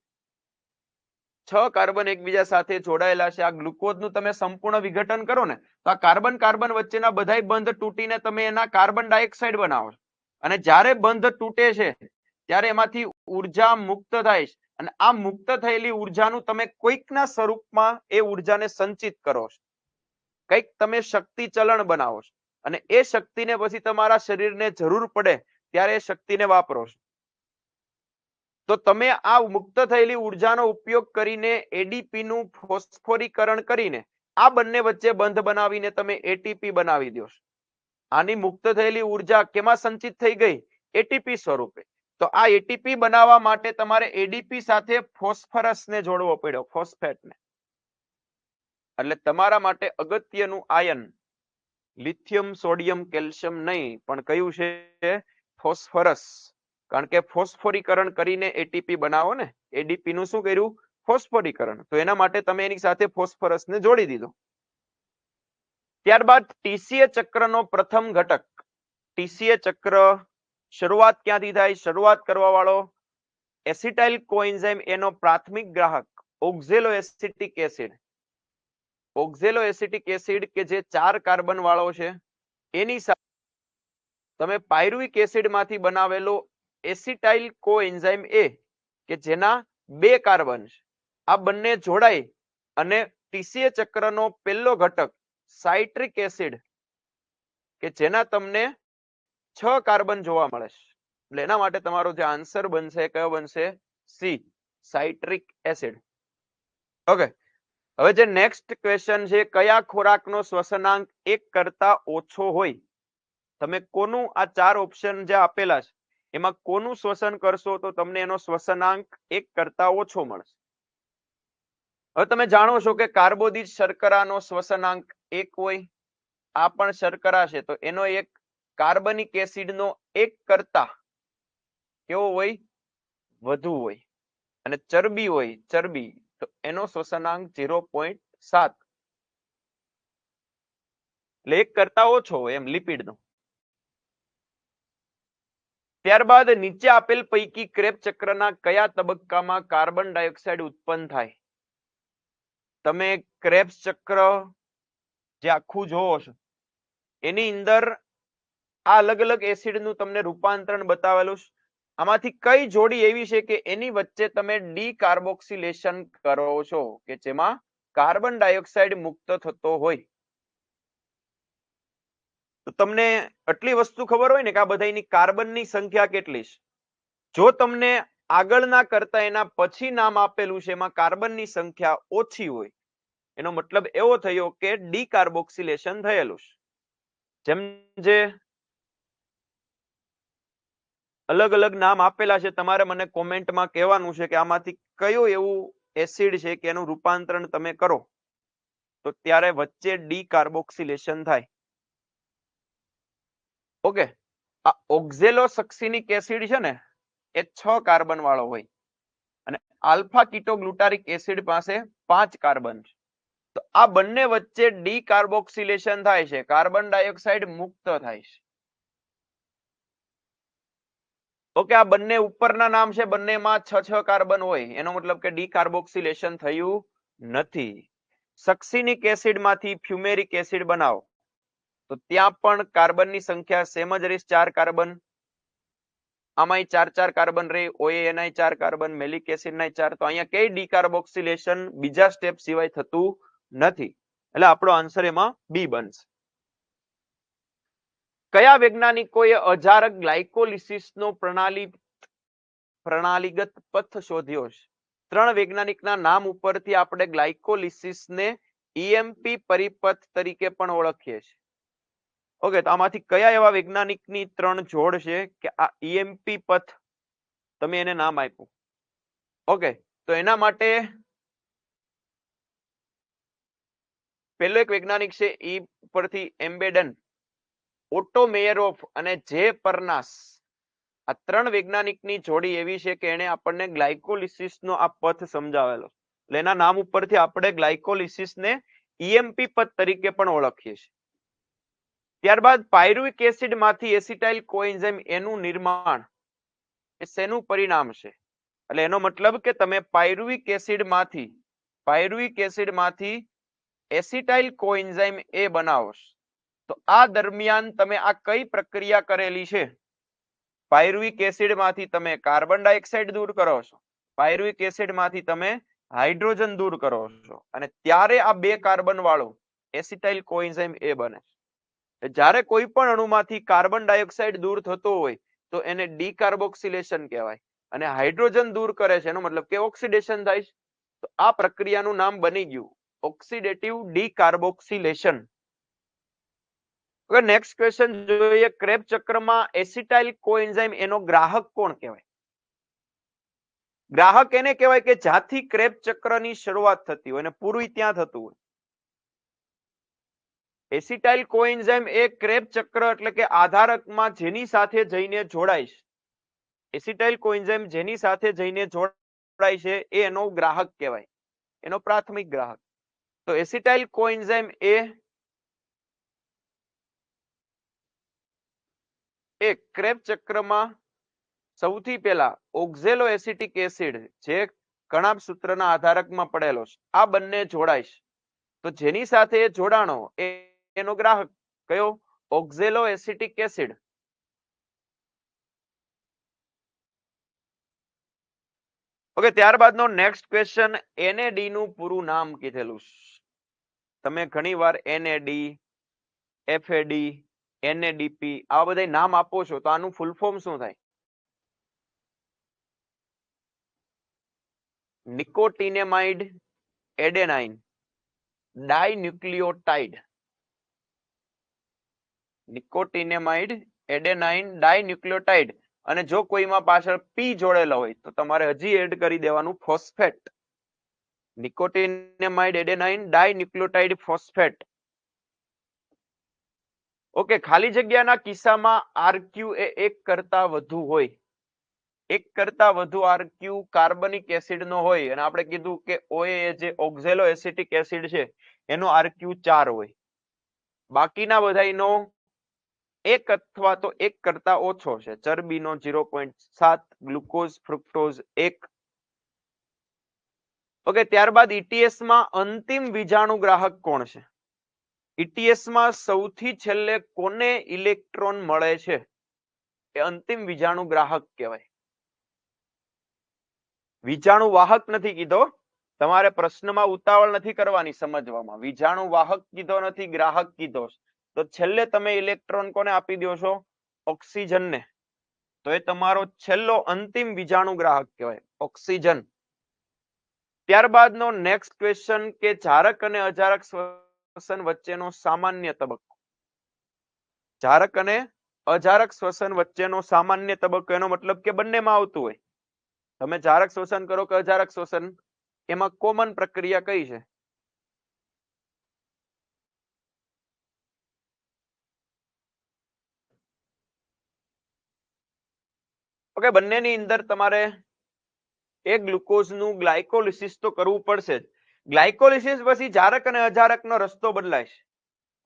6 કાર્બન એકબીજા સાથે જોડાયેલા છે. આ ગ્લુકોઝનું તમે સંપૂર્ણ વિઘટન કરો ને તો આ કાર્બન કાર્બન વચ્ચેના બધાય બંધ તૂટીને તમે એના કાર્બન ડાયોક્સાઇડ બનાવો છો અને જ્યારે બંધ તૂટે છે ત્યારે એમાંથી ઉર્જા મુક્ત થાય છે અને આ મુક્ત થયેલી ઉર્જાનું તમે કોઈકના સ્વરૂપમાં એ ઉર્જાને સંચિત કરો છો, કંઈક તમે શક્તિ ચલણ બનાવો છો અને એ શક્તિને પછી તમારા શરીરને જરૂર પડે ત્યારે એ શક્તિને વાપરો છો. તો તમે આ મુક્ત થયેલી ઉર્જાનો ઉપયોગ કરીને એડીપી નું ફોસ્ફોરીકરણ કરીને આ બંને વચ્ચે બંધ બનાવીને તમે એટીપી બનાવી દો. આની મુક્ત થયેલી ઉર્જા કેમાં સંચિત થઈ ગઈ? એટીપી સ્વરૂપે. તો આ એટીપી બનાવવા માટે તમારે એડીપી સાથે ફોસ્ફરસને જોડવો પડ્યો, ફોસ્ફેટને. એટલે તમારા માટે અગત્યનું આયન લિથિયમ, સોડિયમ, કેલ્શિયમ નહીં પણ કયું છે? ફોસ્ફરસ. કારણ કે ફોસ્ફોરીકરણ કરીને એટીપી બનાવો ને, એડીપી નું શું કર્યું? ફોસ્ફોરીકરણ. તો એના માટે તમે એની સાથે ફોસ્ફરસને જોડી દીધો. ત્યારબાદ ટીસીએ ચક્રનો પ્રથમ ઘટક, ટીસીએ ચક્ર શરૂઆત ક્યાંથી થાય? શરૂઆત કરવા વાળો એસિટાઇલ કોએન્ઝાઇમ એનો પ્રાથમિક ગ્રાહક ઓક્ઝેલોએસિટિક એસિડ, ઓક્ઝેલોએસિટિક એસિડ કે જે 4 કાર્બન વાળો છે, એની સાથે તમે પાયરુવિક એસિડ માંથી બનાવેલો એસિટાઇલ કોએન્ઝાઇમ એ કે જેના 2 કાર્બન છે, આ બંને જોડાઈ અને ટીસીએ ચક્રનો પહેલો ઘટક સાઇટ્રિક એસિડ કે જેના તમને 6 કાર્બન જોવા મળે છે, એટલે એના માટે તમારો જે આન્સર બનશે કયો બનશે? C, citric acid. ઓકે, હવે જે નેક્સ્ટ ક્વેશ્ચન છે, કયા ખોરાકનો શ્વસનાંક 1 કરતા ઓછો હોય? તમે કોનું આ 4 ઓપ્શન જે આપેલા છે એમાં કોનું શ્વસન કરશો તો તમને એનો શ્વસનાંક 1 કરતા ઓછો મળશે? હવે તમે જાણો છો કે કાર્બોદિત શર્કરાનો શ્વસનાંક 1 હોય, આ પણ શર્કરા છે તો એનો એક કાર્બનિક એસિડનો 1 કરતા કેવો હોય? વધુ હોય. અને ચરબી હોય, ચરબી તો એનો શ્વસનાંક 0.7, એટલે 1 કરતા ઓછો હોય એમ લિપિડનો. ત્યારબાદ નીચે આપેલ પૈકી ક્રેબ ચક્રના કયા તબક્કામાં કાર્બન ડાયોક્સાઇડ ઉત્પન્ન થાય? તમે ક્રેબ્સ ચક્ર જે આખું જોવો છો એની અંદર આ અલગ અલગ એસિડનું તમને રૂપાંતરણ બતાવેલું છે. આમાંથી કઈ જોડી એવી છે કે એની વચ્ચે તમે ડીકાર્બોક્સિલેશન કરો છો કે જેમાં કાર્બન ડાયોક્સાઇડ મુક્ત થતો હોય? તો તમને આટલી વસ્તુ ખબર હોય ને કે આ બધાની કાર્બનની સંખ્યા કેટલી છે. જો તમને આગળના કરતા એના પછી નામ આપેલું છે એમાં કાર્બનની સંખ્યા ઓછી હોય એનો મતલબ એવો થયો કે ડીકાર્બોક્સિલેશન થયેલું છે. જેમ જે અલગ અલગ નામ આપેલા છે તમારે મને કોમેન્ટમાં કહેવાનું છે કે આમાંથી કયું એવું એસિડ છે કે એનું રૂપાંતરણ તમે કરો તો ત્યારે વચ્ચે ડીકાર્બોક્સિલેશન થાય. ઓકે, આ ઓક્ઝેલોસક્સિનિક એસિડ છે ને એ 6 કાર્બન વાળો હોય અને આલ્ફા કીટોગ્લુટારિક એસિડ પાસે 5 કાર્બન છે. તો આ બંને વચ્ચે ડીકાર્બોક્સિલેશન થાય છે, કાર્બન ડાયોક્સાઇડ મુક્ત થાય છે. ઓકે, આ બંને ઉપરના નામ છે, બંનેમાં 6 કાર્બન હોય એનો મતલબ કે ડીકાર્બોક્સિલેશન થયું નથી. સક્સિનિક એસિડ માંથી ફ્યુમેરિક એસિડ બનાવો તો ત્યાં પણ કાર્બનની સંખ્યા સેમ જ રહેશે, 4 કાર્બન. આમાંય 4 કાર્બન રહે, OANI 4 કાર્બન, મેલિક એસિડ ના 4. તો અહીંયા કઈ ડીકાર્બોક્સિલેશન બીજા સ્ટેપ સિવાય થતું નથી, એટલે આપણો આન્સર એમાં બી બનશે. કયા વૈજ્ઞાનિકોએ અજારક ગ્લાયકોલિસિસનો પ્રણાલીગત પથ શોધ્યો છે? 3 વૈજ્ઞાનિકના નામ ઉપરથી આપણે ગ્લાયકોલિસિસને EMP પરિપથ તરીકે પણ ઓળખીએ છીએ. ઓકે, તો આમાંથી કયા એવા વૈજ્ઞાનિકની 3 જોડ છે કે આ EMP પથ તમે એને નામ આપ્યું? ઓકે, તો એના માટે પહેલો એક વૈજ્ઞાનિક છે ઈ પરથી એમ્બેડન, ઓટો મેયરોફ અને જે પરનાસ. આ 3 વૈજ્ઞાનિકની જોડી એવી છે કે એને આપણને ગ્લાયકોલિસિસનો આ પથ સમજાવેલો, એટલે એના નામ ઉપરથી આપણે ગ્લાયકોલિસિસને EMP પથ તરીકે પણ ઓળખીએ છીએ. ત્યારબાદ પાયરુવિક એસિડ માંથી એસિટાઇલ કોએન્ઝાઇમ એનું નિર્માણ એ શેનું પરિણામ છે? એટલે એનો મતલબ કે તમે પાયરુવિક એસિડ માંથી એસિટાઇલ કોએન્ઝાઇમ એ બનાવો તો આ દરમિયાન તમે આ કઈ પ્રક્રિયા કરેલી છે? પાયરુવિક એસિડ માંથી તમે કાર્બન ડાયોક્સાઇડ દૂર કરો છો, પાયરુવિક એસિડ માંથી તમે હાઇડ્રોજન દૂર કરો છો અને ત્યારે આ 2 કાર્બન વાળું એસિટાઇલ કોએન્ઝાઇમ એ બને. જ્યારે કોઈ પણ અણુમાંથી કાર્બન ડાયોક્સાઇડ દૂર થતો હોય તો એને ડીકાર્બોક્સિલેશન કહેવાય અને હાઇડ્રોજન દૂર કરે છે એનો મતલબ કે ઓક્સિડેશન થાય છે. તો આ પ્રક્રિયાનું નામ બની ગયું ઓક્સિડેટિવ ડીકાર્બોક્સિલેશન. હવે નેક્સ્ટ ક્વેશ્ચન જોઈએ, ક્રેબ ચક્રમાં એસિટાઇલ કોએન્ઝાઇમ એનો ગ્રાહક કોણ કહેવાય? ગ્રાહક એને કહેવાય કે જ્યાંથી ક્રેબ ચક્રની શરૂઆત થતી હોય અને પૂરું ત્યાં થતું હોય. એસિટાઇલ કોએન્ઝાઇમ એ ક્રેબ ચક્ર એટલે કે આધારકમાં જેની સાથે જઈને જોડાય છે, એસિટાઇલ કોએન્ઝાઇમ જેની સાથે જઈને જોડાય છે એ એનો ગ્રાહક કહેવાય, એનો પ્રાથમિક ગ્રાહક. તો એસિટાઇલ કોએન્ઝાઇમ એ એક ક્રેબ ચક્રમાં સૌથી પહેલા ઓક્ઝેલો એસિટિક એસિડ જે કણાભ સૂત્રના આધારકમાં પડેલો છે આ બંને જોડાય છે તો જેની સાથે જોડાણો એનો ગ્રાહક કયો ઓક્ઝેલો એસિટિક એસિડ. ઓકે ત્યારબાદનો નેક્સ્ટ ક્વેશ્ચન NAD નું પૂરું નામ કીધેલું છે. તમે ઘણીવાર NAD FAD NADP આ બધા નામ આપો છો તો આનું ફૂલ ફોર્મ શું થાય? નિકોટિનેમાઇડ એડેનાઇન ડાઇન્યુક્લિયોટાઇડ. નિકોટિનેમાઇડ એડેનાઇન ડાઇન્યુક્લિયોટાઇડ અને જો કોઈમાં પાછળ P જોડેલો હોય તો તમારે હજી એડ કરી દેવાનું phosphate. Nicotinamide adenine dinucleotide phosphate. Okay ખાલી જગ્યાના કિસ્સામાં RQ એ એક કરતા વધુ હોય. એક કરતા વધુ RQ કાર્બનિક એસિડ નો હોય અને આપણે કીધું કે OA જે ઓક્ઝેલો એસિટિક એસિડ છે એનો RQ 4 હોય. બાકીના બધાનો એક અથવા તો એક કરતા ઓછો છે. ચરબીનો 0.7, ગ્લુકોઝ ફ્રુક્ટોઝ 1. ઓકે ત્યારબાદ ETS માં અંતિમ વિજાણુ ગ્રાહક કોણ છે? ETS માં સૌથી છેલ્લે કોને ઇલેક્ટ્રોન મળે છે એ અંતિમ વિજાણુ ગ્રાહક કહેવાય. વિજાણુ વાહક નથી કીધો, તમારે પ્રશ્નમાં ઉતાવળ નથી કરવાની સમજવામાં. વિજાણુ વાહક કીધો નથી, ગ્રાહક કીધો. તો છેલ્લે તમે ઇલેક્ટ્રોન કોને આપી દો છો? ઓક્સિજનને. તો એ તમારો છેલ્લો અંતિમ વિજાણુ ગ્રાહક કહેવાય ઓક્સિજન. ત્યારબાદનો નેક્સ્ટ ક્વેશ્ચન કે જારક અને અજારક શ્વસન વચ્ચેનો સામાન્ય તબક્કો. જારક અને અજારક શ્વસન વચ્ચેનો સામાન્ય તબક્કો એનો મતલબ કે બંનેમાં આવતું હોય. તમે જારક શ્વસન કરો કે અજારક શ્વસન એમાં કોમન પ્રક્રિયા કઈ છે? ઓકે બંનેની અંદર તમારે એક ગ્લુકોઝનું ગ્લાયકોલિસિસ તો કરવું પડશે જ. ગ્લાયકોલિસિસ પછી જારક અને અજારકનો રસ્તો બદલાય છે.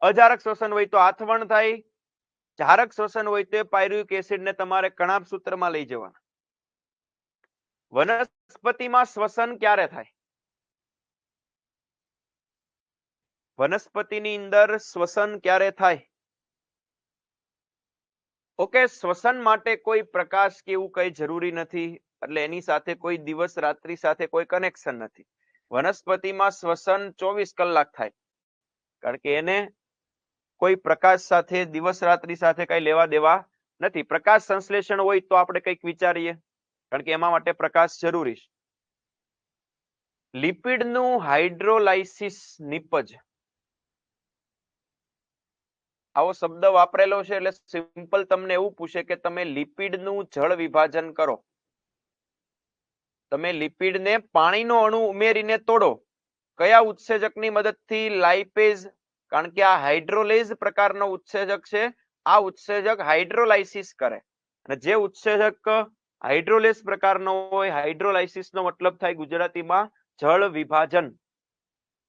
અજારક શ્વસન હોય તો આથવણ થાય, જારક શ્વસન હોય તો પાયરુવિક એસિડને તમારે કણાભ સૂત્રમાં લઈ જવાના. વનસ્પતિમાં શ્વસન ક્યારે થાય? વનસ્પતિની અંદર શ્વસન ક્યારે થાય? ઓકે શ્વસન માટે કોઈ પ્રકાશ કે એવું કઈ જરૂરી નથી, એટલે એની સાથે કોઈ દિવસ રાત્રિ સાથે કોઈ કનેક્શન નથી. વનસ્પતિમાં શ્વસન 24 કલાક થાય, કારણ કે એને કોઈ પ્રકાશ સાથે દિવસ રાત્રિ સાથે કઈ લેવા દેવા નથી. પ્રકાશ સંશ્લેષણ હોય તો આપણે કંઈક વિચારીએ, કારણ કે એમાં માટે પ્રકાશ જરૂરી છે. લિપિડનું હાઇડ્રોલાઇસિસ નિપજ આવો શબ્દ વાપરેલો છે, એટલે સિમ્પલ તમને એવું પૂછે કે તમે લિપિડનું જળ વિભાજન કરો. તમે લિપિડને પાણીનો અણુ ઉમેરીને તોડો. કયા ઉત્સેચકની મદદથી? લાઇપેઝ. કારણ કે આ હાઇડ્રોલેઝ પ્રકારનો ઉત્સેચક છે. આ ઉત્સેચક હાઇડ્રોલાઇસિસ કરે, અને જે ઉત્સેચક હાઇડ્રોલેઝ પ્રકારનો હોય, હાઇડ્રોલાઇસિસનો મતલબ થાય ગુજરાતીમાં જળ વિભાજન.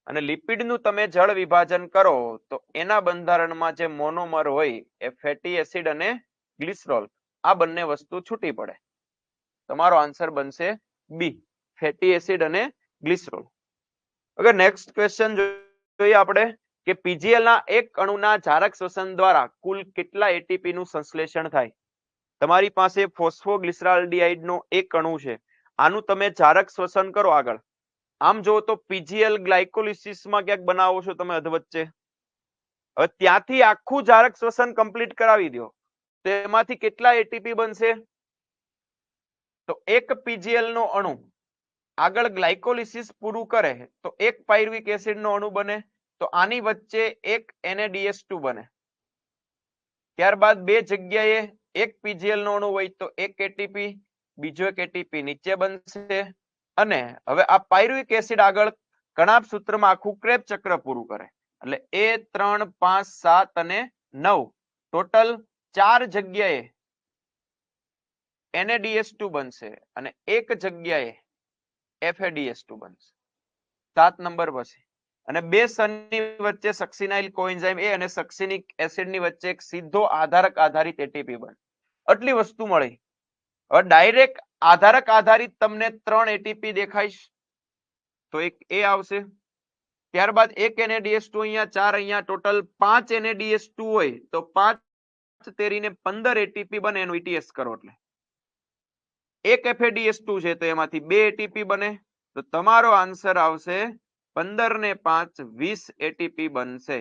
અને લિપિડનું તમે જળ વિભાજન કરો તો એના બંધારણમાં જે મોનોમર હોય એ ફેટી એસિડ અને ગ્લિસરોલ, આ બંને વસ્તુ છૂટી પડે. તમારો આન્સર બનશે બી, ફેટી એસિડ અને ગ્લિસરોલ. ઓકે નેક્સ્ટ ક્વેશ્ચન જોઈએ આપણે કે પીજીએલ ના એક અણુના જારક શ્વસન દ્વારા કુલ કેટલા એટીપી નું સંશ્લેષણ થાય? તમારી પાસે ફોસ્ફોગ્લિસરાલ્ડિહાઇડ નો એક અણુ છે, આનું તમે જારક શ્વસન કરો આગળ. આમ જો તો પીજીએલ ગ્લાયકોલિસિસમાં ક્યાંક બનાવો છો તમે અધવચ્ચે. હવે ત્યાંથી આખું જારક શ્વસન કમ્પ્લીટ કરાવી દો તો એમાંથી કેટલા એટીપી બનશે? તો એક પીજીએલ નો અણુ આગળ ગ્લાયકોલિસિસ પૂરું કરે તો એક પાયરુવિક એસિડ નો અણુ બને, તો આની વચ્ચે એક NADH2 બને. ત્યારબાદ બે જગ્યાએ એક પીજીએલ નો અણુ હોય તો એક એટીપી, બીજો એક એટીપી નીચે બનશે. અને હવે આ પાયરુવિક એસિડ આગળ કણાભ સૂત્રમાં આખું ક્રેબ ચક્ર પૂરું કરે, એટલે A 3 5 7 અને 9 ટોટલ 4 જગ્યાએ NADH2 બનશે અને એક જગ્યાએ FADH2 બનશે. 7 નંબર પછી. અને બે સનની વચ્ચે સક્સિનાઇલ કોએન્ઝાઇમ A અને સક્સિનિક એસિડની વચ્ચે એક સીધો આધારક આધારિત એટીપી બને. આટલી વસ્તુ મળી. હવે ડાયરેક્ટ આધારક આધારિત તમને 3 એટીપી દેખાઈશ તો એક એ આવશે. ત્યારબાદ એક NaDH2 અહીંયા 4 અહીંયા ટોટલ 5 NaDH2 હોય તો 5 તેરીને 15 એટીપી બને એનું ETS કરો એટલે એક FADH2 છે તો એમાંથી 2 એટીપી બને તો તમારો આન્સર આવશે 15 ને 5 20 એટીપી બનશે.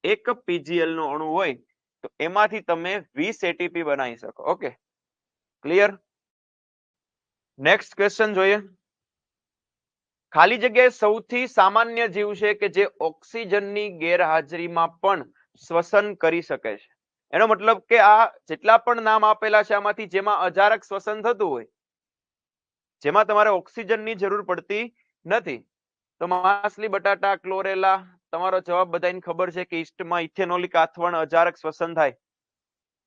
એક PGL નો અણુ હોય તો એમાંથી તમે 20 એટીપી બનાવી શકો. Okay, clear? નેક્સ્ટ ક્વેશ્ચન જોઈએ. ખાલી જગ્યાએ સૌથી સામાન્ય જીવ છે કે જે ઓક્સિજનની ગેરહાજરીમાં પણ શ્વસન કરી શકે છે. એનો મતલબ કે આ જેટલા પણ નામ આપેલા છે આમાંથી જેમાં અજારક શ્વસન થતું હોય, જેમાં તમારે ઓક્સિજનની જરૂર પડતી નથી, તો માછલી, બટાટા, ક્લોરેલા, તમારો જવાબ બધાને ખબર છે કે ઈસ્ટમાં ઇથેનોલિક આથવણ અજારક શ્વસન થાય.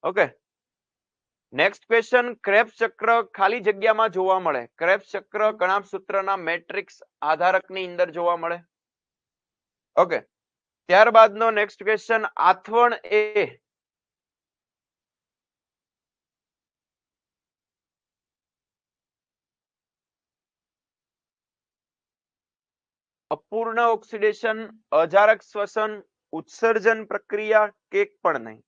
Okay, next question. ક્રેબ્સ ચક્ર ખાલી જગ્યામાં જોવા મળે. ક્રેબ્સ ચક્ર કણાભ સૂત્રના મેટ્રિક્સ આધારકની અંદર જોવા મળે. ઓકે, ત્યારબાદનો નેક્સ્ટ ક્વેશ્ચન. આથવણ એ અપૂર્ણ ઓક્સિડેશન, અજારક શ્વસન, ઉત્સર્જન પ્રક્રિયા કે પણ નહીં.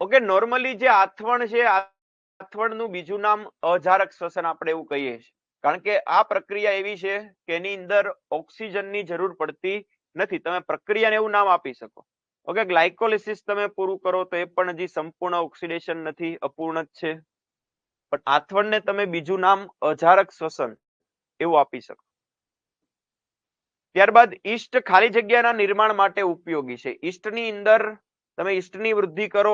ઓકે, નોર્મલી જે આથવણ છે, આથવણનું બીજું નામ અજારક શ્વસન આપણે એવું કહીએ છીએ, કારણ કે આ પ્રક્રિયા એવી છે કે એની અંદર ઓક્સિજનની જરૂર પડતી નથી. તમે પ્રક્રિયાને એવું નામ આપી શકો. ઓકે, ગ્લાયકોલિસિસ તમે પૂરું કરો તો એ પણ હજી સંપૂર્ણ ઓક્સિડેશન નથી, અપૂર્ણ જ છે. પણ આથવણને તમે બીજું નામ અજારક શ્વસન એવું આપી શકો. ત્યારબાદ ઈસ્ટ ખાલી જગ્યાના નિર્માણ માટે ઉપયોગી છે. ઈસ્ટની અંદર તમે ઈસ્ટની વૃદ્ધિ કરો,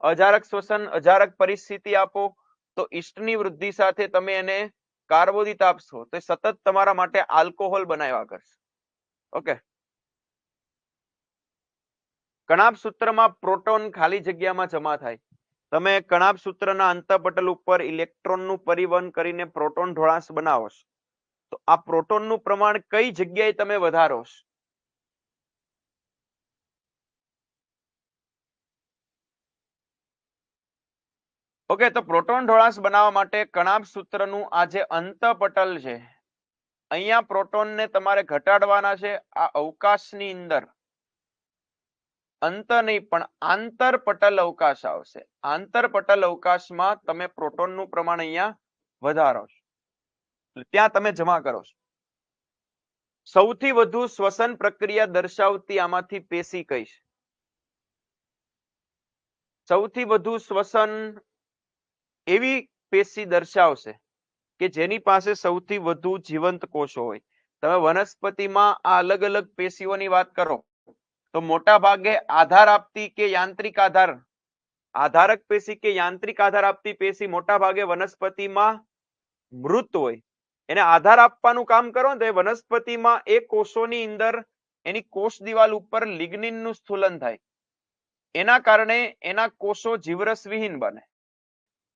અજારક શ્વસન, અજારક પરિસ્થિતિ આપો તો ઈસ્ટની વૃદ્ધિ સાથે તમે એને કાર્બોદિત આપશો તો સતત તમારા માટે આલ્કોહોલ બનાવ્યા કરશે. ઓકે, કણાભ સૂત્રમાં પ્રોટોન ખાલી જગ્યામાં જમા થાય. તમે કણાભ સૂત્રના અંતઃપટલ ઉપર ઇલેક્ટ્રોનનું પરિવહન કરીને પ્રોટોન ઢોળાંશ બનાવો છો તો આ પ્રોટોનનું પ્રમાણ કઈ જગ્યાએ તમે વધારો છો? ઓકે, તો પ્રોટોન ઢોળાંશ બનાવવા માટે કણાભ સૂત્રનું આ જે અંતઃપટલ છે, અહીંયા પ્રોટોનને તમારે ઘટાડવાના છે. આ અવકાશની અંદર અંત નહીં પણ આંતરપટલ અવકાશ આવશે. આંતરપટલ અવકાશમાં તમે પ્રોટોનનું પ્રમાણ અહીંયા વધારો છો, ત્યાં તમે જમા કરો છો. સૌથી વધુ શ્વસન પ્રક્રિયા દર્શાવતી આમાંથી પેશી કઈ છે? સૌથી વધુ શ્વસન એવી પેશી દર્શાવશે કે જેની પાસે સૌથી વધુ જીવંત કોષો હોય. તમે વનસ્પતિમાં આ અલગ અલગ પેશીઓની વાત કરો તો મોટા ભાગે આધાર આપતી કે યાંત્રિક આધાર, આધારક પેશી કે યાંત્રિક આધાર આપતી પેશી મોટા ભાગે વનસ્પતિમાં મૃત હોય. એને આધાર આપવાનું કામ કરો ને તો એ વનસ્પતિમાં એ કોષોની અંદર એની કોષ દિવાલ ઉપર લિગ્નિનનું સ્થૂલન થાય. એના કારણે એના કોષો જીવરસ વિહીન બને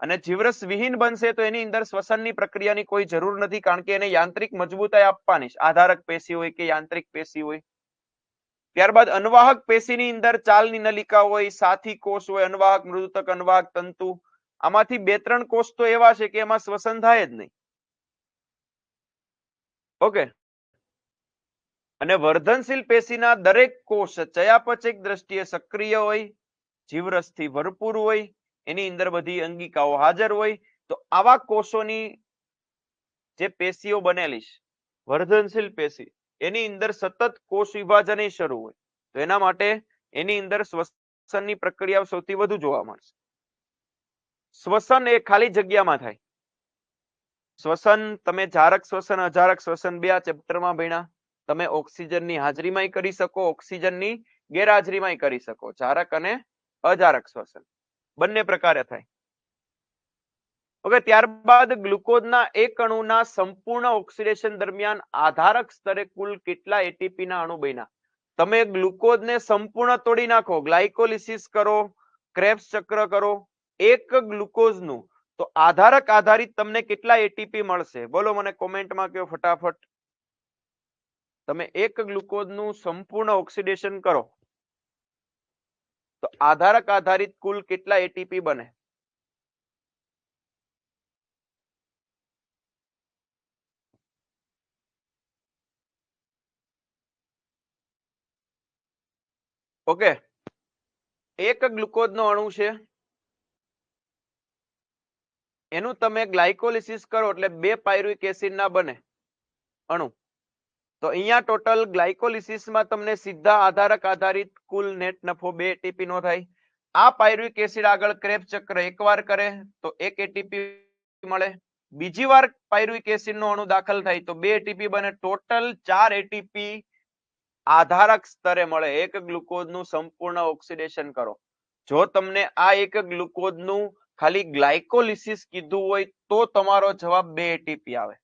અને જીવરસ વિહીન બનશે તો એની અંદર શ્વસનની પ્રક્રિયાની કોઈ જરૂર નથી, કારણ કે એને યાંત્રિક મજબૂતાઈ આપવાની છે, આધારક પેશી હોય કે યાંત્રિક પેશી હોય. ત્યારબાદ અનવાહક પેશીની અંદર ચાલની નલિકા હોય, સાથી કોષ હોય, અનવાહક મૃદુતક, અનવાહક તંતુ. આમાંથી 2-3 કોષ તો એવા છે કે એમાં શ્વસન થાય જ નહીં. ઓકે, અને વર્ધનશીલ પેશીના દરેક કોષ ચયાપચયની દ્રષ્ટિએ સક્રિય હોય, જીવરસથી ભરપૂર હોય, એની અંદર બધી અંગિકાઓ હાજર હોય. તો આવા કોષોની જે પેશીઓ બનેલી છે વર્ધનશીલ પેશી, એની અંદર સતત કોષ વિભાજન શરૂ હોય તો એના માટે એની અંદર શ્વસનની પ્રક્રિયા સૌથી વધુ જોવા મળશે. શ્વસન એ ખાલી જગ્યામાં થાય. શ્વસન તમે જારક શ્વસન, અજારક શ્વસન બે આ ચેપ્ટરમાં ભણ્યા. તમે ઓક્સિજનની હાજરીમાં કરી શકો, ઓક્સિજનની ગેરહાજરીમાં કરી શકો. જારક અને અજારક શ્વસન બંને પ્રકારે થાય. ઓકે, ત્યારબાદ ગ્લુકોઝના એક અણુના સંપૂર્ણ ઓક્સિડેશન દરમિયાન આધારક સ્તરે કુલ કેટલા એટીપીના અણુ બન્યા? તમે ગ્લુકોઝને સંપૂર્ણ તોડી નાખો, ગ્લાયકોલિસિસ કરો, ક્રેબ્સ ચક્ર કરો, એક ગ્લુકોઝનું તો આધારક આધારિત તમને કેટલા એટીપી મળશે? બોલો મને કોમેન્ટમાં કહો ફટાફટ. તમે એક ગ્લુકોઝનું સંપૂર્ણ ઓક્સિડેશન કરો તો આધારક આધારિત કુલ કેટલા એટીપી બને? ઓકે, એક ગ્લુકોઝ નો અણુ છે, એનું તમે ગ્લાયકોલિસિસ કરો એટલે 2 પાયરુવિક એસિડ ના બને અણુ. તો અહીંયા ટોટલ ગ્લાયકોલિસિસમાં તમને સીધા આધારક આધારિત કુલ નેટ નફો 2 એટીપી નો થાય. આ પાયરુવિક એસિડ આગળ ક્રેબ ચક્ર એકવાર કરે તો 1 એટીપી મળે. બીજી વાર પાયરુવિક એસિડ નો અણુ દાખલ થાય તો 2 એટીપી બને. ટોટલ 4 એટીપી આધારક સ્તરે મળે. એક ગ્લુકોઝ નું સંપૂર્ણ ઓક્સિડેશન કરો. જો તમને આ એક ગ્લુકોઝ નું ખાલી ગ્લાયકોલિસિસ કીધું હોય તો તમારો જવાબ 2 એટીપી આવે.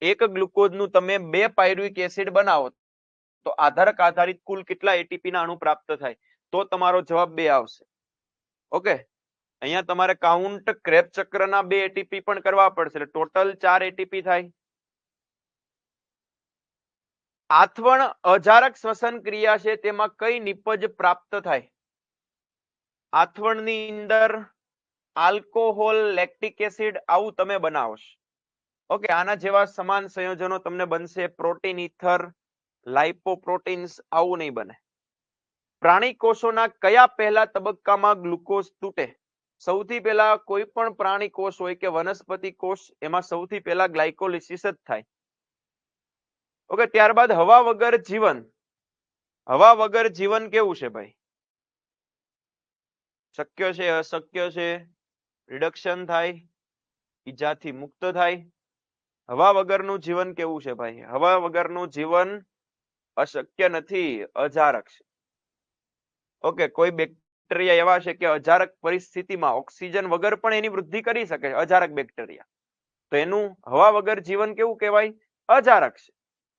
એક ગ્લુકોઝ નું તમે 2 પાયરુવિક એસિડ બનાવો તો આધારક આધારિત કુલ કેટલા એટીપી ના અણુ પ્રાપ્ત થાય તો તમારો જવાબ 2 આવશે. ઓકે, અહીંયા તમારે કાઉન્ટ ક્રેબ ચક્રના 2 એટીપી પણ કરવા પડશે એટલે ટોટલ 4 એટીપી થાય. આથવણ અજારક શ્વસન ક્રિયા છે તેમાં કઈ નિપજ પ્રાપ્ત થાય? આથવણની અંદર આલ્કોહોલ, લેક્ટિક એસિડ આવું તમે બનાવો છો. ઓકે, આના જેવા સમાન સંયોજનો તમને બનશે. પ્રોટીન ઇથર, લાઇપોપ્રોટીન્સ આવું નહીં બને. પ્રાણી કોષોના કયા પહેલા તબક્કામાં ગ્લુકોઝ તૂટે? સૌથી પહેલા કોઈ પણ પ્રાણી કોષ હોય કે વનસ્પતિ કોષ, એમાં સૌથી પહેલા ગ્લાયકોલિસિસ જ થાય. ઓકે, ત્યારબાદ હવા વગર જીવન. હવા વગર જીવન કેવું છે ભાઈ? શક્ય છે, અશક્ય છે? રિડક્શન થાય, ઈજાથી મુક્ત થાય. હવા વગરનું જીવન કેવું છે ભાઈ? હવા વગરનું જીવન અશક્ય નથી, અજારક છે. ઓકે, કોઈ બેક્ટેરિયા એવા છે કે અજારક પરિસ્થિતિમાં ઓક્સિજન વગર પણ એની વૃદ્ધિ કરી શકે છે, અજારક બેક્ટેરિયા. તો એનું હવા વગર જીવન કેવું કહેવાય? અજારક છે.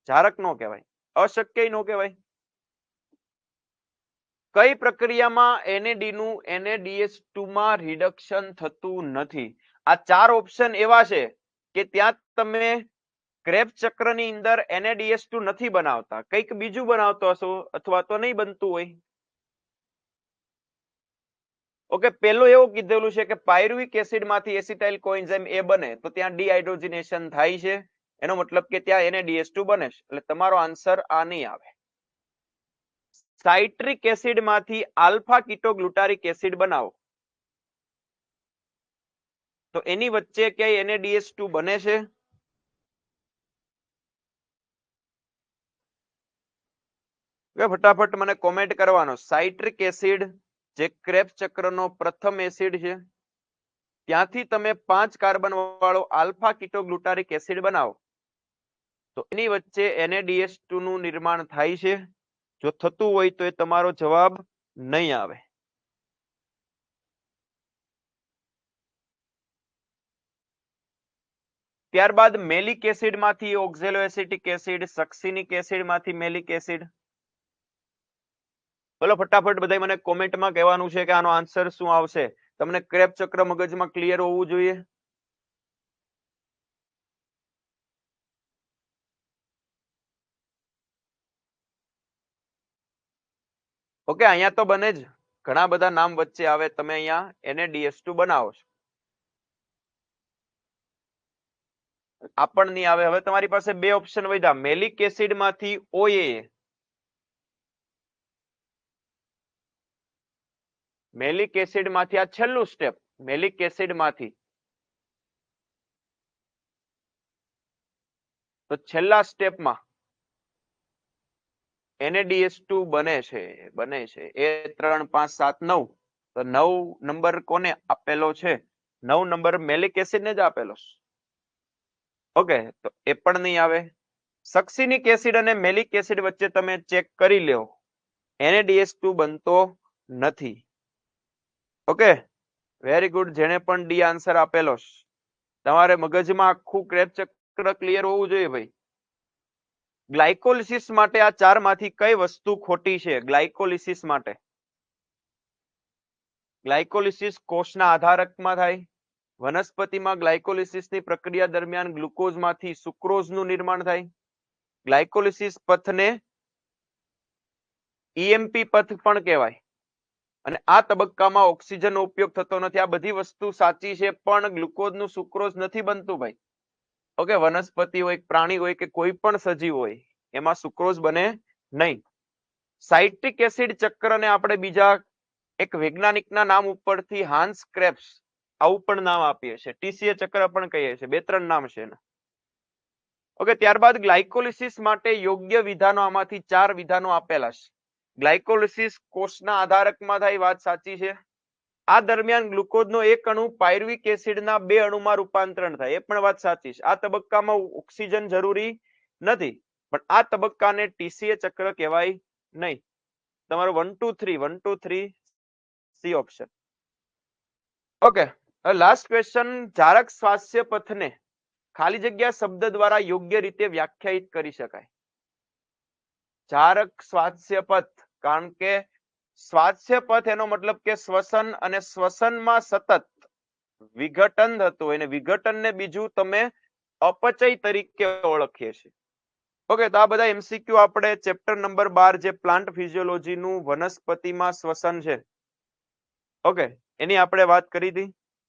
જારક નો કહેવાય, અશક્ય નો કહેવાય. કઈ પ્રક્રિયામાં NAD નું NADH2 માં રિડક્શન થતું નથી? આ 4 ઓપ્શન એવા છે કે ત્યાં તમે ક્રેબ ચક્રની અંદર NADH2 નથી બનાવતા, કંઈક બીજું બનાવતો હશો અથવા તો નહીં બનતું હોય. ઓકે, પેલું એવું કીધેલું છે કે પાયરુવિક એસિડ માંથી એસિટાઇલ કોએન્ઝાઇમ A બને તો ત્યાં ડીહાઇડ્રોજનેશન થાય છે. એનો મતલબ કે ત્યાં NADH2 બને છે. એટલે તમારો આન્સર આ નહીં આવે. સાઇટ્રિક એસિડ માંથી આલ્ફા કીટોગ્લુટારિક એસિડ બનાવો તો એની વચ્ચે ક્યાંય NADH2 બને છે? ફટાફટ મને કોમેન્ટ કરવાનો. સાઇટ્રિક એસિડ જે ક્રેબ ચક્રનો પ્રથમ એસિડ છે, ત્યાંથી તમે 5 કાર્બન વાળો આલ્ફા કીટોગ્લુટારિક એસિડ બનાવો તો એની વચ્ચે NADH2 નું નિર્માણ થાય છે. જો થતું હોય તો એ તમારો જવાબ નહીં આવે. ત્યારબાદ મેલિક એસિડ માંથી ઓક્ઝેલો એસિટિક એસિડ, સક્સિનિક એસિડ માંથી મેલિક એસિડ. બોલો ફટાફટ બધા મને કોમેન્ટમાં કહેવાનું છે કે આનો આન્સર શું આવશે. તમને ક્રેબ ચક્ર મગજમાં ક્લિયર હોવું જોઈએ. ઓકે, અહીંયા તો બને જ. ઘણા બધા નામ વચ્ચે આવે. તમે અહીંયા NADH2 બનાવો છો, આ પણ નહીં આવે. હવે તમારી પાસે 2 ઓપ્શન વધ્યા. મેલિક એસિડ માંથી OAA, મેલિક એસિડ માંથી આ છેલ્લું સ્ટેપ, મેલિક એસિડ માંથી તો છેલ્લા સ્ટેપમાં NADH2 બને છે. એ 3 5 7 9 તો 9 નંબર કોને આપેલો છે? 9 નંબર મેલિક એસિડ ને જ આપેલો છે. ઓકે, તો એ પણ નહીં આવે. સક્સિનિક એસિડ અને મેલિક એસિડ વચ્ચે તમે ચેક કરી લો, NADH2 બનતો નથી. Okay, very good. જેને પણ ડી આન્સર આપેલો છે, તમારે મગજમાં આખું ક્રેબ ચક્ર ક્લિયર હોવું જોઈએ ભાઈ. ગ્લાયકોલિસિસ માટે આ 4 માંથી કઈ વસ્તુ ખોટી છે? ગ્લાયકોલિસિસ માટે ગ્લાયકોલિસિસ કોષના આધારકમાં થાય. વનસ્પતિમાં ગ્લાયકોલિસિસની પ્રક્રિયા દરમિયાન ગ્લુકોઝમાંથી સુક્રોઝનું નિર્માણ થાય. ગ્લાયકોલિસિસ પથને EMP પથ પણ કહેવાય. અને આ તબક્કામાં ઓક્સિજનનો ઉપયોગ થતો નથી. આ બધી વસ્તુ સાચી છે, પણ ગ્લુકોઝનું સુક્રોઝ નથી બનતું ભાઈ. ઓકે, વનસ્પતિ હોય, પ્રાણી હોય કે કોઈ પણ સજીવ હોય, એમાં સુક્રોઝ બને નહીં. સાઇટ્રિક એસિડ ચક્રને આપણે બીજા એક વૈજ્ઞાનિકના નામ ઉપરથી હાન્સ ક્રેબ્સ આવું પણ નામ આપીએ છીએ. ટીસીએ ચક્ર પણ કહીએ છીએ. 2-3 નામ છે એના. ઓકે, ત્યારબાદ ગ્લાયકોલિસિસ માટે યોગ્ય વિધાનો આમાંથી 4 વિધાનો આપેલા છે. ગ્લાયકોલિસિસ કોષના આધારકમાં થાય, વાત સાચી છે. આ દરમિયાન ગ્લુકોઝનો એક અણુ પાયરુવિક એસિડના 2 અણુમાં રૂપાંતરણ થાય, એ પણ વાત સાચી છે. આ તબક્કામાં ઓક્સિજન જરૂરી નથી, પણ આ તબક્કાને ટીસીએ ચક્ર કહેવાય નહીં. તમારું 1 2 3 1 2 3 C option. Okay, last question. જારક સ્વાસ્થ્ય પથને ખાલી જગ્યા શબ્દ દ્વારા યોગ્ય રીતે વ્યાખ્યાયિત કરી શકાય. જારક સ્વાસ્થ્ય પથ, કારણ કે સ્વાસ્થ્ય પથ એનો મતલબ કે શ્વસન, અને શ્વસનમાં સતત વિઘટન થતું હોય, અને વિઘટનને બીજું તમે અપચય તરીકે ઓળખીએ છીએ. ઓકે, તો આ બધા એમસીક્યુ આપણે ચેપ્ટર નંબર 12 જે પ્લાન્ટ ફિઝિયોલોજી નું વનસ્પતિમાં શ્વસન છે, ઓકે, એની આપણે વાત કરી હતી.